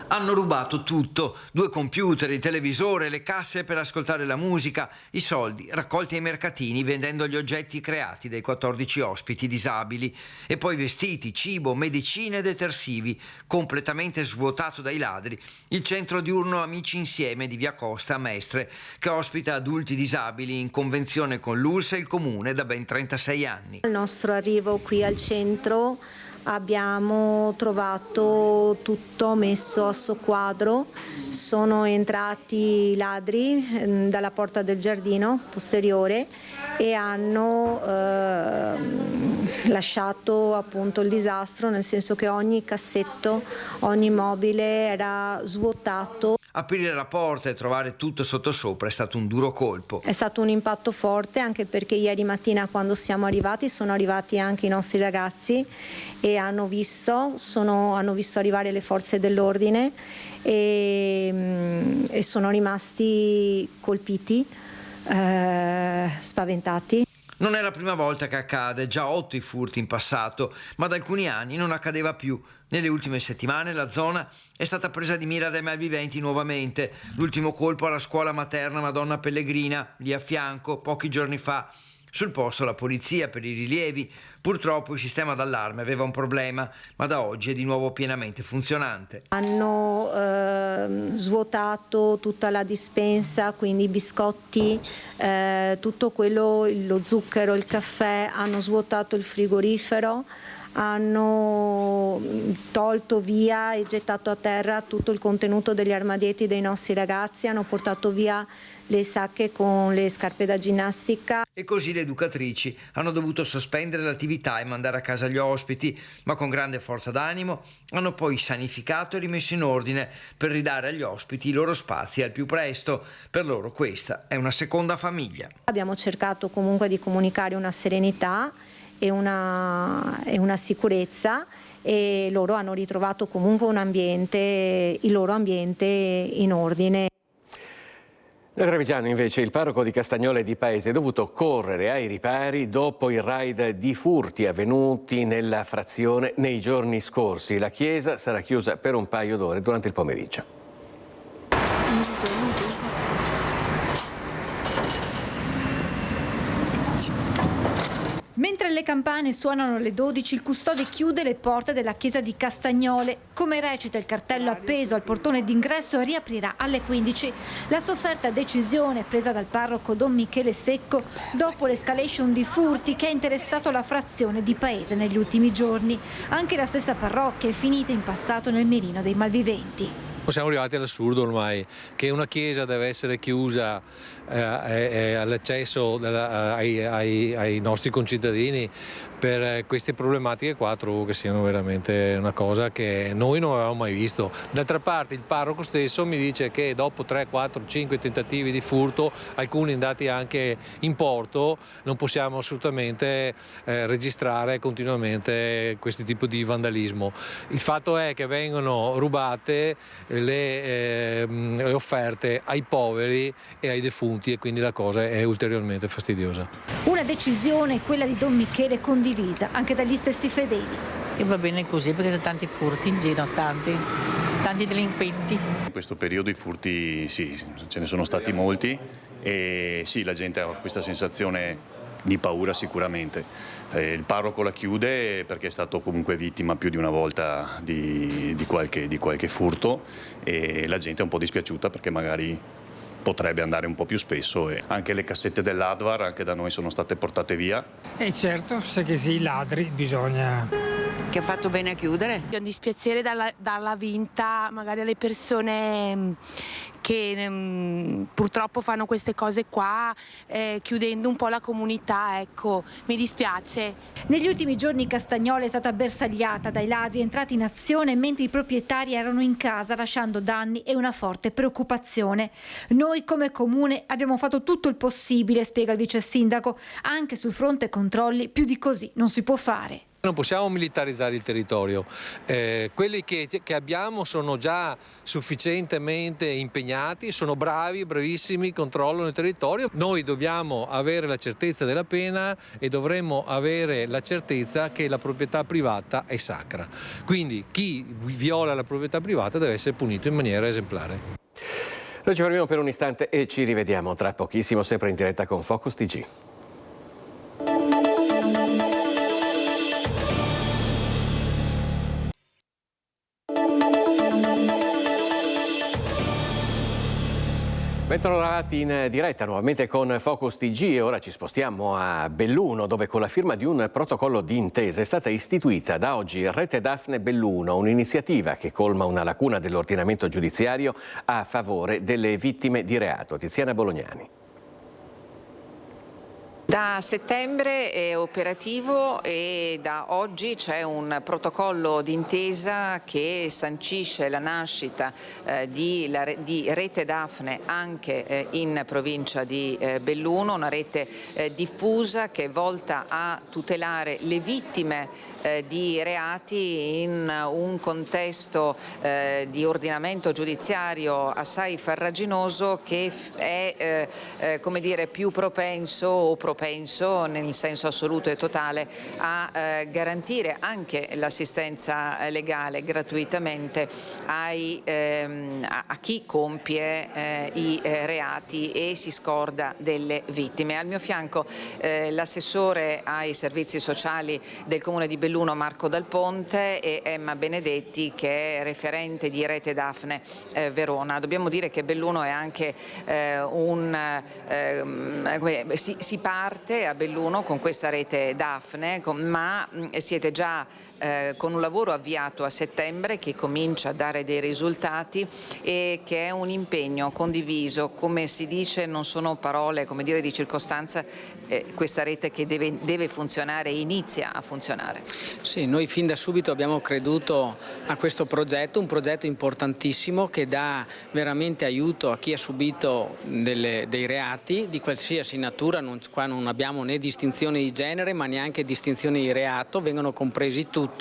Hanno rubato tutto, 2 computer, il televisore, le casse per ascoltare la musica, i soldi raccolti ai mercatini vendendo gli oggetti creati dai 14 ospiti disabili e poi vestiti, cibo, medicine e detersivi, completamente svuotato dai ladri, il centro diurno Amici Insieme di Via Costa a Mestre, che ospita adulti disabili in convenzione con l'ULSS e il Comune da ben 36 anni. Al nostro arrivo qui al centro abbiamo trovato tutto messo a soqquadro, sono entrati i ladri dalla porta del giardino posteriore e hanno lasciato appunto il disastro, nel senso che ogni cassetto, ogni mobile era svuotato. Aprire la porta e trovare tutto sottosopra è stato un duro colpo. È stato un impatto forte, anche perché ieri mattina quando siamo arrivati sono arrivati anche i nostri ragazzi e hanno visto arrivare le forze dell'ordine e sono rimasti colpiti, spaventati. Non è la prima volta che accade, già 8 i furti in passato, ma da alcuni anni non accadeva più. Nelle ultime settimane la zona è stata presa di mira dai malviventi nuovamente. L'ultimo colpo alla scuola materna Madonna Pellegrina, lì a fianco, pochi giorni fa. Sul posto la polizia per i rilievi. Purtroppo il sistema d'allarme aveva un problema, ma da oggi è di nuovo pienamente funzionante. Hanno svuotato tutta la dispensa, quindi i biscotti, tutto quello, lo zucchero, il caffè, hanno svuotato il frigorifero, hanno tolto via e gettato a terra tutto il contenuto degli armadietti dei nostri ragazzi, hanno portato via le sacche con le scarpe da ginnastica. E così le educatrici hanno dovuto sospendere l'attività e mandare a casa gli ospiti, ma con grande forza d'animo hanno poi sanificato e rimesso in ordine per ridare agli ospiti i loro spazi al più presto. Per loro questa è una seconda famiglia. Abbiamo cercato comunque di comunicare una serenità e una sicurezza, e loro hanno ritrovato comunque il loro ambiente in ordine. Nel Trevigiano invece il parroco di Castagnole di Paese è dovuto correre ai ripari dopo il raid di furti avvenuti nella frazione nei giorni scorsi. La chiesa sarà chiusa per un paio d'ore durante il pomeriggio. Mentre le campane suonano alle 12, il custode chiude le porte della chiesa di Castagnole. Come recita il cartello appeso al portone d'ingresso, riaprirà alle 15. La sofferta decisione presa dal parroco Don Michele Secco dopo l'escalation di furti che ha interessato la frazione di Paese negli ultimi giorni. Anche la stessa parrocchia è finita in passato nel mirino dei malviventi. Siamo arrivati all'assurdo ormai, che una chiesa deve essere chiusa all'accesso ai nostri concittadini per queste problematiche qua. Trovo che siano veramente una cosa che noi non avevamo mai visto. D'altra parte il parroco stesso mi dice che dopo 3, 4, 5 tentativi di furto, alcuni andati anche in porto, non possiamo assolutamente registrare continuamente questo tipo di vandalismo. Il fatto è che vengono rubate le offerte ai poveri e ai defunti, e quindi la cosa è ulteriormente fastidiosa. Una decisione, quella di Don Michele, condivisa anche dagli stessi fedeli. E va bene così, perché sono tanti furti in giro, tanti delinquenti. In questo periodo i furti sì, ce ne sono stati molti e sì, la gente ha questa sensazione di paura sicuramente. Il parroco la chiude perché è stato comunque vittima più di una volta di qualche furto, e la gente è un po' dispiaciuta perché magari potrebbe andare un po' più spesso, e anche le cassette dell'Advar anche da noi sono state portate via. E certo, se che si ladri bisogna... Che ha fatto bene a chiudere. È un dispiacere darla vinta magari alle persone che purtroppo fanno queste cose qua, chiudendo un po' la comunità, ecco, mi dispiace. Negli ultimi giorni Castagnole è stata bersagliata dai ladri entrati in azione mentre i proprietari erano in casa, lasciando danni e una forte preoccupazione. Noi come comune abbiamo fatto tutto il possibile, spiega il vice sindaco, anche sul fronte controlli più di così non si può fare. Non possiamo militarizzare il territorio, quelli che abbiamo sono già sufficientemente impegnati, sono bravissimi, controllano il territorio. Noi dobbiamo avere la certezza della pena e dovremmo avere la certezza che la proprietà privata è sacra. Quindi chi viola la proprietà privata deve essere punito in maniera esemplare. Noi ci fermiamo per un istante e ci rivediamo tra pochissimo, sempre in diretta con Focus TG. Bentrovati in diretta nuovamente con Focus TG e ora ci spostiamo a Belluno, dove con la firma di un protocollo di intesa è stata istituita da oggi Rete Daphne Belluno, un'iniziativa che colma una lacuna dell'ordinamento giudiziario a favore delle vittime di reato. Tiziana Bolognani. Da settembre è operativo e da oggi c'è un protocollo d'intesa che sancisce la nascita di Rete Daphne anche in provincia di Belluno, una rete diffusa che è volta a tutelare le vittime di reati in un contesto di ordinamento giudiziario assai farraginoso che è come dire, più propenso o propenso nel senso assoluto e totale a garantire anche l'assistenza legale gratuitamente a chi compie i reati e si scorda delle vittime. Al mio fianco l'assessore ai servizi sociali del Comune di Belluno Marco Dal Ponte e Emma Benedetti, che è referente di Rete Daphne Verona. Dobbiamo dire che Belluno è anche si parte a Belluno con questa Rete Daphne, ma siete già con un lavoro avviato a settembre che comincia a dare dei risultati e che è un impegno condiviso, come si dice, non sono parole come dire di circostanza, questa rete che deve funzionare e inizia a funzionare. Sì, noi fin da subito abbiamo creduto a questo progetto, un progetto importantissimo che dà veramente aiuto a chi ha subito dei reati di qualsiasi natura. Qua non abbiamo né distinzione di genere ma neanche distinzione di reato, vengono compresi tutti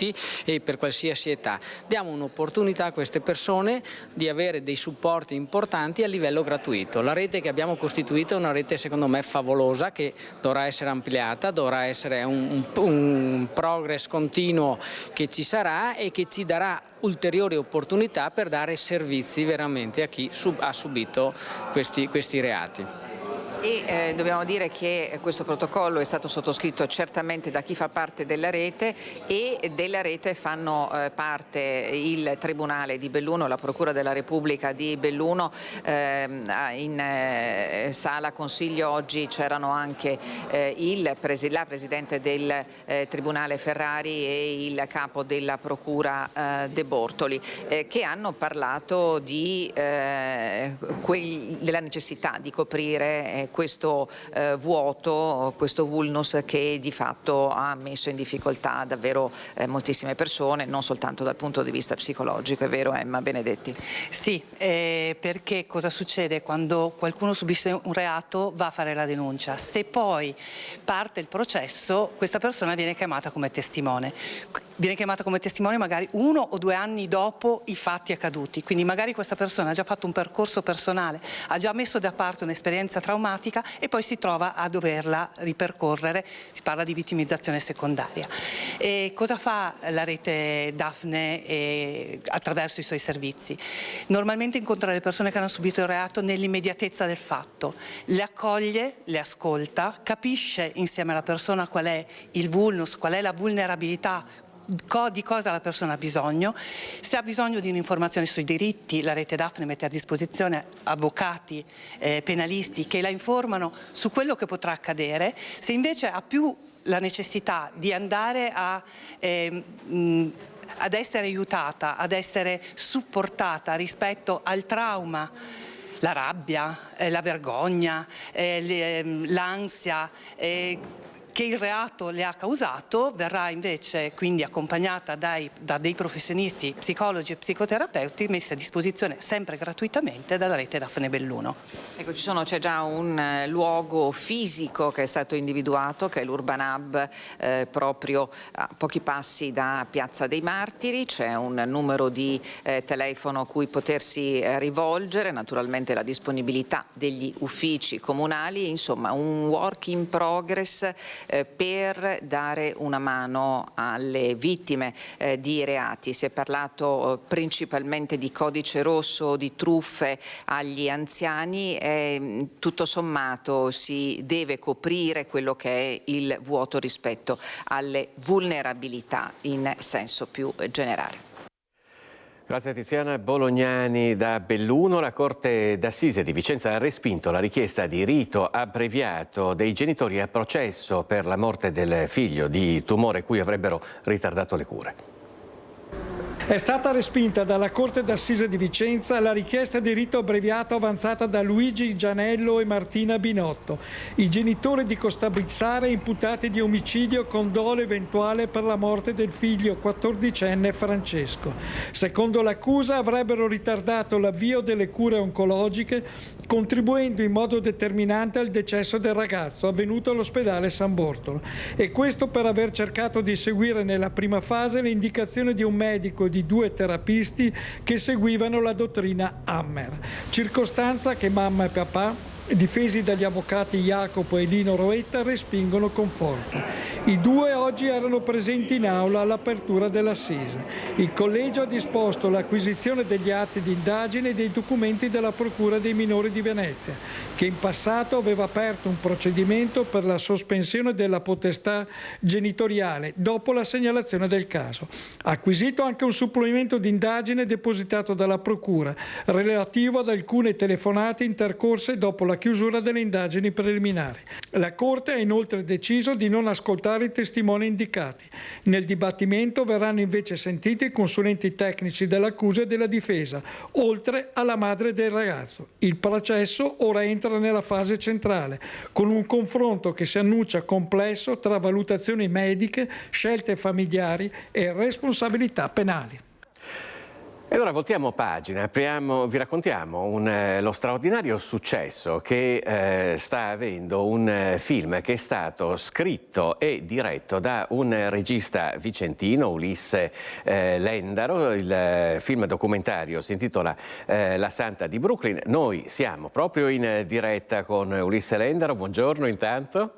e per qualsiasi età. Diamo un'opportunità a queste persone di avere dei supporti importanti a livello gratuito. La rete che abbiamo costituito è una rete secondo me favolosa che dovrà essere ampliata, dovrà essere un progress continuo che ci sarà e che ci darà ulteriori opportunità per dare servizi veramente a chi ha subito questi reati. E dobbiamo dire che questo protocollo è stato sottoscritto certamente da chi fa parte della rete e della rete fanno parte il Tribunale di Belluno, la Procura della Repubblica di Belluno. In sala consiglio oggi c'erano anche la Presidente del Tribunale Ferrari e il Capo della Procura De Bortoli, che hanno parlato della necessità di coprire questo vuoto, questo vulnus che di fatto ha messo in difficoltà davvero moltissime persone, non soltanto dal punto di vista psicologico, è vero Emma Benedetti? Sì, perché cosa succede quando qualcuno subisce un reato, va a fare la denuncia, se poi parte il processo questa persona viene chiamata come testimone. Viene chiamata come testimone magari 1 o 2 anni dopo i fatti accaduti, quindi magari questa persona ha già fatto un percorso personale, ha già messo da parte un'esperienza traumatica e poi si trova a doverla ripercorrere, si parla di vittimizzazione secondaria. E cosa fa la Rete Daphne attraverso i suoi servizi? Normalmente incontra le persone che hanno subito il reato nell'immediatezza del fatto, le accoglie, le ascolta, capisce insieme alla persona qual è il vulnus, qual è la vulnerabilità, di cosa la persona ha bisogno. Se ha bisogno di un'informazione sui diritti, la Rete Daphne mette a disposizione avvocati, penalisti che la informano su quello che potrà accadere. Se invece ha più la necessità di andare ad essere aiutata, ad essere supportata rispetto al trauma, la rabbia, la vergogna, l'ansia, che il reato le ha causato, verrà invece quindi accompagnata da dei professionisti, psicologi e psicoterapeuti, messi a disposizione sempre gratuitamente dalla rete Daphne Belluno. Ecco, c'è già un luogo fisico che è stato individuato, che è l'Urban Hub, proprio a pochi passi da Piazza dei Martiri. C'è un numero di telefono a cui potersi rivolgere, naturalmente la disponibilità degli uffici comunali, insomma un work in progress per dare una mano alle vittime di reati. Si è parlato principalmente di codice rosso, di truffe agli anziani, e tutto sommato si deve coprire quello che è il vuoto rispetto alle vulnerabilità in senso più generale. Grazie Tiziana Bolognani da Belluno. La Corte d'Assise di Vicenza ha respinto la richiesta di rito abbreviato dei genitori a processo per la morte del figlio di tumore cui avrebbero ritardato le cure. È stata respinta dalla Corte d'Assise di Vicenza la richiesta di rito abbreviato avanzata da Luigi Gianello e Martina Binotto, i genitori di Costabrizzare imputati di omicidio con dolo eventuale per la morte del figlio 14enne Francesco. Secondo l'accusa avrebbero ritardato l'avvio delle cure oncologiche, contribuendo in modo determinante al decesso del ragazzo avvenuto all'ospedale San Bortolo, e questo per aver cercato di seguire nella prima fase le indicazioni di un medico e di 2 terapisti che seguivano la dottrina Hammer, circostanza che mamma e papà, difesi dagli avvocati Jacopo e Lino Roetta, respingono con forza. I 2 oggi erano presenti in aula all'apertura dell'assise. Il collegio ha disposto l'acquisizione degli atti di indagine e dei documenti della Procura dei minori di Venezia, che in passato aveva aperto un procedimento per la sospensione della potestà genitoriale dopo la segnalazione del caso. Ha acquisito anche un supplemento di indagine depositato dalla Procura relativo ad alcune telefonate intercorse dopo la chiusura delle indagini preliminari. La Corte ha inoltre deciso di non ascoltare i testimoni indicati. Nel dibattimento verranno invece sentiti i consulenti tecnici dell'accusa e della difesa, oltre alla madre del ragazzo. Il processo ora entra nella fase centrale, con un confronto che si annuncia complesso tra valutazioni mediche, scelte familiari e responsabilità penali. E allora voltiamo pagina, vi raccontiamo lo straordinario successo che sta avendo un film che è stato scritto e diretto da un regista vicentino, Ulisse Lendaro. Il film documentario si intitola La Santa di Brooklyn. Noi siamo proprio in diretta con Ulisse Lendaro. Buongiorno intanto.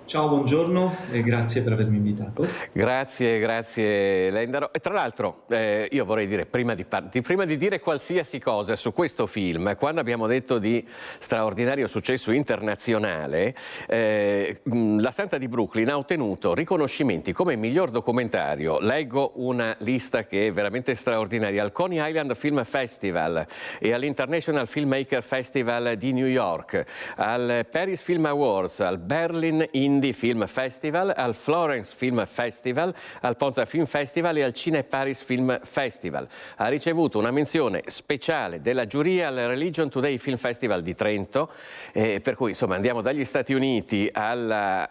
Ciao, buongiorno e grazie per avermi invitato. Grazie Lendaro. E tra l'altro io vorrei dire, prima di dire qualsiasi cosa su questo film, quando abbiamo detto di straordinario successo internazionale, La Santa di Brooklyn ha ottenuto riconoscimenti come miglior documentario. Leggo una lista che è veramente straordinaria: al Coney Island Film Festival e all'International Filmmaker Festival di New York, al Paris Film Awards, al Berlin Indie Film Festival, al Florence Film Festival, al Ponza Film Festival e al Cine Paris Film Festival. Ha ricevuto una menzione speciale della giuria al Religion Today Film Festival di Trento, per cui insomma andiamo dagli Stati Uniti alla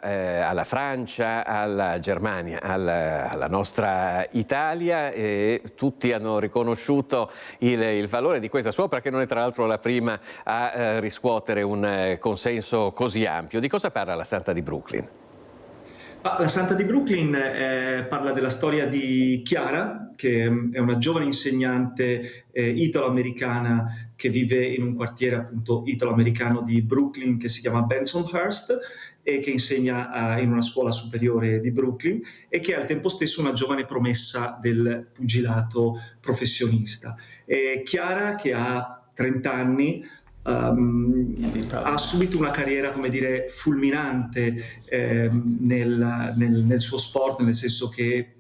Francia, alla Germania, alla nostra Italia, e tutti hanno riconosciuto il valore di questa sua opera, che non è tra l'altro la prima a riscuotere un consenso così ampio. Di cosa parla La Santa di Brooklyn? La Santa di Brooklyn parla della storia di Chiara, che è una giovane insegnante italo-americana che vive in un quartiere appunto italo-americano di Brooklyn che si chiama Bensonhurst e che insegna in una scuola superiore di Brooklyn, e che è al tempo stesso una giovane promessa del pugilato professionista. Chiara, che ha 30 anni, ha subito una carriera, come dire, fulminante nel suo sport, nel senso che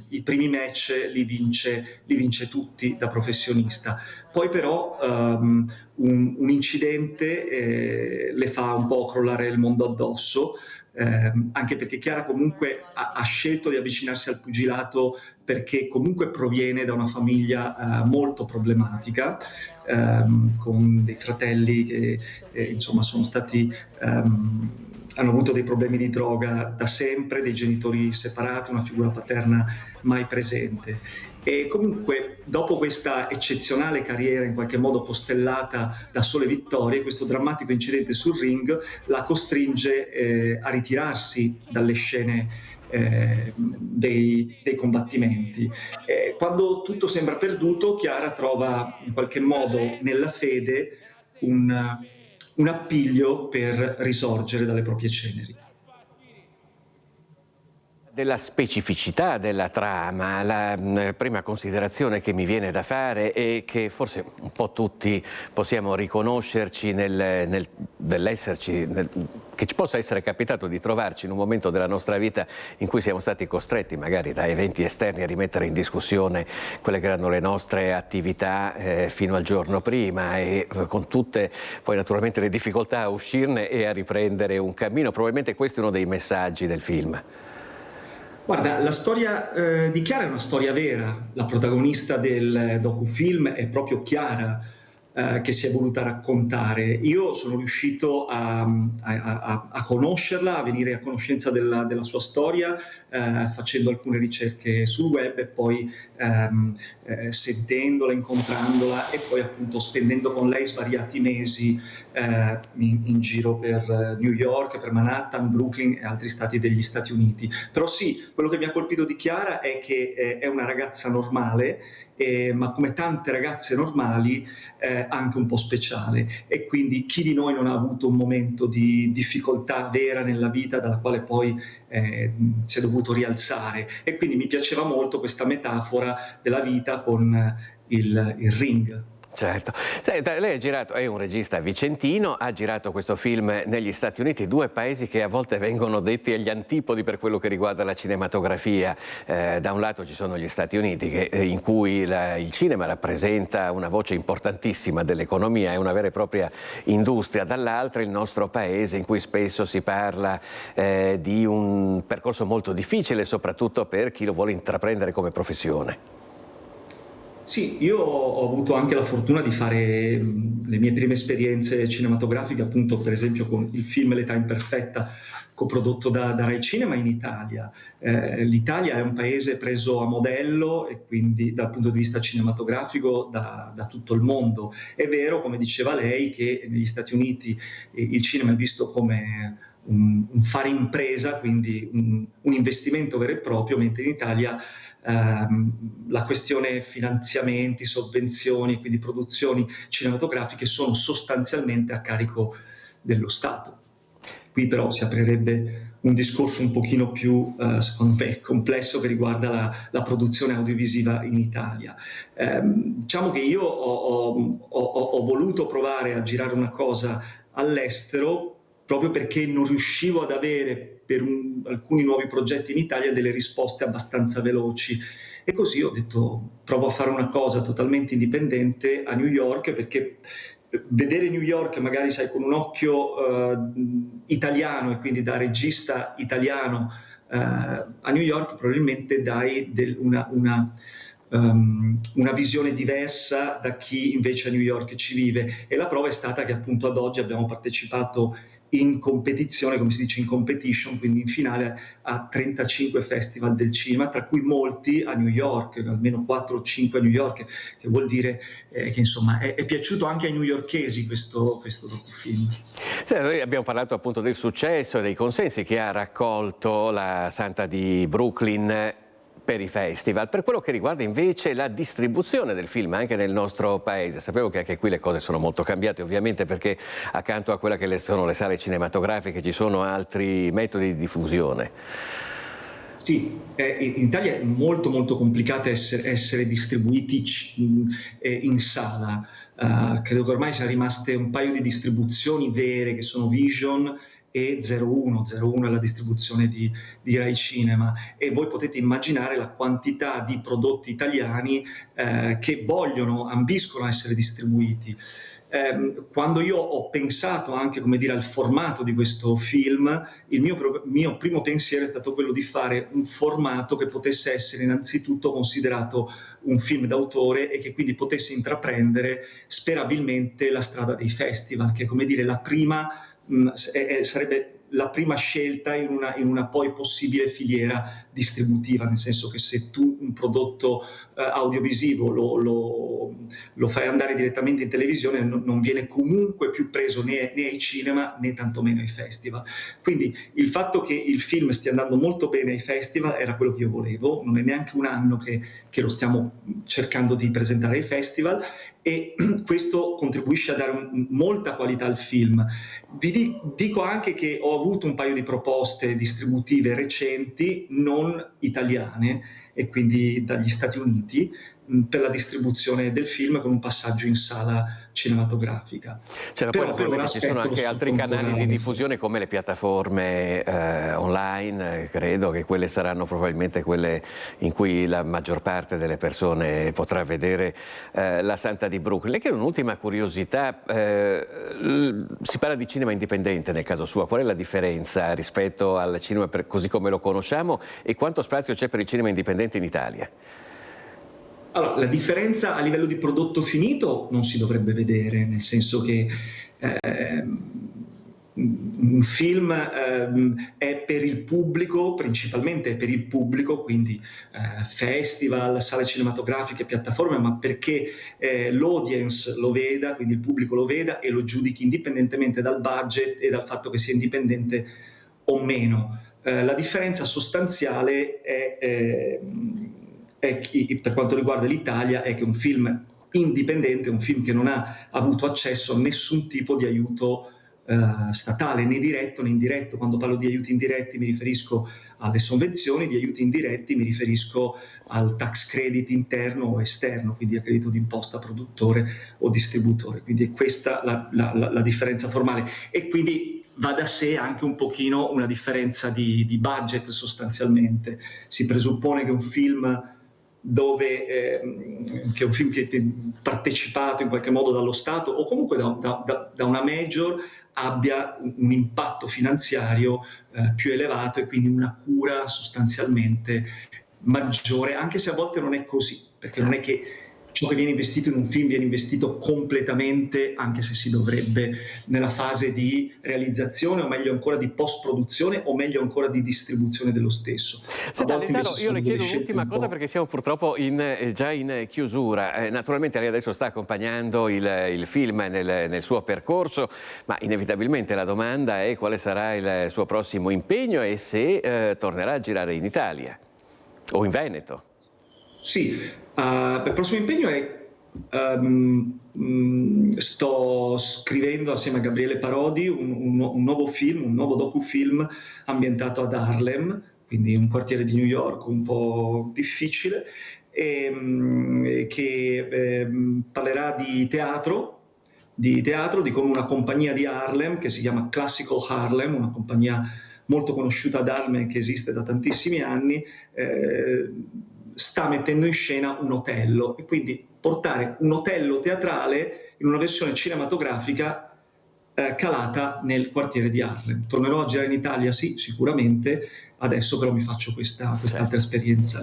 i primi match li vince tutti da professionista. Poi però un incidente le fa un po' crollare il mondo addosso, anche perché Chiara comunque ha scelto di avvicinarsi al pugilato perché comunque proviene da una famiglia molto problematica, con dei fratelli che insomma sono stati hanno avuto dei problemi di droga da sempre, dei genitori separati, una figura paterna mai presente. E comunque dopo questa eccezionale carriera in qualche modo costellata da sole vittorie, questo drammatico incidente sul ring la costringe a ritirarsi dalle scene dei combattimenti. Quando tutto sembra perduto, Chiara trova in qualche modo nella fede un appiglio per risorgere dalle proprie ceneri. Della specificità della trama, la prima considerazione che mi viene da fare è che forse un po' tutti possiamo riconoscerci nell'esserci, che ci possa essere capitato di trovarci in un momento della nostra vita in cui siamo stati costretti magari da eventi esterni a rimettere in discussione quelle che erano le nostre attività fino al giorno prima e con tutte poi naturalmente le difficoltà a uscirne e a riprendere un cammino. Probabilmente questo è uno dei messaggi del film. Guarda, la storia di Chiara è una storia vera. La protagonista del docufilm è proprio Chiara, che si è voluta raccontare. Io sono riuscito a conoscerla, a venire a conoscenza della sua storia, facendo alcune ricerche sul web e poi sentendola, incontrandola e poi appunto spendendo con lei svariati mesi in giro per New York, per Manhattan, Brooklyn e altri stati degli Stati Uniti. Però sì, quello che mi ha colpito di Chiara è che è una ragazza normale, ma come tante ragazze normali anche un po' speciale, e quindi chi di noi non ha avuto un momento di difficoltà vera nella vita dalla quale poi si è dovuto rialzare, e quindi mi piaceva molto questa metafora della vita con il ring. Certo. Senta, lei è un regista vicentino, ha girato questo film negli Stati Uniti, due paesi che a volte vengono detti agli antipodi per quello che riguarda la cinematografia. Da un lato ci sono gli Stati Uniti in cui il cinema rappresenta una voce importantissima dell'economia, è una vera e propria industria, dall'altro il nostro paese in cui spesso si parla di un percorso molto difficile, soprattutto per chi lo vuole intraprendere come professione. Sì, io ho avuto anche la fortuna di fare le mie prime esperienze cinematografiche, appunto per esempio con il film L'età imperfetta, coprodotto da Rai Cinema in Italia. L'Italia è un paese preso a modello e quindi dal punto di vista cinematografico da tutto il mondo. È vero, come diceva lei, che negli Stati Uniti il cinema è visto come un fare impresa, quindi un investimento vero e proprio, mentre in Italia la questione finanziamenti, sovvenzioni, quindi produzioni cinematografiche sono sostanzialmente a carico dello Stato. Qui però si aprirebbe un discorso un pochino più, secondo me, complesso che riguarda la produzione audiovisiva in Italia. Diciamo che io ho voluto provare a girare una cosa all'estero proprio perché non riuscivo ad avere per alcuni nuovi progetti in Italia delle risposte abbastanza veloci, e così ho detto provo a fare una cosa totalmente indipendente a New York, perché vedere New York magari sai con un occhio italiano e quindi da regista italiano a New York probabilmente dai una visione diversa da chi invece a New York ci vive, e la prova è stata che appunto ad oggi abbiamo partecipato in competizione, come si dice in competition, quindi in finale a 35 festival del cinema, tra cui molti a New York, almeno 4 o 5 a New York, che vuol dire che insomma è piaciuto anche ai newyorkesi questo docufilm. Sì, noi abbiamo parlato appunto del successo e dei consensi che ha raccolto la Santa di Brooklyn per i festival. Per quello che riguarda invece la distribuzione del film anche nel nostro paese, sapevo che anche qui le cose sono molto cambiate, ovviamente, perché accanto a quelle che sono le sale cinematografiche ci sono altri metodi di diffusione. Sì, in Italia è molto molto complicato essere distribuiti in sala. Credo che ormai siano rimaste un paio di distribuzioni vere che sono Vision e 01 è la distribuzione di Rai Cinema, e voi potete immaginare la quantità di prodotti italiani che ambiscono a essere distribuiti. Quando io ho pensato anche, come dire, al formato di questo film, il mio primo pensiero è stato quello di fare un formato che potesse essere innanzitutto considerato un film d'autore e che quindi potesse intraprendere sperabilmente la strada dei festival, che, come dire, la prima sarebbe la prima scelta in una poi possibile filiera distributiva, nel senso che se tu un prodotto audiovisivo lo fai andare direttamente in televisione non viene comunque più preso né ai cinema né tantomeno ai festival. Quindi il fatto che il film stia andando molto bene ai festival era quello che io volevo, non è neanche un anno che lo stiamo cercando di presentare ai festival, e questo contribuisce a dare molta qualità al film. Vi dico anche che ho avuto un paio di proposte distributive recenti, non italiane, e quindi dagli Stati Uniti, per la distribuzione del film con un passaggio in sala cinematografica. Poi naturalmente ci sono anche altri canali di diffusione come le piattaforme online, credo che quelle saranno probabilmente quelle in cui la maggior parte delle persone potrà vedere La Santa di Brooklyn. Le chiedo un'ultima curiosità, si parla di cinema indipendente nel caso suo, qual è la differenza rispetto al cinema così come lo conosciamo e quanto spazio c'è per il cinema indipendente in Italia? Allora, la differenza a livello di prodotto finito non si dovrebbe vedere, nel senso che un film è per il pubblico, principalmente è per il pubblico, quindi festival, sale cinematografiche, piattaforme, ma perché l'audience lo veda, quindi il pubblico lo veda e lo giudichi indipendentemente dal budget e dal fatto che sia indipendente o meno. La differenza sostanziale per quanto riguarda l'Italia è che un film indipendente, un film che non ha avuto accesso a nessun tipo di aiuto statale, né diretto né indiretto. Quando parlo di aiuti indiretti mi riferisco alle sovvenzioni, di aiuti indiretti mi riferisco al tax credit interno o esterno, quindi a credito d'imposta produttore o distributore. Quindi è questa la differenza formale, e quindi va da sé anche un pochino una differenza di budget sostanzialmente. Si presuppone che un film che è partecipato in qualche modo dallo Stato o comunque da una major abbia un impatto finanziario più elevato e quindi una cura sostanzialmente maggiore, anche se a volte non è così, perché non è che ciò che viene investito in un film viene investito completamente, anche se si dovrebbe, nella fase di realizzazione, o meglio ancora di post-produzione, o meglio ancora di distribuzione dello stesso. Senta, Lendaro, io le chiedo un'ultima cosa perché siamo purtroppo già in chiusura. Naturalmente lei adesso sta accompagnando il film nel suo percorso, ma inevitabilmente la domanda è quale sarà il suo prossimo impegno e se tornerà a girare in Italia o in Veneto. Sì, il prossimo impegno è sto scrivendo assieme a Gabriele Parodi un nuovo film, un nuovo docufilm ambientato ad Harlem, quindi un quartiere di New York un po' difficile, che parlerà di teatro, di come una compagnia di Harlem che si chiama Classical Harlem, una compagnia molto conosciuta ad Harlem che esiste da tantissimi anni, sta mettendo in scena un Otello, e quindi portare un Otello teatrale in una versione cinematografica calata nel quartiere di Harlem. Tornerò a girare in Italia, sì, sicuramente, adesso però mi faccio quest'altra esperienza.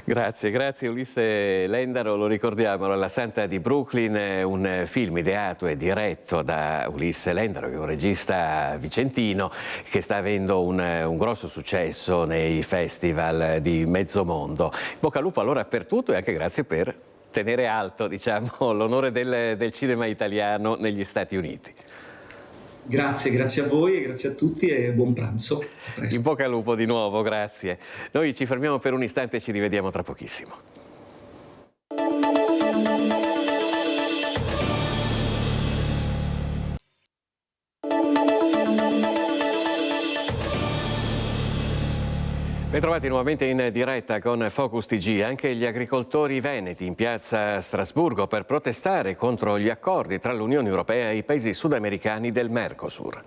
Grazie Ulisse Lendaro, lo ricordiamo, La Santa di Brooklyn, un film ideato e diretto da Ulisse Lendaro, che è un regista vicentino che sta avendo un grosso successo nei festival di mezzo mondo. Bocca al lupo allora per tutto, e anche grazie per tenere alto, diciamo, l'onore del cinema italiano negli Stati Uniti. Grazie a voi e grazie a tutti e buon pranzo. In bocca al lupo di nuovo, grazie. Noi ci fermiamo per un istante e ci rivediamo tra pochissimo. Bentrovati nuovamente in diretta con Focus TG. Anche gli agricoltori veneti in piazza Strasburgo per protestare contro gli accordi tra l'Unione Europea e i paesi sudamericani del Mercosur.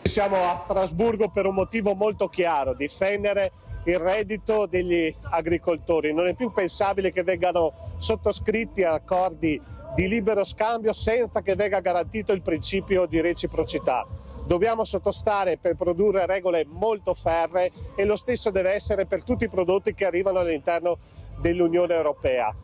Siamo a Strasburgo per un motivo molto chiaro: difendere il reddito degli agricoltori. Non è più pensabile che vengano sottoscritti accordi di libero scambio senza che venga garantito il principio di reciprocità. Dobbiamo sottostare per produrre regole molto ferree, e lo stesso deve essere per tutti i prodotti che arrivano all'interno dell'Unione Europea.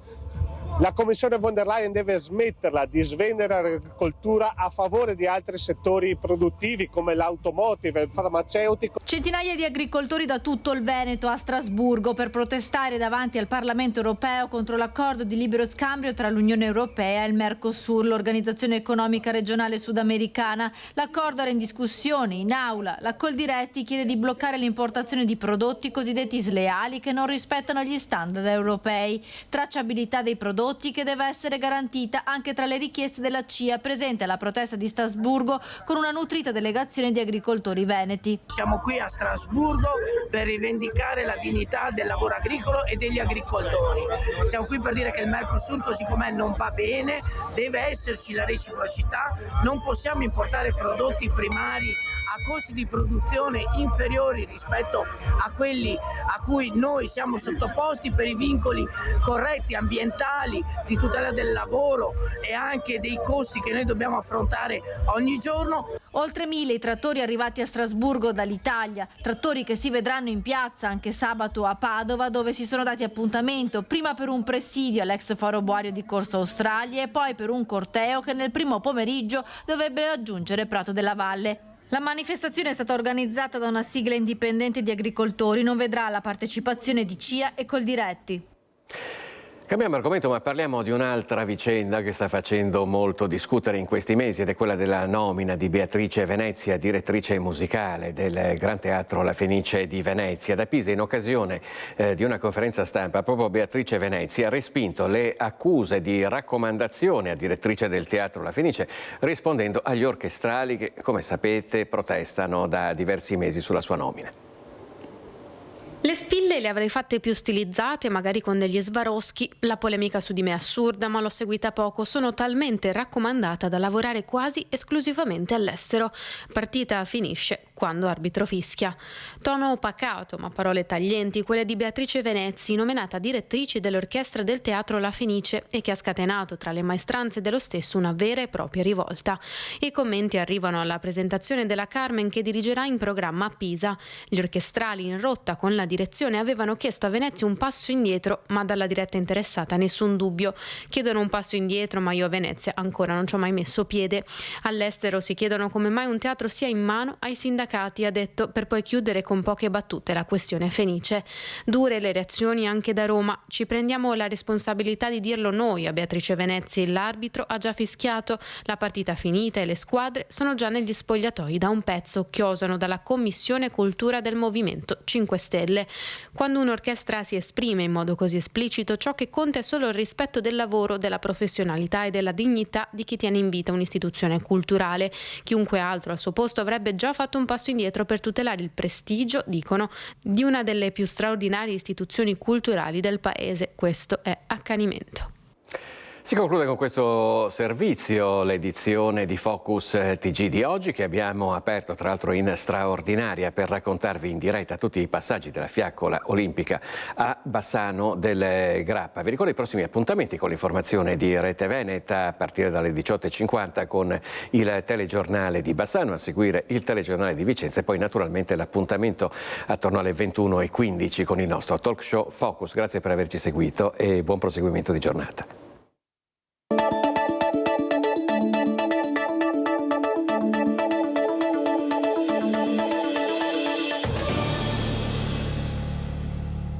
La Commissione von der Leyen deve smetterla di svendere l'agricoltura a favore di altri settori produttivi come l'automotive, il farmaceutico. Centinaia di agricoltori da tutto il Veneto a Strasburgo per protestare davanti al Parlamento europeo contro l'accordo di libero scambio tra l'Unione Europea e il Mercosur, l'Organizzazione Economica Regionale Sudamericana. L'accordo era in discussione in aula. La Coldiretti chiede di bloccare l'importazione di prodotti cosiddetti sleali che non rispettano gli standard europei. Tracciabilità dei prodotti che deve essere garantita anche tra le richieste della CIA presente alla protesta di Strasburgo con una nutrita delegazione di agricoltori veneti. Siamo qui a Strasburgo per rivendicare la dignità del lavoro agricolo e degli agricoltori. Siamo qui per dire che il Mercosur così com'è non va bene, deve esserci la reciprocità, non possiamo importare prodotti primari a costi di produzione inferiori rispetto a quelli a cui noi siamo sottoposti per i vincoli corretti ambientali, di tutela del lavoro e anche dei costi che noi dobbiamo affrontare ogni giorno. Oltre 1000 i trattori arrivati a Strasburgo dall'Italia, trattori che si vedranno in piazza anche sabato a Padova, dove si sono dati appuntamento prima per un presidio all'ex foro boario di Corso Australia e poi per un corteo che nel primo pomeriggio dovrebbe raggiungere Prato della Valle. La manifestazione è stata organizzata da una sigla indipendente di agricoltori, non vedrà la partecipazione di CIA e Coldiretti. Cambiamo argomento, ma parliamo di un'altra vicenda che sta facendo molto discutere in questi mesi ed è quella della nomina di Beatrice Venezia, direttrice musicale del Gran Teatro La Fenice di Venezia. Da Pisa, in occasione di una conferenza stampa, proprio Beatrice Venezia ha respinto le accuse di raccomandazione a direttrice del Teatro La Fenice, rispondendo agli orchestrali che, come sapete, protestano da diversi mesi sulla sua nomina. Le spille le avrei fatte più stilizzate, magari con degli svaroschi. La polemica su di me è assurda, ma l'ho seguita poco. Sono talmente raccomandata da lavorare quasi esclusivamente all'estero. Partita finisce quando arbitro fischia. Tono pacato, ma parole taglienti, quelle di Beatrice Venezia, nominata direttrice dell'orchestra del Teatro La Fenice e che ha scatenato tra le maestranze dello stesso una vera e propria rivolta. I commenti arrivano alla presentazione della Carmen che dirigerà in programma a Pisa. Gli orchestrali in rotta con la direzione avevano chiesto a Venezia un passo indietro, ma dalla diretta interessata nessun dubbio. Chiedono un passo indietro, ma io a Venezia ancora non ci ho mai messo piede. All'estero si chiedono come mai un teatro sia in mano ai sindacati, ha detto, per poi chiudere con poche battute la questione Fenice. Dure le reazioni anche da Roma. Ci prendiamo la responsabilità di dirlo noi a Beatrice Venezia. L'arbitro ha già fischiato, la partita finita e le squadre sono già negli spogliatoi da un pezzo, chiosano dalla Commissione Cultura del Movimento 5 Stelle. Quando un'orchestra si esprime in modo così esplicito, ciò che conta è solo il rispetto del lavoro, della professionalità e della dignità di chi tiene in vita un'istituzione culturale. Chiunque altro al suo posto avrebbe già fatto un passo indietro per tutelare il prestigio, dicono, di una delle più straordinarie istituzioni culturali del paese. Questo è accanimento. Si conclude con questo servizio l'edizione di Focus TG di oggi, che abbiamo aperto tra l'altro in straordinaria per raccontarvi in diretta tutti i passaggi della fiaccola olimpica a Bassano del Grappa. Vi ricordo i prossimi appuntamenti con l'informazione di Rete Veneta a partire dalle 18:50 con il telegiornale di Bassano, a seguire il telegiornale di Vicenza e poi naturalmente l'appuntamento attorno alle 21:15 con il nostro talk show Focus. Grazie per averci seguito e buon proseguimento di giornata.